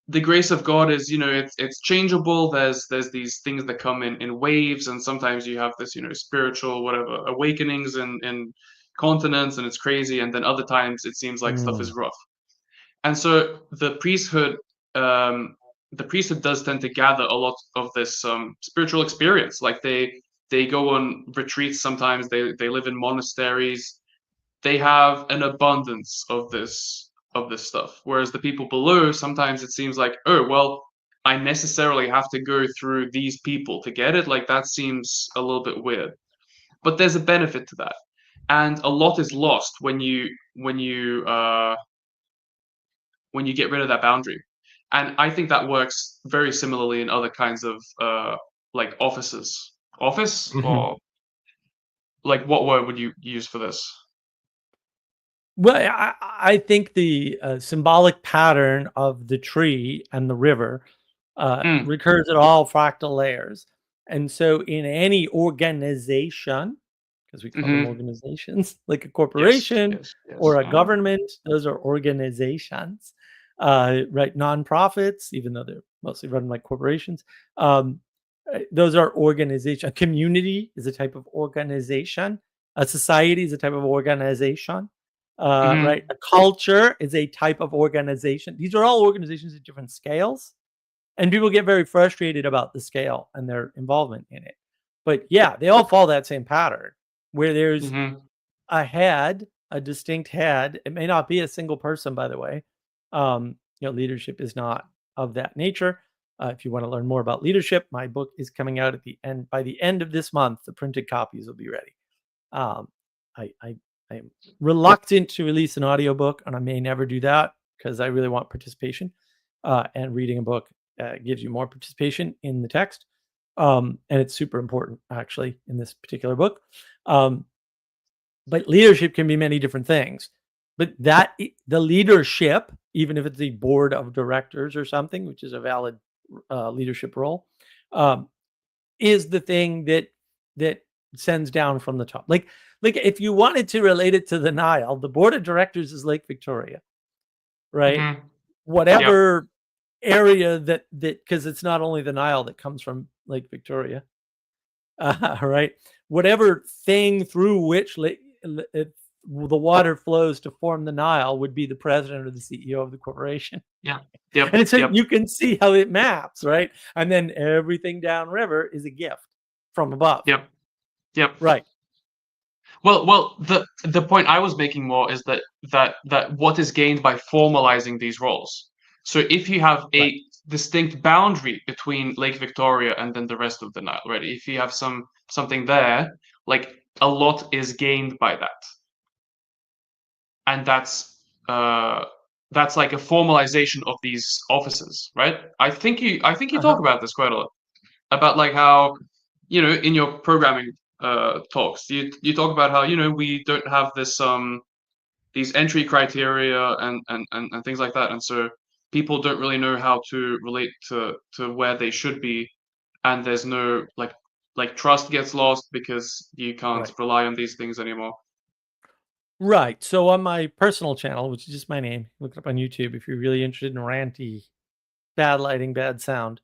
the grace of God is, it's changeable. There's these things that come in waves, and sometimes you have this, spiritual whatever awakenings in continents, and it's crazy. And then other times it seems like stuff is
Mm.
rough. And so um, the priesthood does tend to gather a lot of this spiritual experience. Like they go on retreats sometimes. They live in monasteries. They have an abundance of this stuff, whereas the people below, sometimes it seems like, oh well, I necessarily have to go through these people to get it. Like that seems a little bit weird, but there's a benefit to that, and a lot is lost when you get rid of that boundary. And I think that works very similarly in other kinds of like office,
Mhm.
or like what word would you use for this?
Well, I think the symbolic pattern of the tree and the river recurs at all fractal layers. And so in any organization, because we call them organizations, like a
Yes,
corporation
yes,
or
yes.
a government, those are organizations, right? Nonprofits, even though they're mostly run like corporations, those are organizations. A community is a type of organization. A society is a type of organization. Right? A culture is a type of organization. These are all organizations at different scales. And people get very frustrated about the scale and their involvement in it. But yeah, they all follow that same pattern where there's a head, a distinct head. It may not be a single person, by the way. Leadership is not of that nature. If you want to learn more about leadership, my book is coming out at the end. By the end of this month, the printed copies will be ready. Um, I'm reluctant to release an audiobook, and I may never do that because I really want participation. And reading a book gives you more participation in the text. And it's super important, actually, in this particular book. But leadership can be many different things. But the leadership, even if it's the board of directors or something, which is a valid leadership role, is the thing that sends down from the top. Like if you wanted to relate it to the Nile, the board of directors is Lake Victoria, right? Whatever area that because it's not only the Nile that comes from Lake Victoria, right? Whatever thing through which the water flows to form the Nile would be the president or the CEO of the corporation.
Yeah. Yep.
And so you can see how it maps, right? And then everything downriver is a gift from above.
Yep. Yep.
Right.
Well, the point I was making more is that what is gained by formalizing these roles. So if you have a distinct boundary between Lake Victoria and then the rest of the Nile, right? If you have something there, like a lot is gained by that, and that's like a formalization of these offices, right? I think you talk about this quite a lot, about like how in your programming talks you talk about how we don't have this these entry criteria and things like that, and so people don't really know how to relate to where they should be, and there's no like trust gets lost because you can't rely on these things anymore.
Right. So on my personal channel, which is just my name, look it up on YouTube if you're really interested in ranty, bad lighting, bad sound,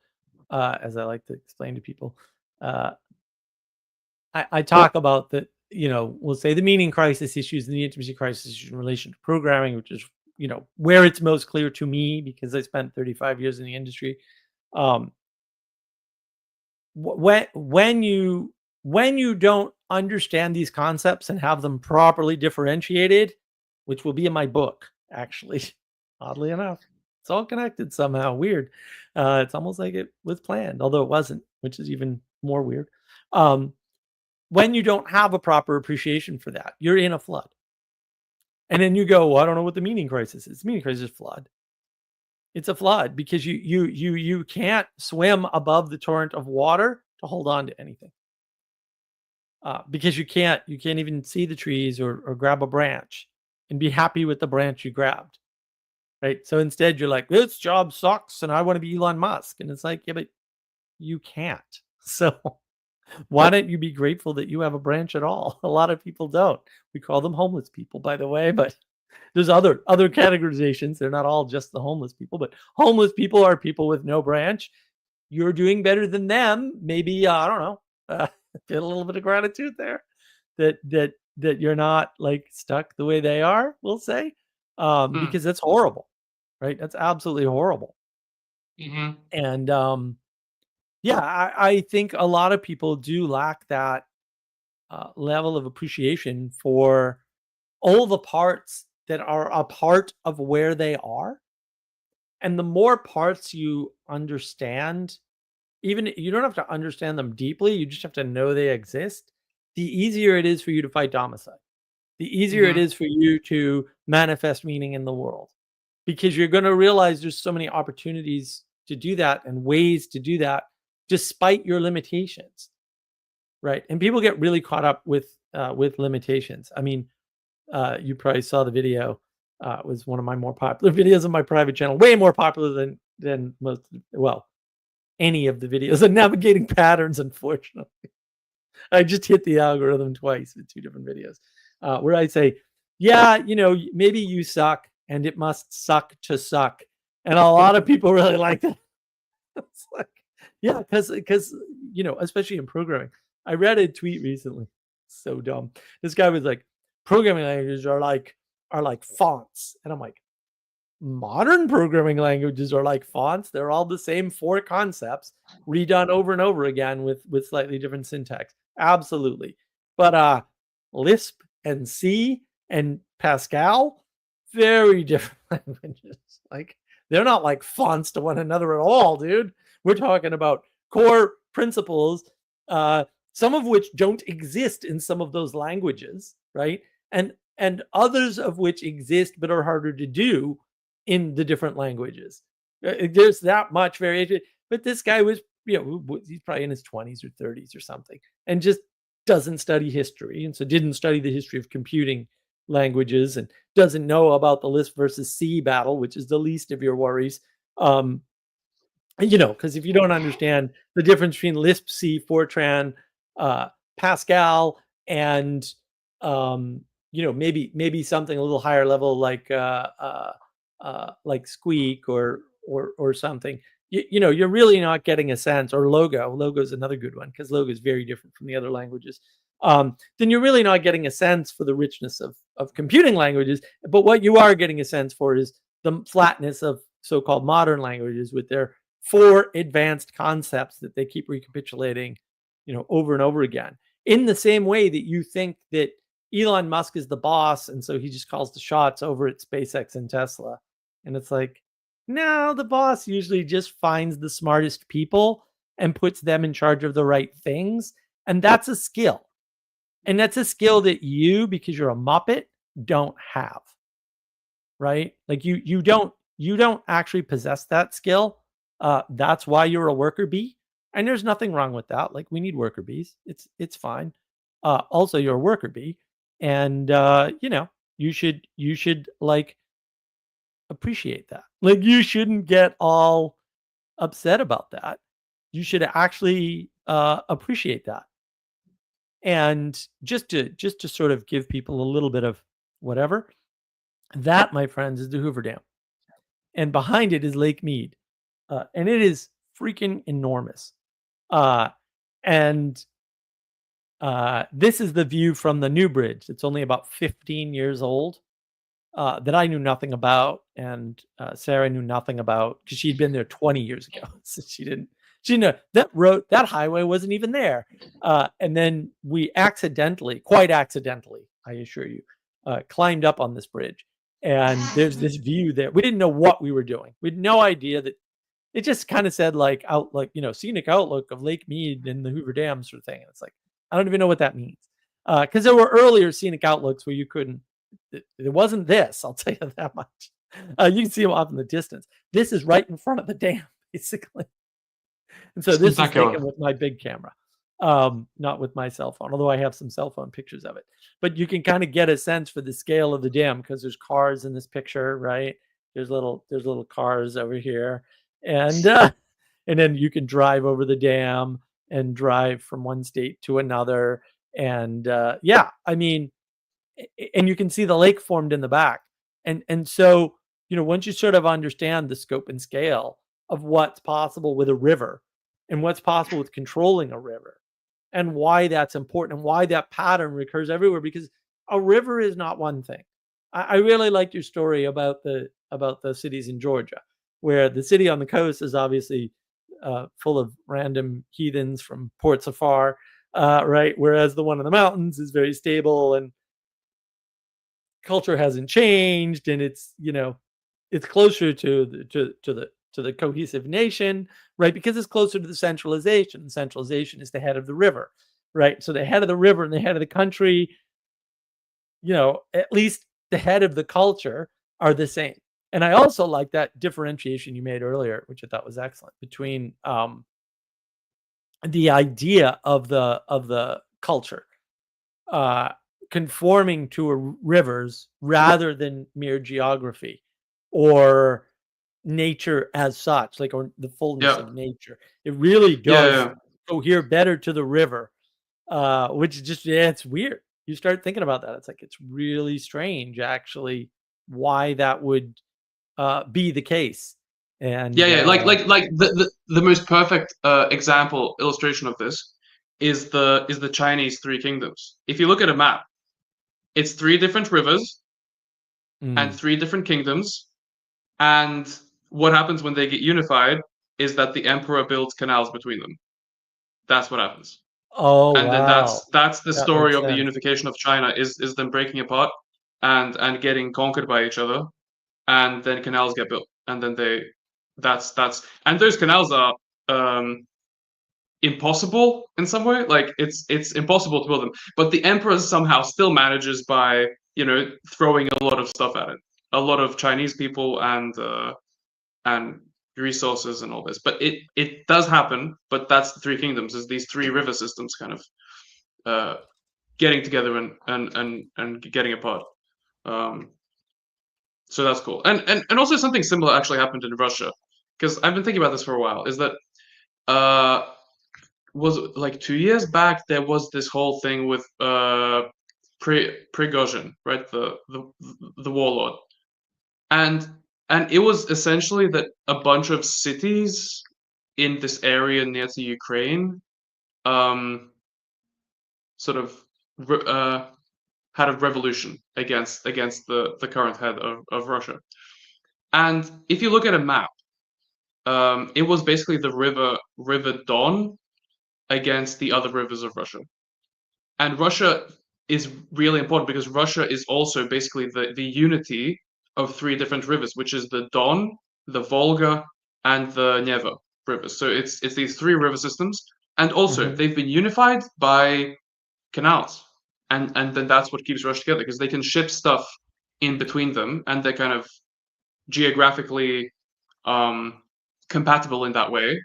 as I like to explain to people. I talk about the, we'll say the meaning crisis issues and the intimacy crisis issues in relation to programming, which is, where it's most clear to me because I spent 35 years in the industry. When you don't understand these concepts and have them properly differentiated, which will be in my book, actually, oddly enough, it's all connected somehow. Weird. It's almost like it was planned, although it wasn't, which is even more weird. When you don't have a proper appreciation for that, you're in a flood. And then you go, well, I don't know what the meaning crisis is. The meaning crisis is flood. It's a flood because you can't swim above the torrent of water to hold on to anything. Because you can't even see the trees or grab a branch and be happy with the branch you grabbed. Right. So instead you're like, this job sucks and I want to be Elon Musk. And it's like, yeah, but you can't. So why don't you be grateful that you have a branch at all? A lot of people don't. We call them homeless people, by the way, but there's other categorizations. They're not all just the homeless people, but homeless people are people with no branch. You're doing better than them. Maybe, I don't know, get a little bit of gratitude there that you're not like stuck the way they are, we'll say, because that's horrible, right? That's absolutely horrible. And, yeah, I think a lot of people do lack that level of appreciation for all the parts that are a part of where they are. And the more parts you understand, even you don't have to understand them deeply, you just have to know they exist, the easier it is for you to fight domicile. The easier it is for you to manifest meaning in the world. Because you're going to realize there's so many opportunities to do that and ways to do that despite your limitations, right? And people get really caught up with limitations. I mean, you probably saw the video. It was one of my more popular videos on my private channel, way more popular than most. Well, any of the videos on navigating patterns, unfortunately. I just hit the algorithm twice with 2 different videos, where I say, yeah, maybe you suck and it must suck to suck. And a lot of people really like that. It's like, yeah, because especially in programming. I read a tweet recently. So dumb. This guy was like, programming languages are like fonts. And I'm like, modern programming languages are like fonts. They're all the same 4 concepts redone over and over again with slightly different syntax. Absolutely. But Lisp and C and Pascal, very different languages. Like, they're not like fonts to one another at all, dude. We're talking about core principles, some of which don't exist in some of those languages, right? And others of which exist but are harder to do in the different languages. There's that much variation. But this guy was, he's probably in his 20s or 30s or something, and just doesn't study history, and so didn't study the history of computing languages, and doesn't know about the Lisp versus C battle, which is the least of your worries. Because if you don't understand the difference between Lisp, C, Fortran, Pascal, and maybe something a little higher level like Squeak or something, you're really not getting a sense. Or Logo is another good one, because Logo is very different from the other languages. Then you're really not getting a sense for the richness of computing languages. But what you are getting a sense for is the flatness of so-called modern languages, with their 4 advanced concepts that they keep recapitulating, over and over again. In the same way that you think that Elon Musk is the boss, and so he just calls the shots over at SpaceX and Tesla. And it's like, no, the boss usually just finds the smartest people and puts them in charge of the right things. And that's a skill. And that's a skill that you, because you're a Muppet, don't have. Right? Like you don't actually possess that skill. That's why you're a worker bee. And there's nothing wrong with that. Like, we need worker bees. It's fine. Also, you're a worker bee. And you should like appreciate that. Like, you shouldn't get all upset about that. You should actually appreciate that. And just to sort of give people a little bit of whatever, that, my friends, is the Hoover Dam. And behind it is Lake Mead. And it is freaking enormous. And this is the view from the new bridge. It's only about 15 years old, that I knew nothing about, and Sarah knew nothing about, because she'd been there 20 years ago. So she didn't know that highway wasn't even there. And then we quite accidentally, I assure you, climbed up on this bridge. And there's this view that we didn't know what we were doing. We had no idea that it just kind of said scenic outlook of Lake Mead and the Hoover Dam sort of thing. And it's like, I don't even know what that means. Because there were earlier scenic outlooks where you couldn't, it wasn't this, I'll tell you that much. You can see them off in the distance. This is right in front of the dam, basically. And so this is taken with my big camera, not with my cell phone, although I have some cell phone pictures of it. But you can kind of get a sense for the scale of the dam, because there's cars in this picture, right? There's little cars over here, and then you can drive over the dam and drive from one state to another. And I mean, and you can see the lake formed in the back. And so, once you sort of understand the scope and scale of what's possible with a river, and what's possible with controlling a river, and why that's important, and why that pattern recurs everywhere, because a river is not one thing. I really liked your story about the cities in Georgia, where the city on the coast is obviously full of random heathens from ports afar, right? Whereas the one in the mountains is very stable, and culture hasn't changed, and it's closer to the cohesive nation, right? Because it's closer to the centralization. The centralization is the head of the river, right? So the head of the river and the head of the country, at least the head of the culture, are the same. And I also like that differentiation you made earlier, which I thought was excellent, between the idea of the culture conforming to rivers rather than mere geography, or nature as such, like, or the fullness
Yeah.
of nature. It really
Yeah.
does
Yeah.
cohere better to the river, which is just, yeah, it's weird. You start thinking about that. It's like, it's really strange, actually, why that would be the case.
Yeah,
And
yeah, like the most perfect example illustration of this is the Chinese Three Kingdoms. If you look at a map, it's three different rivers and
mm.
three different kingdoms, and what happens when they get unified is that the emperor builds canals between them. That's what happens.
Oh,
And then
wow.
that's the
That
story
makes
of the
sense.
unification of China is them breaking apart and getting conquered by each other, and then canals get built, and then they that's and those canals are um impossible in some way. Like it's impossible to build them, but the emperor somehow still manages by throwing a lot of stuff at it, a lot of Chinese people and resources and all this. But it does happen. But that's the Three Kingdoms, is these three river systems kind of uh, getting together and getting apart. Um, so that's cool. And also something similar actually happened in Russia, because I've been thinking about this for a while. Is that uh, was like 2 years back there was this whole thing with Prigozhin, right? The warlord. And and it was essentially that a bunch of cities in this area near to Ukraine um sort of had a revolution against the current head of Russia. And if you look at a map, it was basically the river Don against the other rivers of Russia. And Russia is really important because Russia is also basically the unity of three different rivers, which is the Don, the Volga, and the Neva rivers. So it's these three river systems, and also
Mhm.
they've been unified by canals, and then that's what keeps Russia together, because they can ship stuff in between them, and they're kind of geographically um, compatible in that way,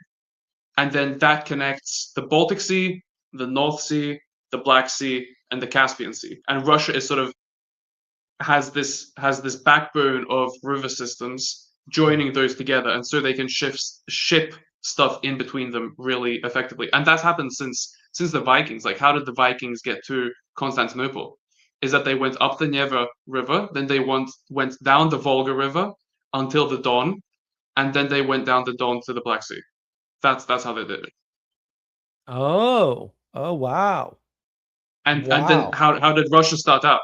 and then that connects the Baltic Sea, the North Sea, the Black Sea, and the Caspian Sea. And Russia is sort of has this backbone of river systems joining those together, and so they can ship stuff in between them really effectively. And that's happened since the Vikings. Like, how did the Vikings get to Constantinople? Is that they went up the Neva River, then they went down the Volga River until the Don, and then they went down the Don to the Black Sea. That's how they did it.
Oh. Oh, wow.
And then
Wow.
how did Russia start out?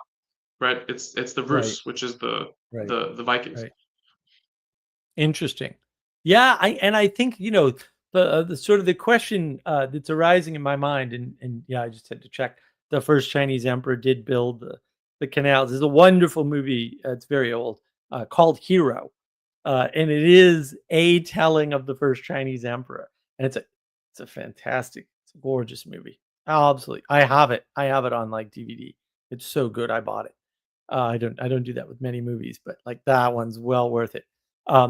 Right? It's the
Right.
Rus, which is the
Right.
the Vikings.
Right. Interesting. Yeah, I think, the sort of the question that's arising in my mind, and yeah, I just had to check. The first Chinese emperor did build the canals. It's a wonderful movie. It's very old, called Hero, and it is a telling of the first Chinese emperor, and it's a fantastic, it's a gorgeous movie. Absolutely, I have it. I have it on like DVD. It's so good. I bought it. I don't do that with many movies, but like that one's well worth it.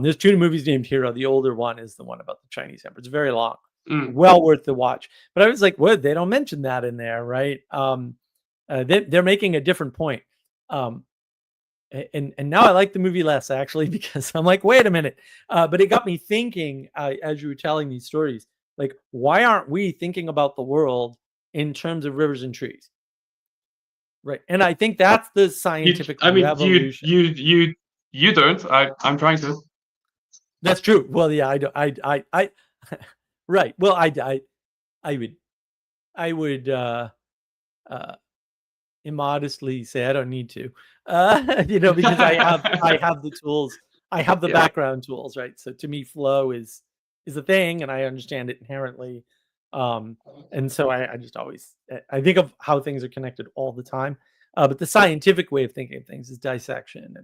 There's two movies named Hero. The older one is the one about the Chinese emperor. It's very long,
Mm.
well worth the watch. But I was like, what? They don't mention that in there, right? They're making a different point. Um, and now I like the movie less, actually, because I'm like, wait a minute. But it got me thinking, as you were telling these stories, like, why aren't we thinking about the world in terms of rivers and trees? Right. And I think that's the scientific
I mean,
revolution.
you don't. I'm trying to.
That's true. Well, yeah, I do. I right. Well, I would, I would, uh, immodestly say I don't need to, because I have the tools. I have the
Yeah.
background tools, right? So to me, flow is a thing, and I understand it inherently. Um, and so I just always, I think of how things are connected all the time. But the scientific way of thinking of things is dissection,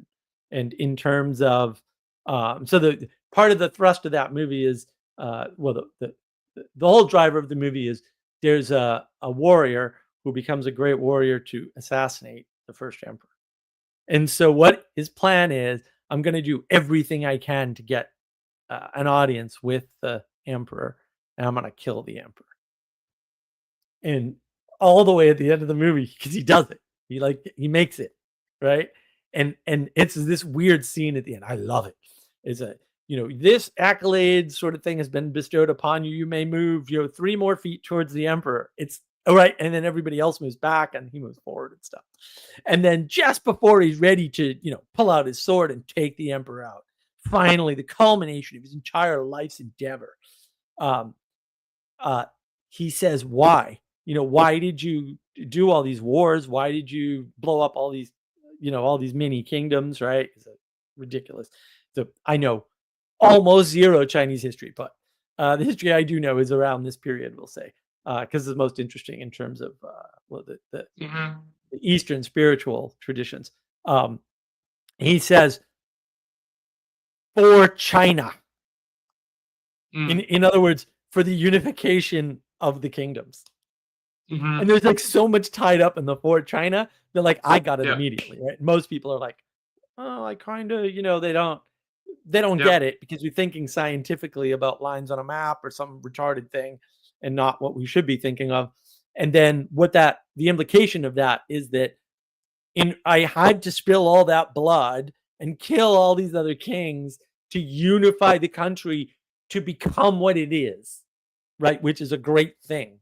and in terms of, so the part of the thrust of that movie is, well, the whole driver of the movie is there's a warrior who becomes a great warrior to assassinate the first emperor. And so what his plan is, I'm going to do everything I can to get an audience with the emperor, and I'm going to kill the emperor. And all the way at the end of the movie, because he does it, he makes it, right? And it's this weird scene at the end. I love it. It's a this accolade sort of thing has been bestowed upon you. You may move, 3 more feet towards the emperor. It's all right. And then everybody else moves back and he moves forward and stuff. And then just before he's ready to, pull out his sword and take the emperor out, finally, the culmination of his entire life's endeavor, he says, why? Why did you do all these wars? Why did you blow up all these, all these mini kingdoms, right? It's ridiculous. So I know almost zero Chinese history, but the history I do know is around this period, we'll say, because it's most interesting in terms of the Eastern spiritual traditions. He says, for China. In other words, for the unification of the kingdoms. And there's like so much tied up in the for China. They're like, I got it immediately, right? Most people are like, oh, I kind of, they don't get it because we're thinking scientifically about lines on a map or some retarded thing and not what we should be thinking of. And then the implication of that is that I had to spill all that blood and kill all these other kings to unify the country to become what it is, right? Which is a great thing,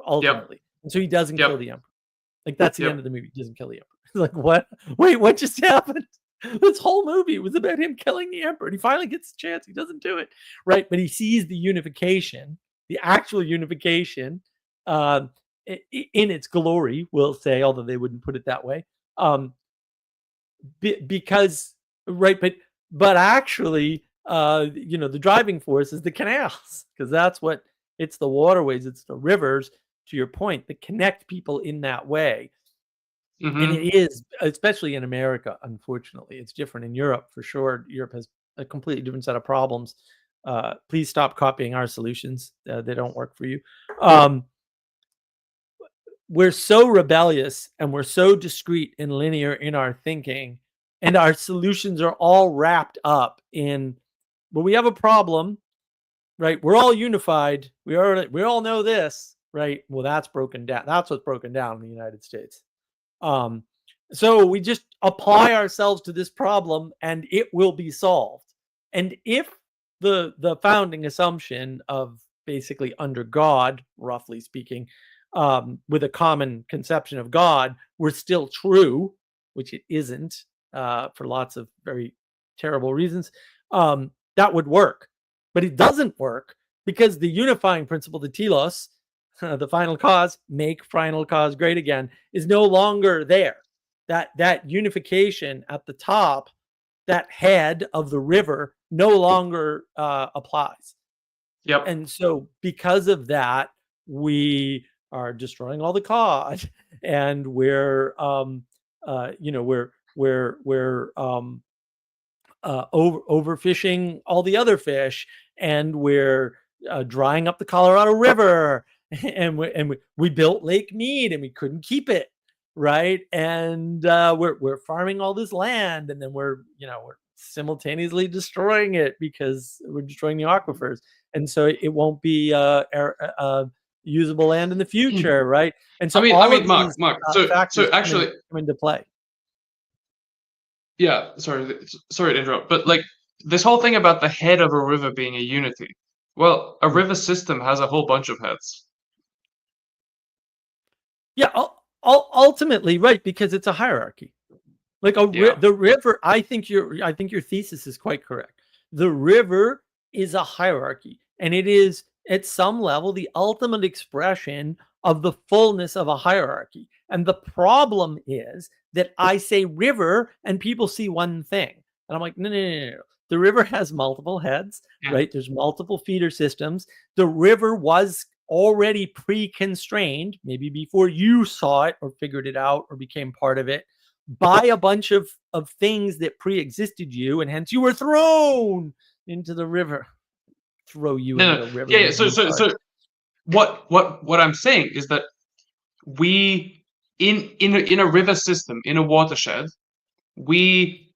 ultimately. And so he doesn't kill the emperor. Like, that's the end of the movie. He doesn't kill the emperor. It's like, what? Wait, what just happened? This whole movie was about him killing the emperor. And he finally gets a chance. He doesn't do it, right? But he sees the unification, the actual unification, in its glory, we'll say, although they wouldn't put it that way. Because, right, but actually, the driving force is the canals, because it's the waterways, it's the rivers, to your point, that connect people in that way. And it is, especially in America, unfortunately. It's different in Europe, for sure. Europe has a completely different set of problems. Please stop copying our solutions. They don't work for you. We're so rebellious and we're so discrete and linear in our thinking, and our solutions are all wrapped up in, well, we have a problem, right? We're all unified. We all know this, right? Well, that's broken down. That's what's broken down in the United States. So we just apply ourselves to this problem and it will be solved. And if the founding assumption of basically under God, roughly speaking, with a common conception of God, were still true, which it isn't, for lots of very terrible reasons, that would work. But it doesn't work because the unifying principle, the telos, the final cause, make final cause great again, is no longer there. That unification at the top, that head of the river, no longer applies. And so because of that, we are destroying all the cod, and we're overfishing all the other fish, and we're drying up the Colorado River, and we built Lake Mead and we couldn't keep it, right? And we're farming all this land, and then we're simultaneously destroying it because we're destroying the aquifers, and so it won't be usable land in the future, right? And so
Mark,
factors
actually
come into play.
Yeah, sorry to interrupt, but like this whole thing about the head of a river being a unity. Well, a river system has a whole bunch of heads.
Yeah, ultimately, right, because it's a hierarchy. Like the river, I think your thesis is quite correct. The river is a hierarchy, and it is at some level the ultimate expression of the fullness of a hierarchy. And the problem is that I say river and people see one thing. And I'm like, no. The river has multiple heads, right? There's multiple feeder systems. The river was already pre-constrained, maybe before you saw it or figured it out or became part of it, by a bunch of things that pre-existed you, and hence you were thrown into the river. Throw you into the river.
Yeah. So what I'm saying is that we in a river system, in a watershed, we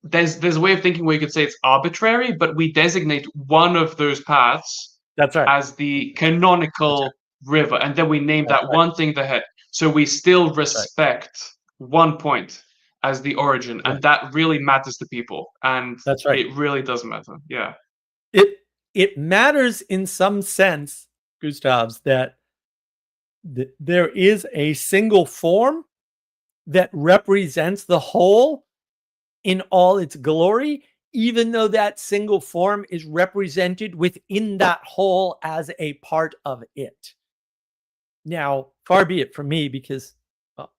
there's a way of thinking where you could say it's arbitrary, but we designate one of those paths as the canonical river, and then we name that one thing the head. So we still respect one point. as the origin,
Right.
and that really matters to people, and
That's right.
it really does matter. Yeah.
It matters in some sense, Gustavs, that there is a single form that represents the whole in all its glory, even though that single form is represented within that whole as a part of it. Now, far be it from me, because well,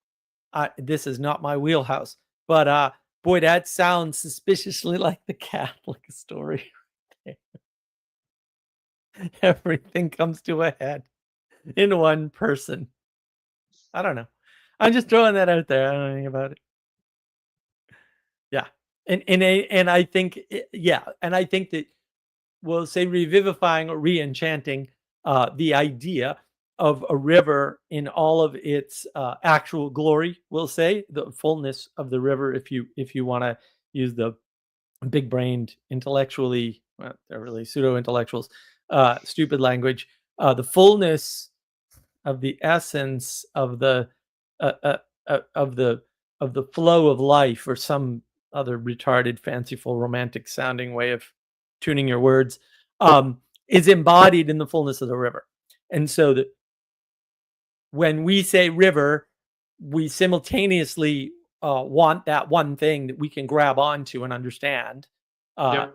this is not my wheelhouse, but boy, that sounds suspiciously like the Catholic story. Everything comes to a head in one person. I don't know. I'm just throwing that out there. I don't know anything about it. Yeah. And I think yeah, and I think that we'll say revivifying or re-enchanting the idea of a river in all of its actual glory, we'll say, the fullness of the river, if you want to use the big-brained intellectually, well, they're really pseudo-intellectuals, stupid language, the fullness of the essence of uh, uh, of the flow of life, or some other retarded, fanciful, romantic sounding way of tuning your words, is embodied in the fullness of the river. And so that when we say river, we simultaneously want that one thing that we can grab onto and understand. Uh,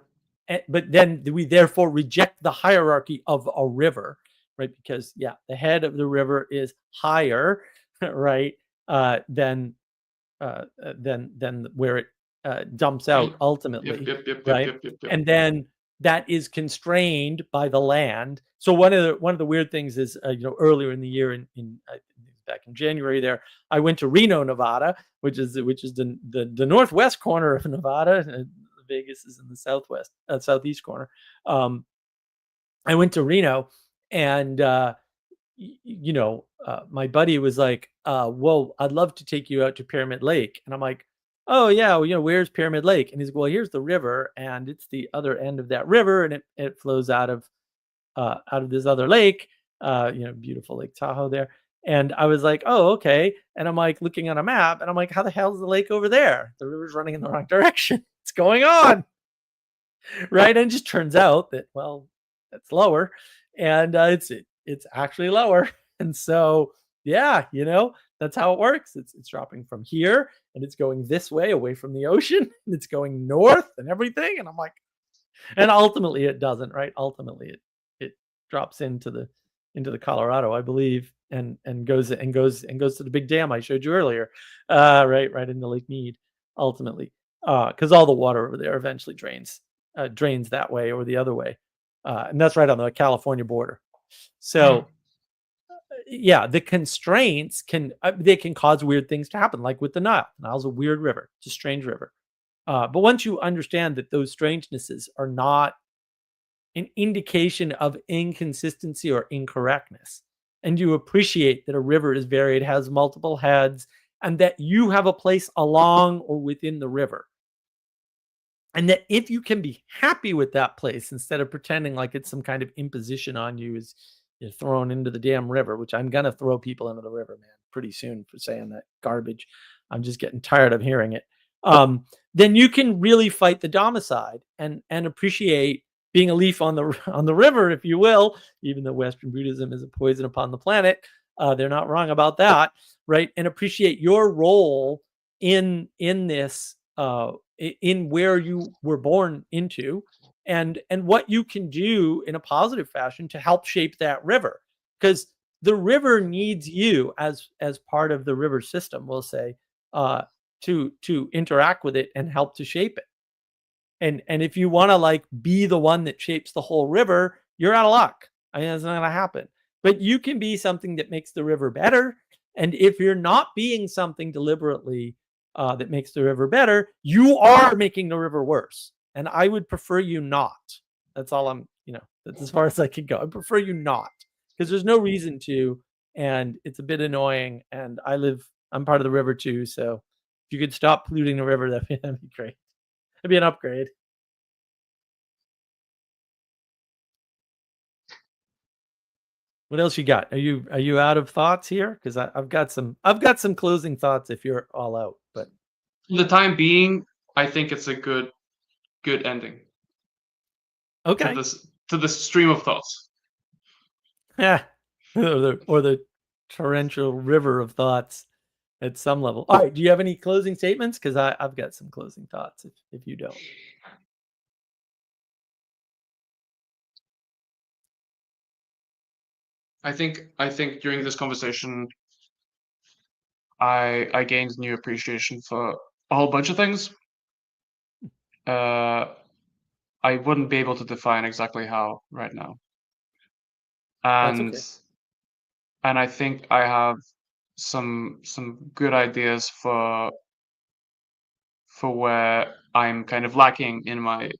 Yep.
but then we therefore reject the hierarchy of a river, right? Because yeah, the head of the river is higher, right, than than where it dumps out
Yep.
ultimately,
Yep. Yep. Yep.
right?
Yep. Yep. Yep.
And then that is constrained by the land. So one of the weird things is, earlier in the year, in back in January, there I went to Reno, Nevada, which is the northwest corner of Nevada. Vegas is in the southeast corner. Um, I went to Reno, and my buddy was like, well, I'd love to take you out to Pyramid Lake. And I'm like, oh yeah, well, where's Pyramid Lake? And he's like, well, here's the river, and it's the other end of that river, and it flows out of this other lake, beautiful Lake Tahoe there. And I was like, oh, okay. And I'm like looking on a map, and I'm like, how the hell is the lake over there? The river's running in the wrong direction. What's going on? Right. And it just turns out that, well, it's lower, and it's actually lower. And so, yeah, that's how it works. It's dropping from here, and it's going this way away from the ocean, and it's going north and everything. And I'm like, and ultimately it doesn't, right? Ultimately it drops into the Colorado, I believe, and goes to the big dam I showed you earlier, right into Lake Mead, ultimately, because all the water over there eventually drains that way or the other way, and that's right on the California border.
Mm.
So yeah, the constraints they can cause weird things to happen, like with the Nile. The Nile's a weird river. It's a strange river. But once you understand that those strangenesses are not an indication of inconsistency or incorrectness, and you appreciate that a river is varied, has multiple heads, and that you have a place along or within the river, and that if you can be happy with that place instead of pretending like it's some kind of imposition on you, as you're thrown into the damn river, which I'm gonna throw people into the river, man, pretty soon for saying that garbage. I'm just getting tired of hearing it. Then you can really fight the domicide and appreciate being a leaf on the on the river, if you will. Even though Western Buddhism is a poison upon the planet, they're not wrong about that, right? And appreciate your role in this, in where you were born into, and what you can do in a positive fashion to help shape that river, because the river needs you as part of the river system, we'll say, uh to interact with it and help to shape it. And if you want to like be the one that shapes the whole river, you're out of luck. I mean, that's not going to happen. But you can be something that makes the river better. And if you're not being something deliberately that makes the river better, you are making the river worse. And I would prefer you not. That's all that's as far as I can go. I prefer you not, because there's no reason to. And it's a bit annoying. And I'm part of the river too. So if you could stop polluting the river, that'd be great. It'd be an upgrade. What else you got? Are you out of thoughts here? Because I've got some closing thoughts if you're all out. But
For the time being, I think it's a good ending
Okay.
to this stream of thoughts.
Yeah. Or the torrential river of thoughts at some level. All right. Do you have any closing statements? Because I've got some closing thoughts if you don't.
I think during this conversation, I gained new appreciation for a whole bunch of things. Uh, I wouldn't be able to define exactly how right now,
That's
and
okay.
I think I have some good ideas for where I'm kind of lacking in my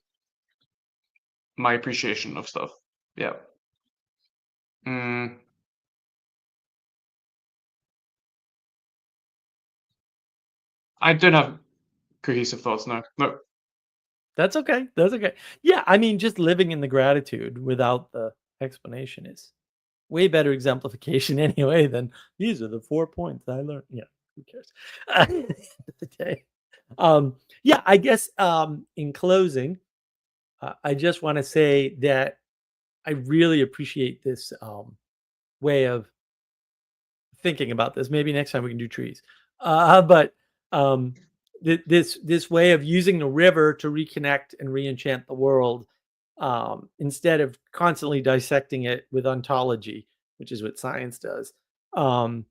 appreciation of stuff. Yeah. Mm, I don't have cohesive thoughts. No, no.
That's okay. That's okay. Yeah. I mean, just living in the gratitude without the explanation is way better exemplification anyway than these are the 4 points I learned. Yeah. Who cares? At the end of the day. Yeah. I guess in closing, I just want to say that I really appreciate this way of thinking about this. Maybe next time we can do trees. But um, this way of using the river to reconnect and reenchant the world, instead of constantly dissecting it with ontology, which is what science does. Um,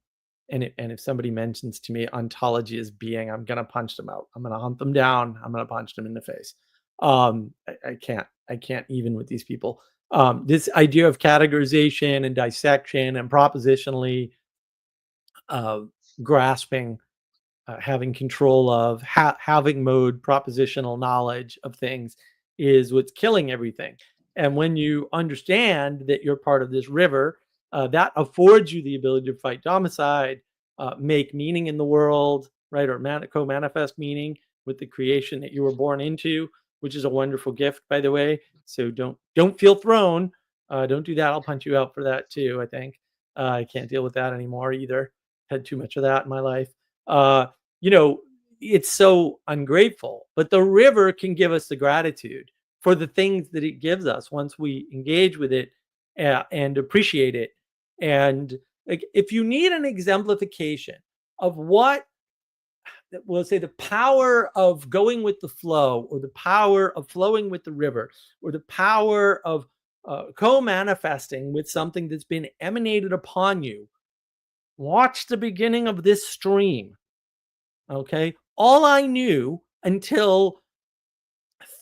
and if somebody mentions to me ontology as being, I'm gonna punch them out. I'm gonna hunt them down. I'm gonna punch them in the face. I can't. I can't even with these people. This idea of categorization and dissection and propositionally uh, grasping, having control of, having mode, propositional knowledge of things is what's killing everything. And when you understand that you're part of this river, that affords you the ability to fight domicide, make meaning in the world, right? Or co-manifest meaning with the creation that you were born into, which is a wonderful gift, by the way. So don't feel thrown. Don't do that. I'll punch you out for that too. I think I can't deal with that anymore either. Had too much of that in my life. Uh, you know, it's so ungrateful, but the river can give us the gratitude for the things that it gives us once we engage with it, and appreciate it. And like, if you need an exemplification of what, we'll say, the power of going with the flow, or the power of flowing with the river, or the power of co-manifesting with something that's been emanated upon you, watch the beginning of this stream. Okay. All I knew until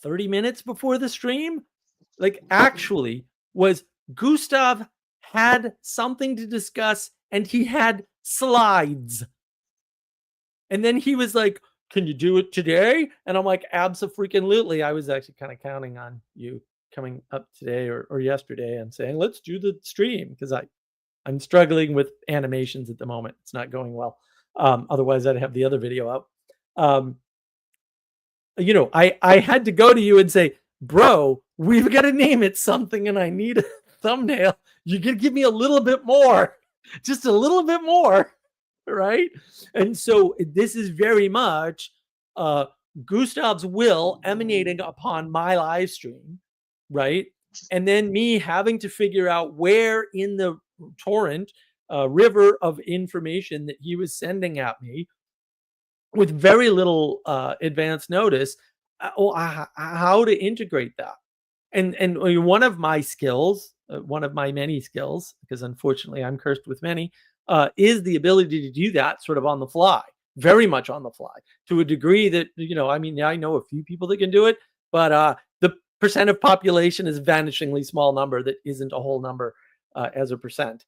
30 minutes before the stream, like, actually, was Gustav had something to discuss and he had slides. And then he was like, "Can you do it today?" And I'm like, "Abso-freaking-lutely." I was actually kind of counting on you coming up today or yesterday and saying, "Let's do the stream," because I'm struggling with animations at the moment. It's not going well. Otherwise, I'd have the other video up. Um, I had to go to you and say, "Bro, we've got to name it something, and I need a thumbnail. You could give me a little bit more, just a little bit more, right?" And so this is very much uh, Gustav's will emanating upon my live stream, right? And then me having to figure out where in the torrent, river of information that he was sending at me with very little advance notice, how to integrate that. And one of my skills, one of my many skills, because unfortunately I'm cursed with many, is the ability to do that sort of on the fly, very much on the fly, to a degree that, I mean, I know a few people that can do it, but the percent of population is a vanishingly small number that isn't a whole number as a percent.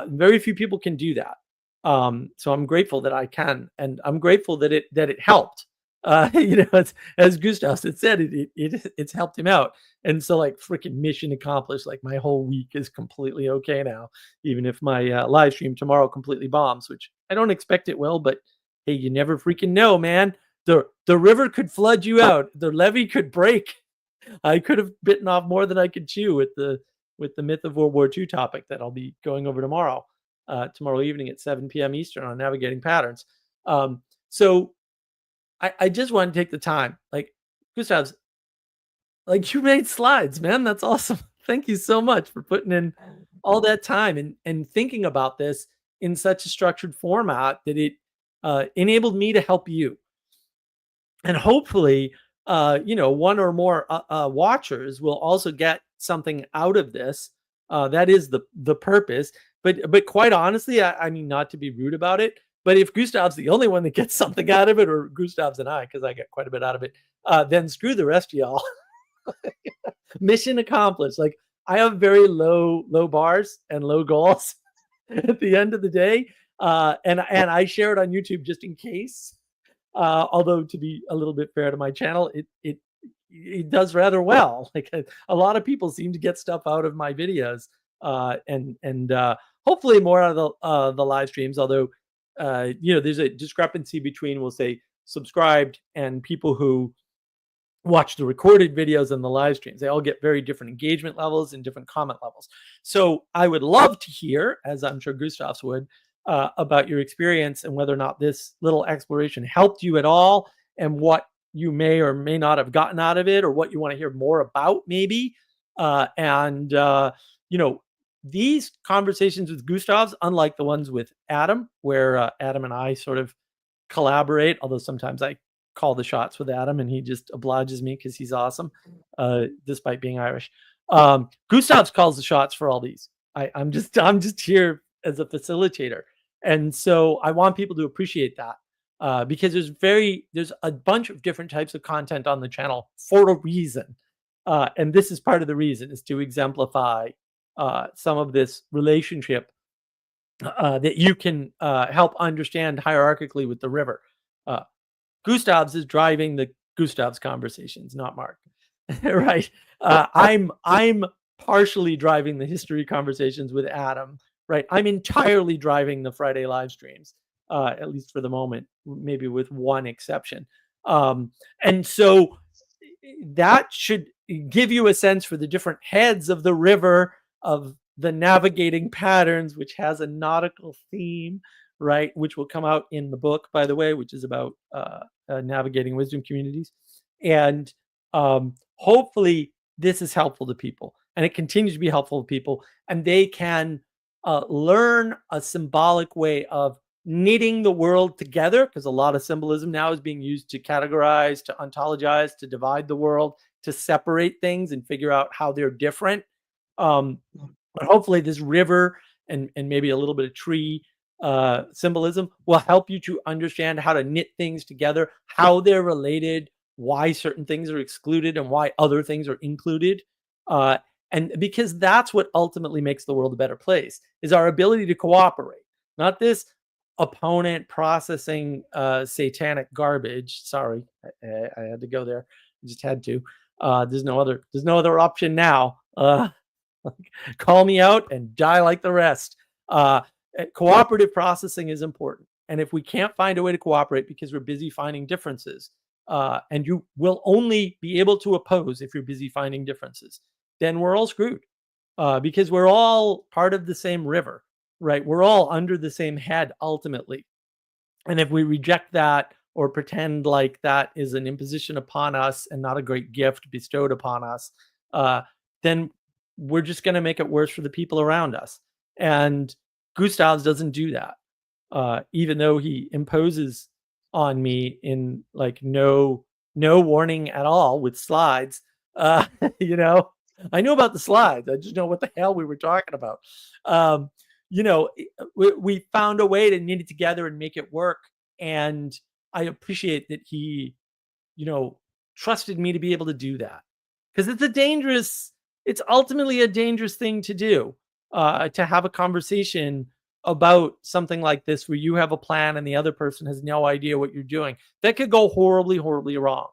Very few people can do that. So I'm grateful that I can, and I'm grateful that it helped. As Gustavs had said, it's helped him out. And so, like, freaking mission accomplished. Like, my whole week is completely okay now, even if my live stream tomorrow completely bombs, which I don't expect it will. But hey, you never freaking know, man. The river could flood you out. The levee could break. I could have bitten off more than I could chew with the myth of World War II topic that I'll be going over tomorrow, tomorrow evening at 7 p.m. Eastern on navigating patterns. So I just want to take the time, like, Gustavs, like, you made slides, man. That's awesome. Thank you so much for putting in all that time and thinking about this in such a structured format that it enabled me to help you. And hopefully, one or more watchers will also get something out of this. That is the purpose. But quite honestly, I mean, not to be rude about it, but if Gustav's the only one that gets something out of it, or Gustav's and I, because I get quite a bit out of it, then screw the rest of y'all. Mission accomplished. Like, I have very low bars and low goals at the end of the day, and I share it on YouTube just in case. Although, to be a little bit fair to my channel, it does rather well. Like, a lot of people seem to get stuff out of my videos, and hopefully more out of the live streams. Although, there's a discrepancy between, we'll say, subscribed and people who watch the recorded videos and the live streams. They all get very different engagement levels and different comment levels. So I would love to hear, as I'm sure Gustavs would, about your experience and whether or not this little exploration helped you at all, and what you may or may not have gotten out of it, or what you want to hear more about, maybe. And these conversations with Gustavs, unlike the ones with Adam, where Adam and I sort of collaborate, although sometimes I call the shots with Adam and he just obliges me because he's awesome, despite being Irish. Gustavs calls the shots for all these. I'm just here as a facilitator. And so I want people to appreciate that, because there's a bunch of different types of content on the channel for a reason. And this is part of the reason, is to exemplify some of this relationship that you can help understand hierarchically with the river. Gustavs is driving the Gustavs conversations, not Mark. Right? I'm partially driving the history conversations with Adam. Right? I'm entirely driving the Friday live streams, at least for the moment, maybe with one exception. And so that should give you a sense for the different heads of the river, of the navigating patterns, which has a nautical theme, right? Which will come out in the book, by the way, which is about navigating wisdom communities. And hopefully this is helpful to people, and it continues to be helpful to people, and they can learn a symbolic way of knitting the world together, because a lot of symbolism now is being used to categorize, to ontologize, to divide the world, to separate things and figure out how they're different. But hopefully this river and maybe a little bit of tree symbolism will help you to understand how to knit things together, how they're related, why certain things are excluded and why other things are included. And because that's what ultimately makes the world a better place, is our ability to cooperate, not this opponent processing satanic garbage. Sorry, I had to go there. I just had to. There's no other option now. Call me out and die like the rest. Cooperative processing is important. And if we can't find a way to cooperate because we're busy finding differences, and you will only be able to oppose if you're busy finding differences, then we're all screwed, because we're all part of the same river, right? We're all under the same head ultimately. And if we reject that, or pretend like that is an imposition upon us and not a great gift bestowed upon us, then we're just going to make it worse for the people around us. And Gustavs doesn't do that, even though he imposes on me in like no warning at all with slides. You know, I knew about the slides. I just know what the hell we were talking about. We found a way to knit it together and make it work. And I appreciate that he, trusted me to be able to do that, because it's ultimately a dangerous thing to do, to have a conversation about something like this, where you have a plan and the other person has no idea what you're doing. That could go horribly, horribly wrong.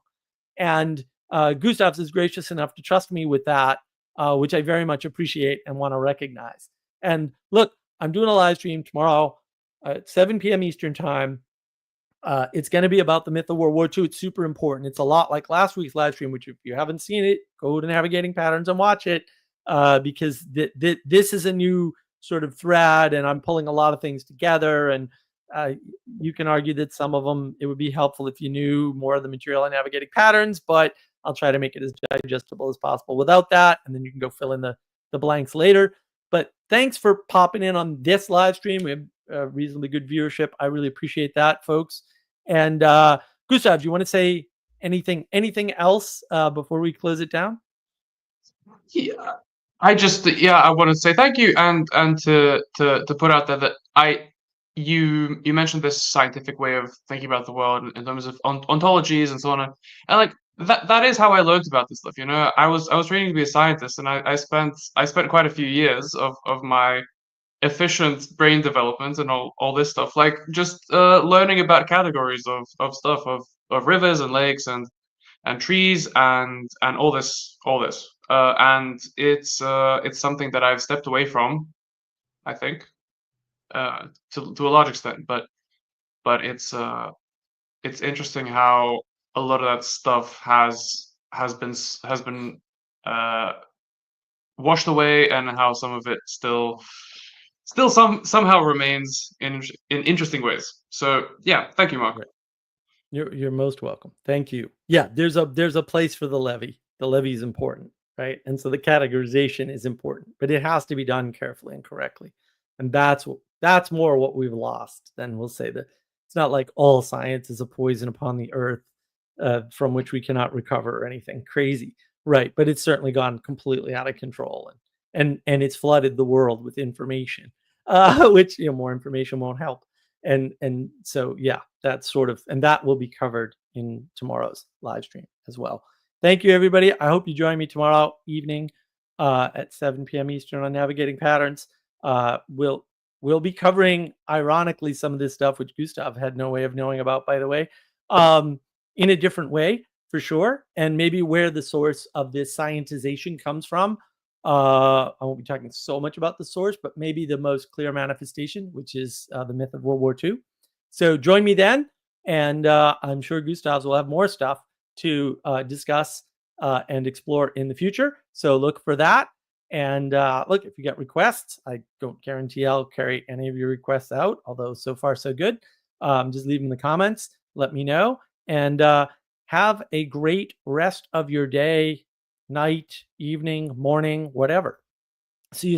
And Gustavs is gracious enough to trust me with that, which I very much appreciate and want to recognize. And look, I'm doing a live stream tomorrow at 7 p.m. Eastern time. It's going to be about the myth of World War II. It's super important. It's a lot like last week's live stream, which if you haven't seen it, go to Navigating Patterns and watch it, because this is a new sort of thread, and I'm pulling a lot of things together. And You can argue that some of them, it would be helpful if you knew more of the material on navigating patterns, but I'll try to make it as digestible as possible without that. And then you can go fill in the blanks later. But thanks for popping in on this live stream. We have reasonably good viewership. I really appreciate that, folks. And Gustav, do you want to say anything else before we close it down?
Yeah, I want to say thank you, and to put out there that you mentioned this scientific way of thinking about the world in terms of ontologies and so on, and like that is how I learned about this stuff. I was training to be a scientist, and I spent quite a few years of my efficient brain development and all this stuff, like just learning about categories of stuff of rivers and lakes and trees and all this and it's something that I've stepped away from, I think, to a large extent, but it's interesting how a lot of that stuff has been uh, washed away, and how some of it still somehow remains in interesting ways. So yeah, thank you, Mark.
Right. You're most welcome. Thank you. Yeah, there's a place for the levy. The levy is important, right? And so the categorization is important, but it has to be done carefully and correctly. And that's more what we've lost than we'll say that it's not like all science is a poison upon the earth from which we cannot recover or anything crazy, right? But it's certainly gone completely out of control, and it's flooded the world with information, which more information won't help. And so yeah, that's sort of, and that will be covered in tomorrow's live stream as well. Thank you, everybody. I hope you join me tomorrow evening at 7 p.m. Eastern on Navigating Patterns. We'll be covering, ironically, some of this stuff which Gustav had no way of knowing about, by the way, in a different way for sure, and maybe where the source of this scientization comes from. I won't be talking so much about the source, but maybe the most clear manifestation, which is the myth of World War II. So join me then, and I'm sure Gustavs will have more stuff to discuss and explore in the future. So look for that. And look, if you get requests, I don't guarantee I'll carry any of your requests out, although so far so good. Just leave them in the comments. Let me know. And have a great rest of your day, night, evening, morning, whatever. See you.